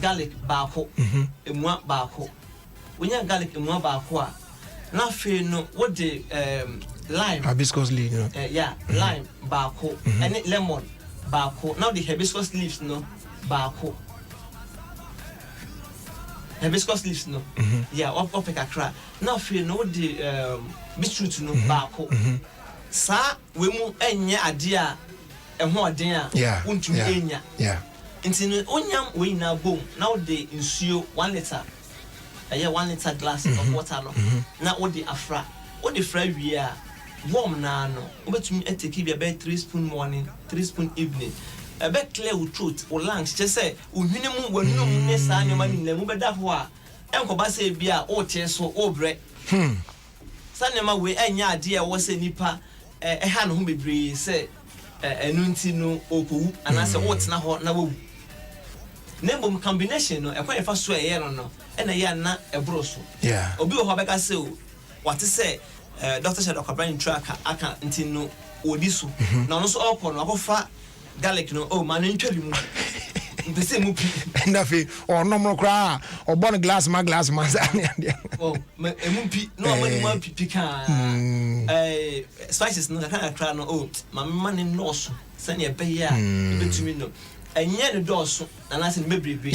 garlic baako emua baako wanya garlic emua baako a na fe no what the lime. Hibiscus leaf, lime, barco, and lemon, barco. Now the hibiscus leaves, no, barco. Hibiscus leaves, no, up a crack. Now feel no the beetroot, no, barco. Sa, we move any idea, and more dinner, won't you, yeah. Into onion, we now boom. Now they ensue 1 liter. A 1 liter glass of water. Now what the afra, what the fry we are warm now. But to me, I take about 3 spoon morning, 3 spoon evening. A bit clear with truth or lunch. Just say, minimum when no nest and your money, the move that wa. Uncle Bassy beer or tears or bread. Sanema way, any idea was a nipper, a hand whom be breeze, say, a nuntino oku, and I said, what's now now. Name combination no e kwa fa so e no no e na ya na e broso obi o ho beka se o what say Dr. Shadow Kabran track aka ntino odi so na no so okọ no akofa garlic no o ma no ntwali mu mpese mu pi na fe o no mo kra o bon glass ma oh emu pi no ma ni ma pi ka spices no ka kra no o ma ni no so se ne be ya betumi no enye no doso na na se bebrebe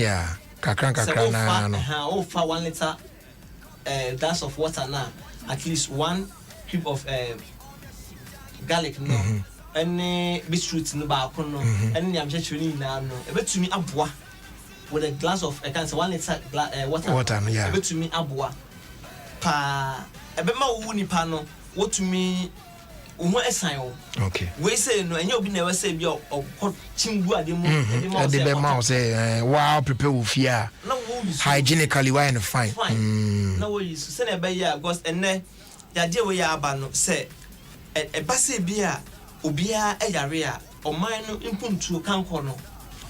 kakran na no o fa 1 liter glass of water na at least 1 cube of garlic no any beetroot no ba ko no any am chechiri ni na no e betumi aboa with a glass of I can say 1 liter water no e betumi aboa pa e be ma wo nipa no wotumi uhu esan o we say no enye obi na we say bi o chimbu ade mu ade be ma o say wow prepare wo fia hygienically why and fine na wo use say na be ya because enne ya je we ya aba no say e ba say bi a obi a yare a oman no impuntu kanko no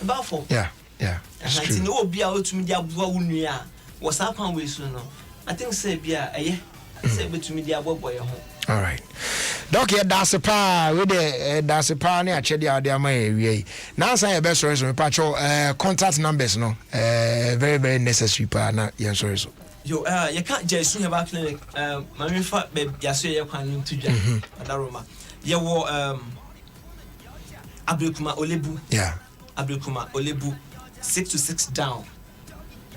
e ba for it's true no obi a otumi dia boa wo nua wo sa kwan we so no I think say bi a eye say betumi dia bobo ye ho. All right. Doc, that's a pa with the that's a pa near Chedia Diamay. Now, say a best reason, Patrol contact numbers, no, very, very necessary. Pa, na, yes, sorry. You can't just swing about clinic. My fat babe, Yasu, you can to Jack, Adaroma. You were Abdulkuma Olebu. Abdulkuma Olebu, 6 to 6 down.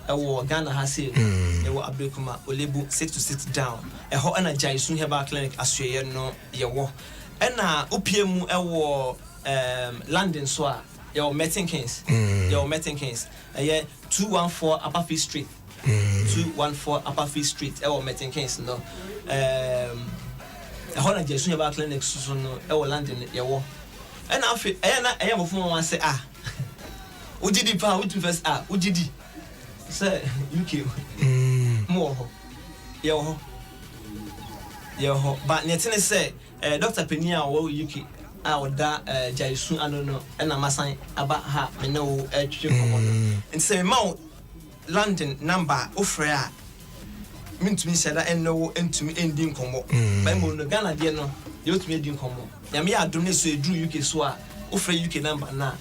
Ghana has said, you were Abdulkuma Olebu 6 to 6 down. A hot energized soon have our clinic as you know, you were. And now, Upiemu, London Soa, your Metin Kings, your Metin Kings, a year 214 Upper Fee Street, 214 Upper Fee Street, our Metin Kings, no. A hot energized soon have our clinic, Susan, our London, you were. And I feel, I am a phone one say, Ujidi Pa, which first, Ujidi. Say UK more yo but netin say Dr. Penia wo UK da Jaisu anono na masan aba ha me no atwe komo and say ma London number ofre a mintumi sheda enno entumi endin komo by mo no Ghana de no ye otumi endin komo ya me adom ne so edru UK so a ofre UK number na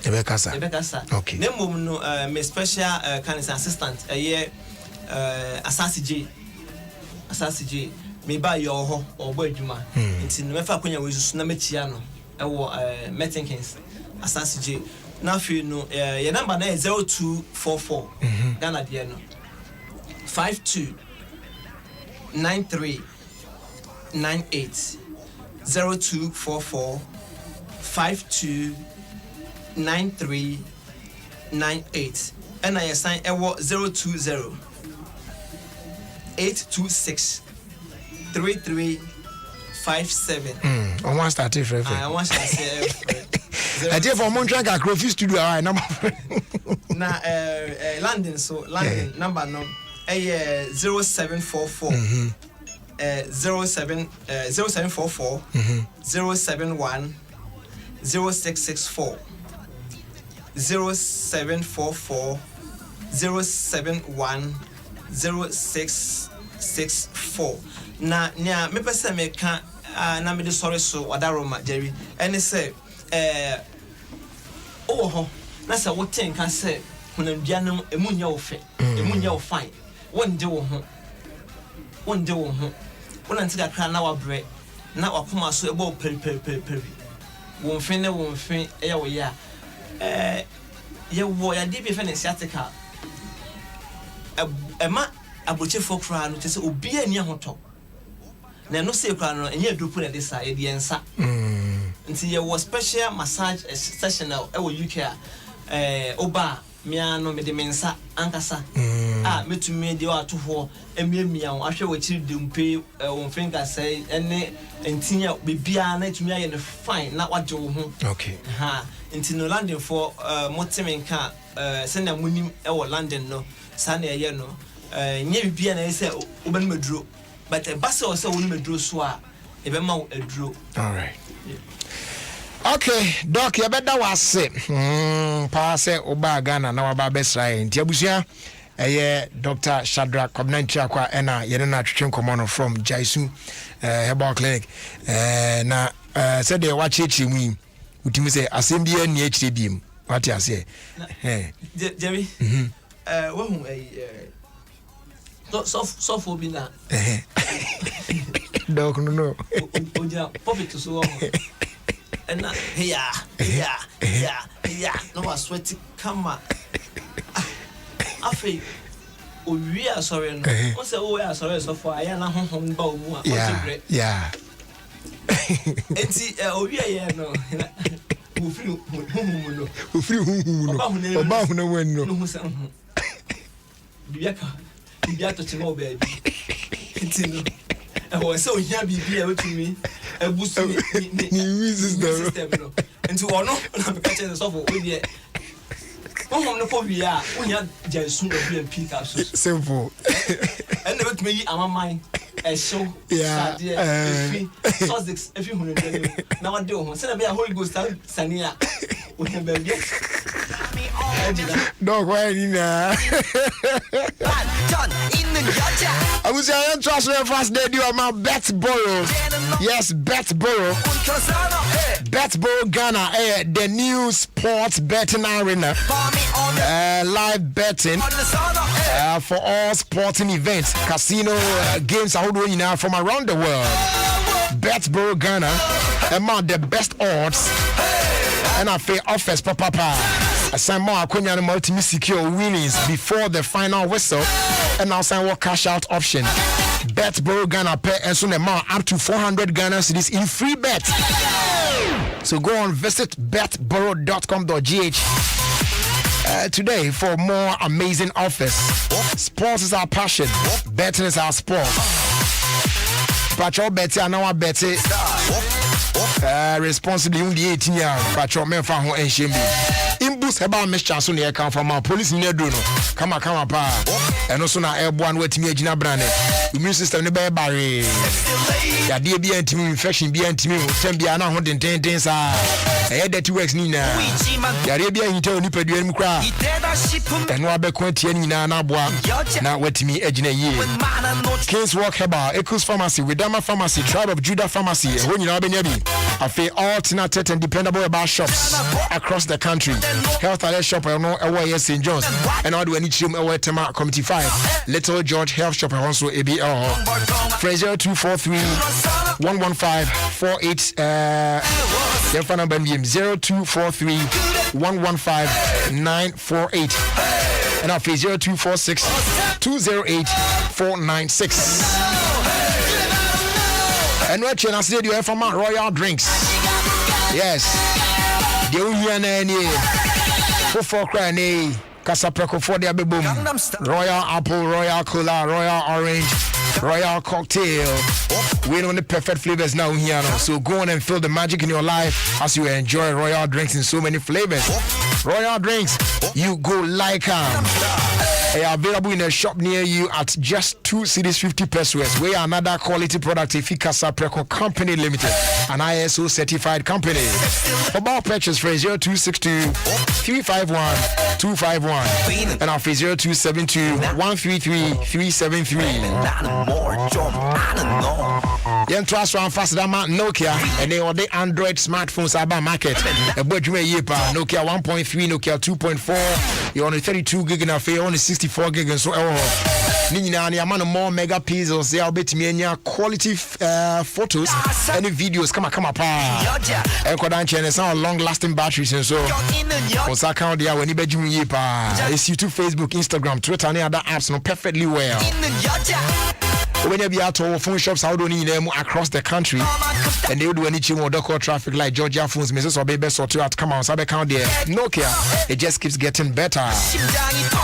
Ebekasa. Okay. Name no my special kind of assistant a year Asasi J me buy your ho or boy juma. It's in Mefa Kunya with Sunametiano or Metinkins Asasi J. Now you know your number now is 0244 Ghana Diano 52 93 98 0244 52 9398 and I assign 020 826 3357. I want to start it. I want to say I did for Montreal Crofi studio. I number now London so London number no 0744 0744 071 0664 0744 071 0664 na nya me pese me ka na me de sorry so wadaroma Jerry ene say ho na say wo ten ka say hunandua no emunya wo fe emunya wo fine wonde wo ho wona ntika kra na wa bre na wakoma so ebo peri wonfen na wonfen eya wo ya ye wo ya de bi fe ne sciatica ema aboche fokra no tese obi ani ahoto na no se kra no enye adupu na de sa ye de ensa nti ye wo special massage session e wo UK oba mia no me de mensa ankasa metumi de wato ho emiamia wo ahwe wo chiri de mpe wo finger say ene ntinya bebia na etumi aye ne fine na wagye wo ho okay nti no London for motimenka se na munim e wo London no sa na ye no nye bebia na say wo ban maduro but base o say wo maduro so a e be ma wo aduro. All right. Okay, doc, you better was say pass oba Ghana na waba besra nti abusua Dr. Shadrack Kobnantia kwa ena yene na twetwen komono from Jaisu Herbal Clinic na said they watch echi mu utimi say asem bia ni echi biem what you say Jerry wo hu so for bi na doc no oja public so and yeah no was sweaty come afi we are sorry no o say we are sorry so for aya na honhom ba omu a yeah enti we are no ofiri honhom no oba hu na wenno no say bibia to chimo ba bi enti no e so hia bibia wetumi ebusu ni system no enti wono na be catch the so for we dey honhom no for we a unya Jaisu no be pick up so simple and the wetumi yi amaman e show sadie if you hunu na what do ho say na be a Holy Ghost sania unya ba bi dog why ni na I was saying trust me fast they do my Betboro. Yes, Betboro. Betboro Ghana, the new sports betting arena. Live betting for all sporting events, casino games from around the world. Betboro Ghana, among the best odds. And I feel offers papa. Assign more Akunya multi secure winnings before the final whistle. And now sign what cash out option. Betboro Ghana pay and soon amount up to 400 Ghana cedis in free bet. So go on visit betboro.com.gh today for more amazing offers. Sports is our passion. Betting is our sport. Patrol Betty and our Betty. Responsibly on the 18 year Patrol Menfa Ho and Shimbi. Imbus Heba Meshcha so near come from our police near Duno. Come pa. And also na airborne wet me Gina Brane. Immune system ne be barre. Ya die bi antimi infection bi antimi tem bia na ho denten den sa. E dirty works ni na. Ya re bia hinta oni padua mu kra. Eno abekon tie ni na na boa. Na wetimi agina yie. Kings Walk Heba, Echoes Pharmacy, Widama Pharmacy, Tribe of Judah Pharmacy. Ho nyina benya bi. Afi alternative and dependable about shops across the country. Health Alert Shop no ewo St. John's. And all the any chim ewo Tema Committee 5. Little George Health Shop also ABL. Fraser 243 115 48 your phone number 0243 115 948. And our 0246 208 496. And what you say you have from Royal Drinks. Yes. The only for crying Casapreco for the Abibum. Royal Apple, Royal Cola, Royal Orange, Royal Cocktail. We know the perfect flavors now here. So go on and feel the magic in your life as you enjoy Royal Drinks in so many flavors. Royal Drinks, you go like them. They are available in a shop near you at just 2 cedis 50 pesos. We are another quality product if Casa Preco Company Limited, an ISO certified company. For more purchase for 0262 351 251 and our 0272 133 373. Yen trust one faster than Nokia and they are the Android smartphones about market. A budget yepa Nokia 1.3, Nokia 2.4. You're on a 32 gig and a only 64 gig and so Nina Yamano more mega pieces. They are bit me quality photos and videos. Come on, pa. And Kodanche and some long lasting batteries and so. On that account there when you bedroom yipa. It's YouTube, Facebook, Instagram, Twitter, and other apps no perfectly well. When you be out of phone shops, how do you need them across the country? And they would do any more local traffic like Georgia phones, Mrs. or baby, so to come on, Sabe count there. No care, it just keeps getting better.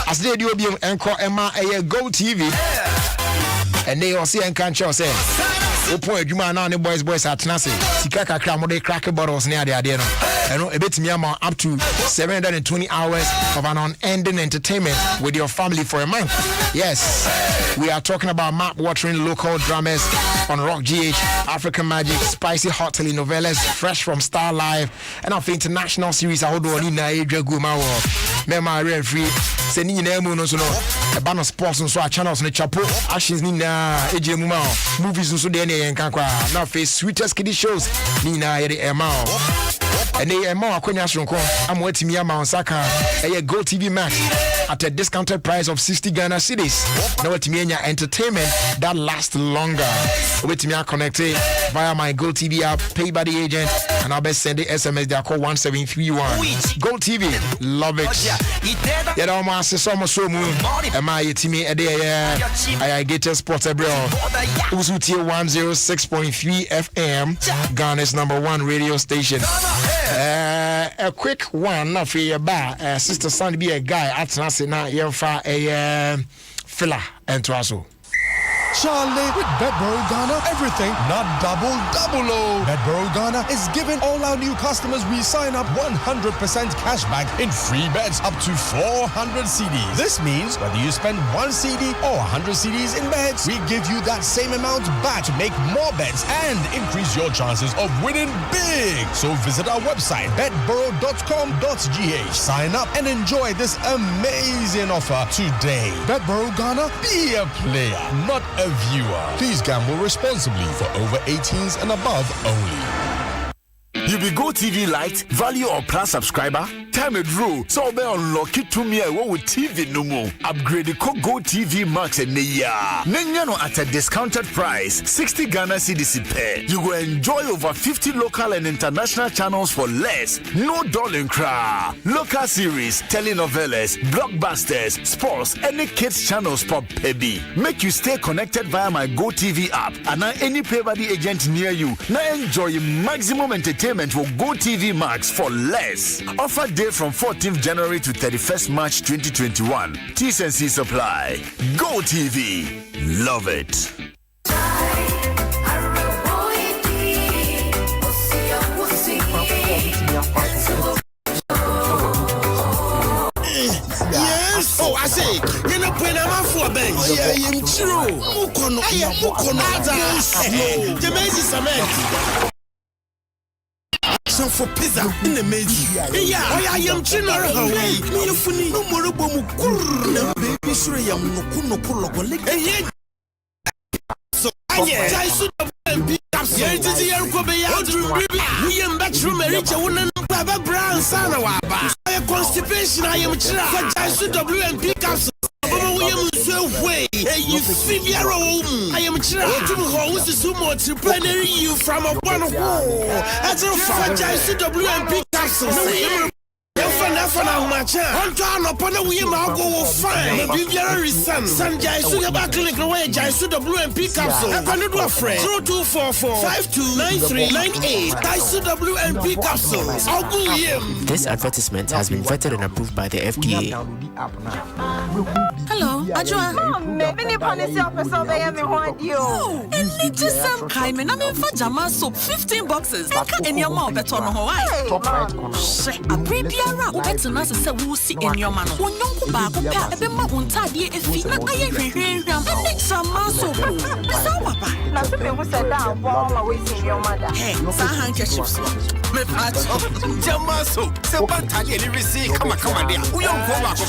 As they do be encore Emma a Go TV, and they all see and can't show say. Opo adwuma na ne boys at Nasi. Sika kakra mo de crack bottles near the idea. And a bit me up to 720 hours of an unending entertainment with your family for a month. Yes, we are talking about mouth-watering local dramas on Rock GH, African Magic, spicy hot telenovelas, fresh from Star Live, and of international series. I hold on in Nigeria, Gumawo. Mema referee, sending in Emu no so no. A band of sports and so our channels on the chapo, actions nina, AJ Muma, movies and so then and Kankwa. Now face sweetest kiddie shows, Nina Eri Emao. And they are more I'm waiting me on Saka, a Go TV Max at a discounted price of 60 Ghana cedis. Now with me entertainment that lasts longer. With me connected via my Go TV app, pay by the agent, and I'll be sending SMS. They are called 1731. Go TV, love it. Yeah, I'm almost so moon. Am I to me a day? I get a sports abroad. Usuti 106.3 FM, Ghana's #1 radio station. A quick one, not for your bar. Sister Son be a guy at Nasi na yemfa a filler and Twaso. Charlie, with Bedboro Ghana, everything not double. Bedboro Ghana is giving all our new customers we sign up 100% cashback in free bets up to 400 CDs. This means whether you spend 1 CD or 100 CDs in bets, we give you that same amount back to make more bets and increase your chances of winning big. So visit our website, bedboro.com.gh. Sign up and enjoy this amazing offer today. Bedboro Ghana, be a player, not a viewer. Please gamble responsibly for over 18s and above only. You be Go TV Lite, Value or Plus subscriber? Time it rule. So be unlock it to me with TV no more. Upgrade the Go TV Max and Nenyano at a discounted price, 60 Ghana cedis pay. You will enjoy over 50 local and international channels for less. No darling cra. Local series, telenovelas, blockbusters, sports, any kids channels pop baby. Make you stay connected via my Go TV app and any pay by the agent near you. Now enjoy maximum entertainment will Go TV Max for less. Offer day from 14th January to 31st March 2021. T&C supply. Go TV. Love it. Yes. Oh, I say, you're not putting them out for a bench. Oh, yeah, I'm true. Mukono. The maze is a man. For pizza in the maze. Yeah, I am Chinara. Me funny, no more boom. Baby, sure, I am no kuno. So, I should have been up. Yeah, it is here. We am bedroom, reach a woman, Baba Brown, Sanawaba. Constipation, I am Chira. I should WMP capsule. Way, you feel your own. I am trying to host the sumo to plenary you from a one wall. As a franchise to WMP capsule. I'm trying upon a wheel, I'll go fine. Be very son. Sanjay Sugaba clinic away, Jaisu WMP capsule. I'm going to do a friend. 0244-529398. Jaisu WMP capsules. I'll go him. This advertisement has been vetted and approved by the FDA. Hello, Ajua. Many policy officer they have me want you. And it's just some kind of for Jama soap 15 boxes. And your mom better on Hawaii. A prebiara better not say we'll see in your man. When you back up at the mountain tadi if you not I and some muscle. So papa. Nothing was said down while I was in your mother. Hey, some handkerchiefs. Me patch up Jama soap. So Pantani and receive come on there. We don't go back up.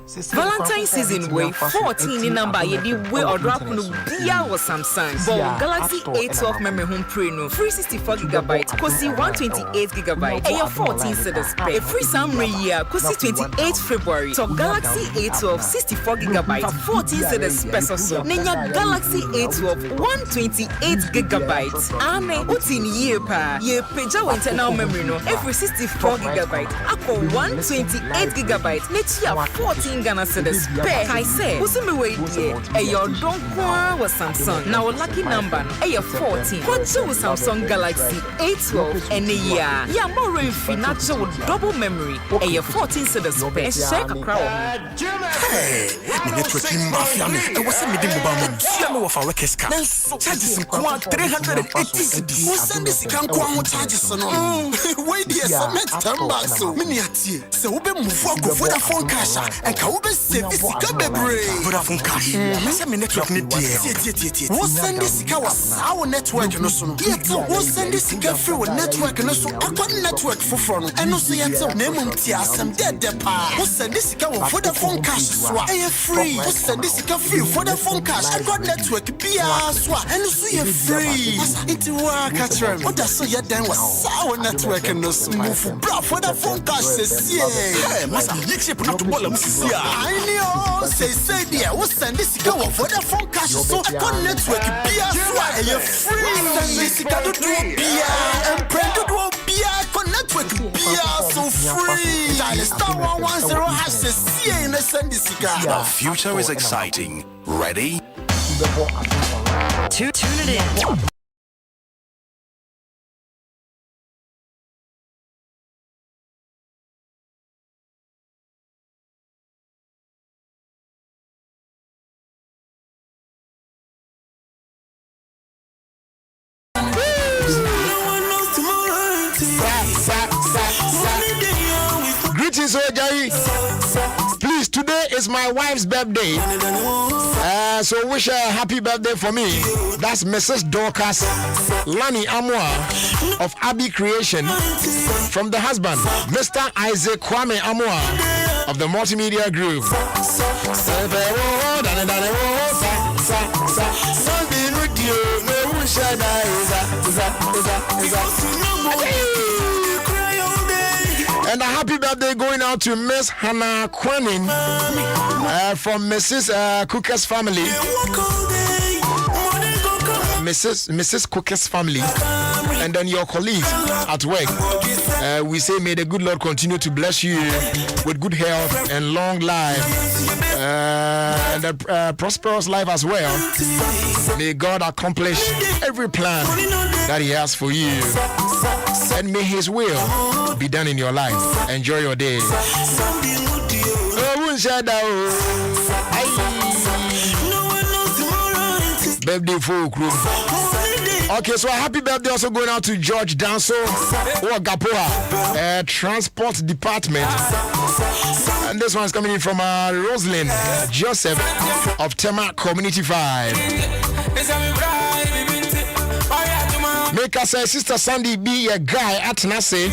Valentine season way 14 in number yedi way or drop no bia or Samsung. But Galaxy A12 memory home pre no free 64GB, kosi 128GB. A 14 cedis pay. Free some year kosi 28 February. Top Galaxy A12 64GB 14 cedis pesos. Nenya Galaxy A12 128GB. Ane utin year pa. Ye peja internal memory no every 64GB. Ako 128GB. Netia 14 Ghana cedis pay. I say, usimi we die. Your don't was Samsung. Now lucky number no 14. What's with Samsung Galaxy A12 and a year? Yeah, more financial with double memory. 14 cedis pay. Check a crowd. Hey, the networking mafia me. I was sending mobile. See me with our workers car. Charges in 380 cedis. Who send this can come charges on? Wait there, submit 10 bucks. So many at you. So we move for Vodafone cash and can we save this Vodafone cash. I say me network need there. Who send this car was our network no so. Yet who send this car free with network no so. I got network for front. And no say yet name tia some dead pa. Who send this car with Vodafone cash swap? I free. Who send this car free Vodafone cash? I got network PA swap. And no say free. It work catch them. What that so yet then was our network no so. Move bra Vodafone cash says yeah. Masa yikship not to ball msisi ya. I know say there. Who send this car with Vodafone cash so I got network PA swap. And free. Send this car to do PA and pray to do PA for network PA so free. Dial star 110 hash says yeah in the send this car. The future is exciting. Ready? Tune it in. Greetings, Ojai. Please, today is my wife's birthday. So wish her a happy birthday for me. That's Mrs. Dorcas Lani Amwa of Abbey Creation. From the husband, Mr. Isaac Kwame Amwa of the Multimedia Group. And a happy birthday going out to Miss Hannah Quenin from Mrs. Cooker's family. Mrs. Cooker's family. And then your colleagues at work. We say, may the good Lord continue to bless you with good health and long life. And a prosperous life as well. May God accomplish every plan that He has for you. And may His will be done in your life. Enjoy your day. Birthday for okay, so a happy birthday also going out to George Danso or Gapoa, Transport Department. And this one's coming in from Rosalind Joseph of Tema Community 5. Make us say Sister Sandy be a guy at Nase.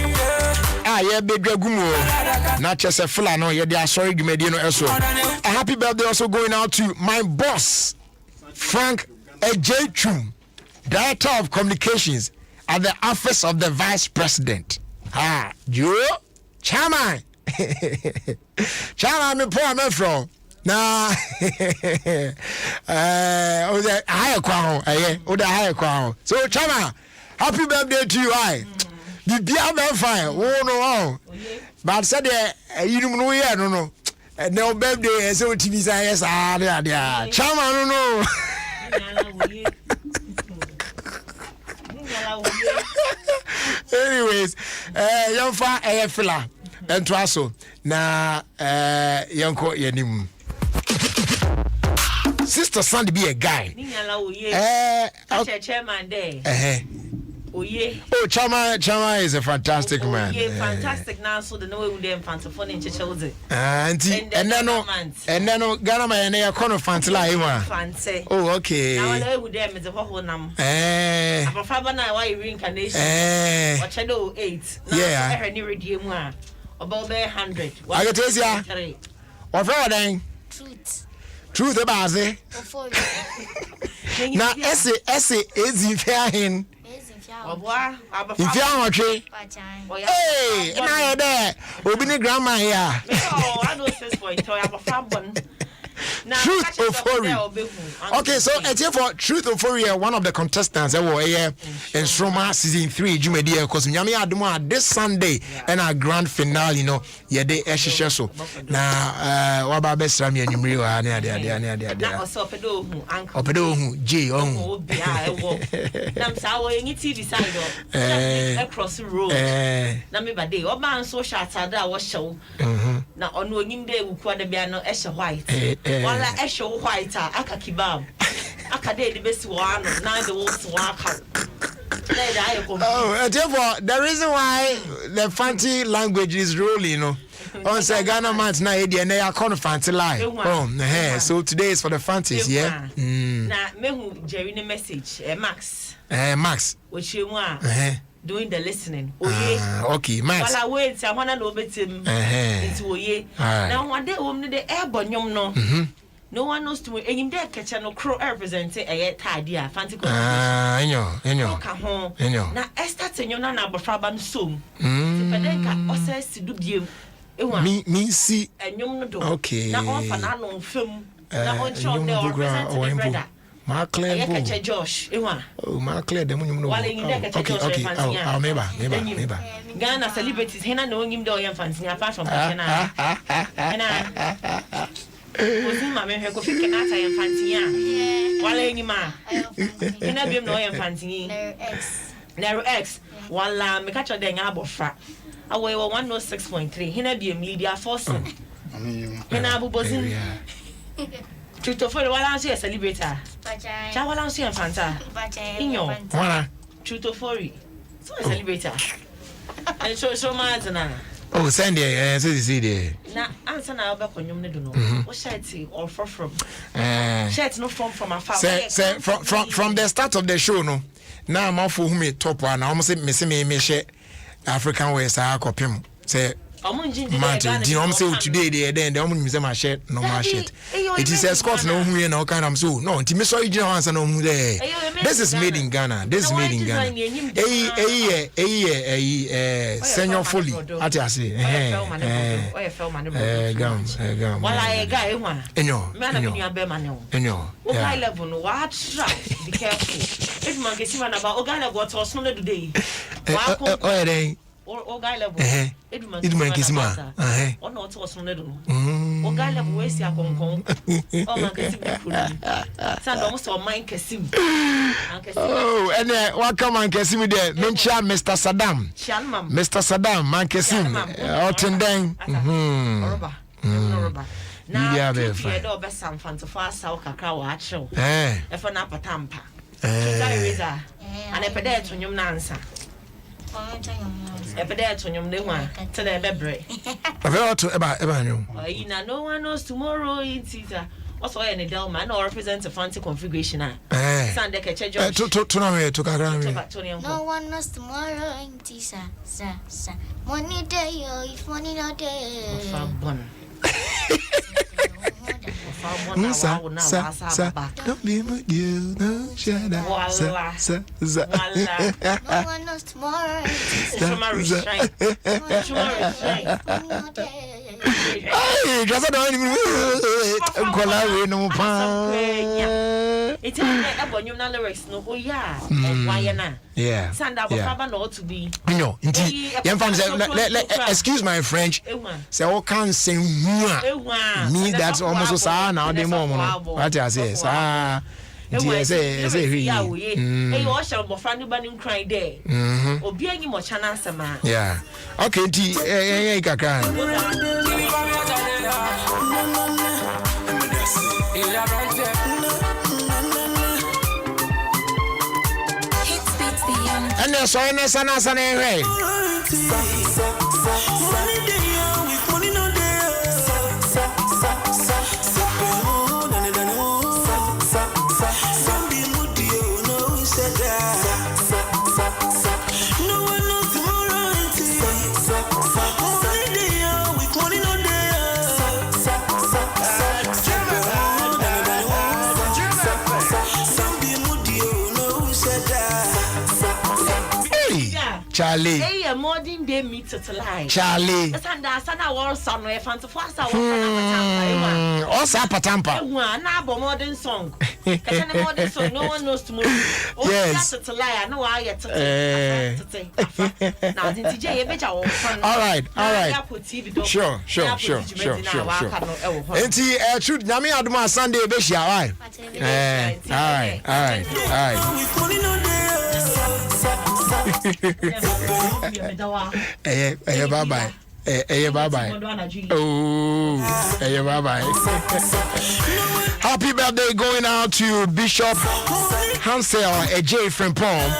Yeah, baby Gumo. Not just a fella, no, yeah, they are sorry, you made also. A happy birthday also going out to my boss, Frank J. Chum, Director of Communications at the Office of the Vice President. Joe, Chairman. Chairman, me poor man from. Nah, the higher crown, the higher crown. So, Chairman, happy birthday to you, the beer fine, oh no, but said you don't know yet, no, no birthday, so TV says, there, Chairman, no. Anyways, young fa fella, and twaso na young ko yenim. Sister Sandy be a guy. Chairman there. Oh, Chama is a fantastic man. Yeah, fantastic now. So the no way we them fancy in Chelsea. And then Ghana man a corner fancy like fancy. Oh, okay. Now I know with them is a whole number. But Father now why reincarnation? What I do 8. Yeah. I heard you redeem one about 100. I get this, yeah. What for then? Truth about it. Now, essay is in fair hin. If you are watching, hey, and I there, we'll be the grandma here. Truth or Fury. Okay, so it's here for Truth or Fury. One of the contestants that were here in Stroma season 3, Jumedia, because Yami Adoma this Sunday and our grand finale, you know, yeah, they actually so. Now, what about best Rami and Yumri? Opedo, J. I'm sorry, TV side across the road. Nameba day, or man so shot at that was show. Now, on winning day, we could be no Esha White. While I show white, I can keep up. I can date the best one, nine the wolves walk out. Oh, therefore, the reason why the fancy language is rolling, you know. On say Ghana man's not here, and they are calling fancy live. Oh, so today is for the fancies, yeah. Now, me who Jerry message, Max. Max. Which you want. Doing the listening. Okay, Max. While I wait, I want to know about him. Into Oye. Now, one day, woman, the airborne, no. No one knows to him there catch no crow representing a idea. Fancy. I know. Now, Esther, and you're not a Faban soon. Pedeka, or says to do you. Me see. And you know, okay. Now, off an unknown film. Now, on short, they are representing brother. Mark Claire, Josh. Oh, Mark Claire, the moon. Okay. Oh, maybe. Ghana celebrities, Hena knowing him, doing fancy apart from Hena. Was him, I mean, her coffee can answer and fancy. While any man, Hena be no fancy. Narrow X, while me catch a dang abo frat. Away 106.3, Hena be a media force. Hena abu bosin. Truth for the Walansi a celebrator. Chawalansi and Fanta. Inyo. Truth for it. So a celebrator. And so much now. Oh, Sandy, so you see there. Now, answer now back on your middle. What shirty or from? Shirts no from a father. Say from the start of the show, no. Now I'm off for whom it top one. I almost say me share African West. I copy him. Say. Martin, do you know say today then the woman is my shirt, no my shirt. It is a Scott no who no kind of so. No, Timmy saw you answer no who there. This is made in Ghana. This is made in Ghana. Senior fully. What I say? Gum. Well, I guy one. Enyo. Okay, level no watch. Be careful. If man gets even about okay level what was no today. Or guy level. It man kiss ma. Or not was no do. Or guy level waste ya concon. Oh man kiss. Sand almost or mine kissim. Oh, and welcome man kissim there. Mencha Mr. Saddam. Mr. Saddam man kissim. Otendeng. Now, you do best some fun to fast out kakra watch. If an upper tampa. And a pedet when you answer. A pedet when you know to the bebre. No one knows tomorrow in Caesar. Also, any Delman or represents a fancy configuration. Sunday catch a job. No one knows tomorrow in Caesar. Sir. Money day, if money not day. Don't be with you, no shut up. No one knows tomorrow. Hey, just don't even collab no pan. It's a bonum lyrics, no, oh, yeah, and why not? Yeah, Sand up not to be. No, indeed. Excuse my French. Say, all can't say me that's almost so now the moment. What I say, Hey, wash up Bofranu Banning cry there. Or be any more channel sama. Yeah. Okay, and you're so innocent as an anyway. Charlie. Hey, a modern day meet to lie. Charlie. That's a war son where fancy for us. Also, Patampa. One modern song. It's a modern song. No one knows tomorrow. Yes. To lie. I know I yet to say. Now, the TJ, all right. Sure. And see, shoot, Nami Adoma Sunday, Beshi, all right. Bye-bye. Oh, bye-bye. Happy birthday going out to Bishop Hansel J. Frimpong.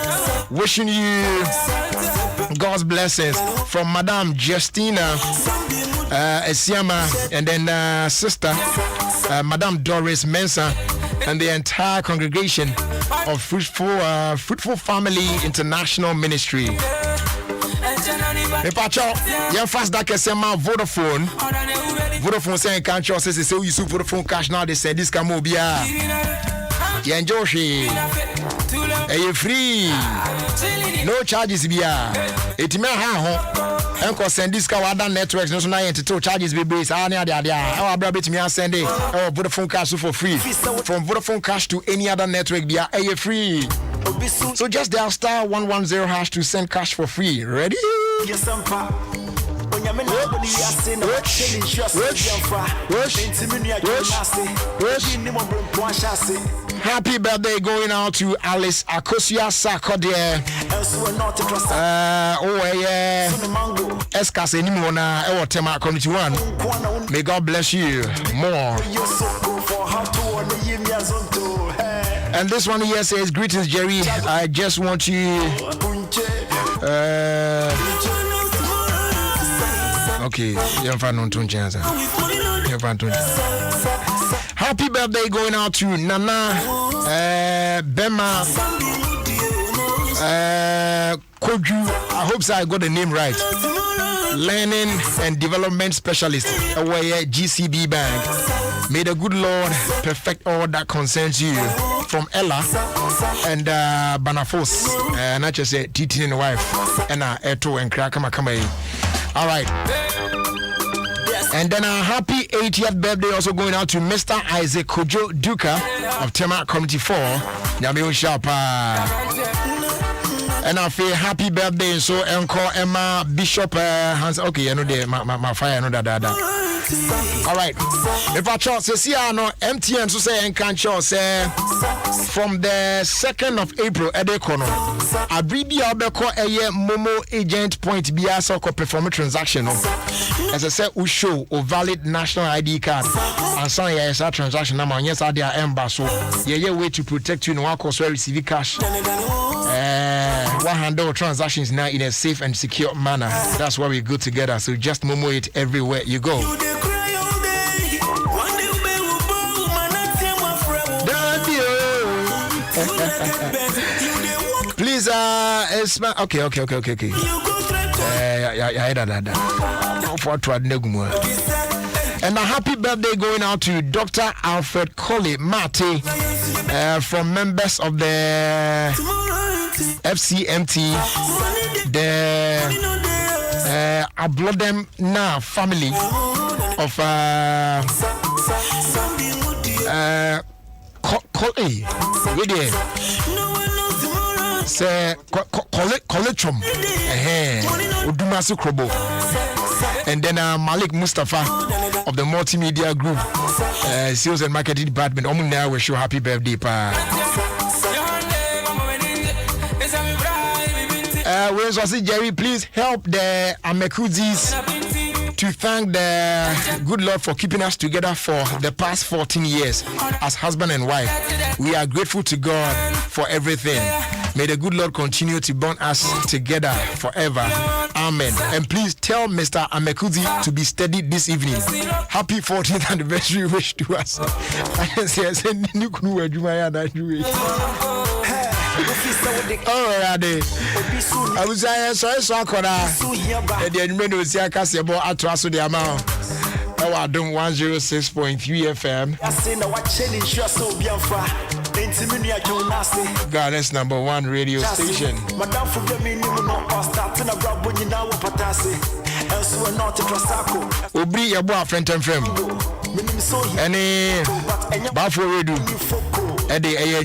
Wishing you God's blessings from Madame Justina Esiama and then sister Madame Doris Mensah and the entire congregation of Fruitful Family International Ministry. Pacho, you fast that Kesema Vodafone saying can't you say so you use Vodafone cash now they say this can move ya. You enjoy she. You free. No charges bia. It may have Uncle send this car other networks no na to charges be base. Ah near there. Our brother bit me send it. Oh Vodafone cash for free. From Vodafone cash to any other network bia you free. So just dial star 110 hash to send cash for free. Ready? Happy birthday going out to Alice Akosia Sakode. Eskas Enimona Ewotema Community 1. May God bless you more. And this one here says, greetings, Jerry. I just want you. Okay, happy birthday going out to Nana Bema Koju. I hope so I got the name right. Learning and Development Specialist away GCB Bank. May the good Lord perfect all that concerns you. From Ella and Banafos. And I just say Titi and wife and Eto and Krakama Kamei. All right. And then a happy 80th birthday also going out to Mr. Isaac Kojo Duka of Tema Community 4. Yami Shapa. And I feel happy birthday so encore Emma Bishop Hans. Okay, I know my fire, I know that. All right. If I chance to see no MTN so say and can't say from the 2nd of April Edekono Abribi Abeko eye Momo agent point biasa ko perform transaction no. As I said we show or valid national ID card and sign yes transaction number yes are there embassy so yeah way to protect you no one cause receive cash. One handle transactions now in a safe and secure manner. That's why we go together. So just Momo it everywhere you go. Please, okay. And a happy birthday going out to Dr. Alfred Colley Mate from members of the FCMT, the Ablodem Na family of Colletrum, Udumasu Krobo, and then Malik Mustafa of the multimedia group, sales and marketing department. Now we show happy birthday, pa. Jerry, please help the Amekuzis to thank the good Lord for keeping us together for the past 14 years as husband and wife. We are grateful to God for everything. May the good Lord continue to bond us together forever. Amen. And please tell Mr. Amekuzi to be steady this evening. Happy 14th anniversary wish to us. Alright, I was saying, so I could the administration cast your ball at Trasso the amount. Adom 106.3 FM. Ghana's #1 radio station. Obri yabo a friend and frame. Any Bafo redu.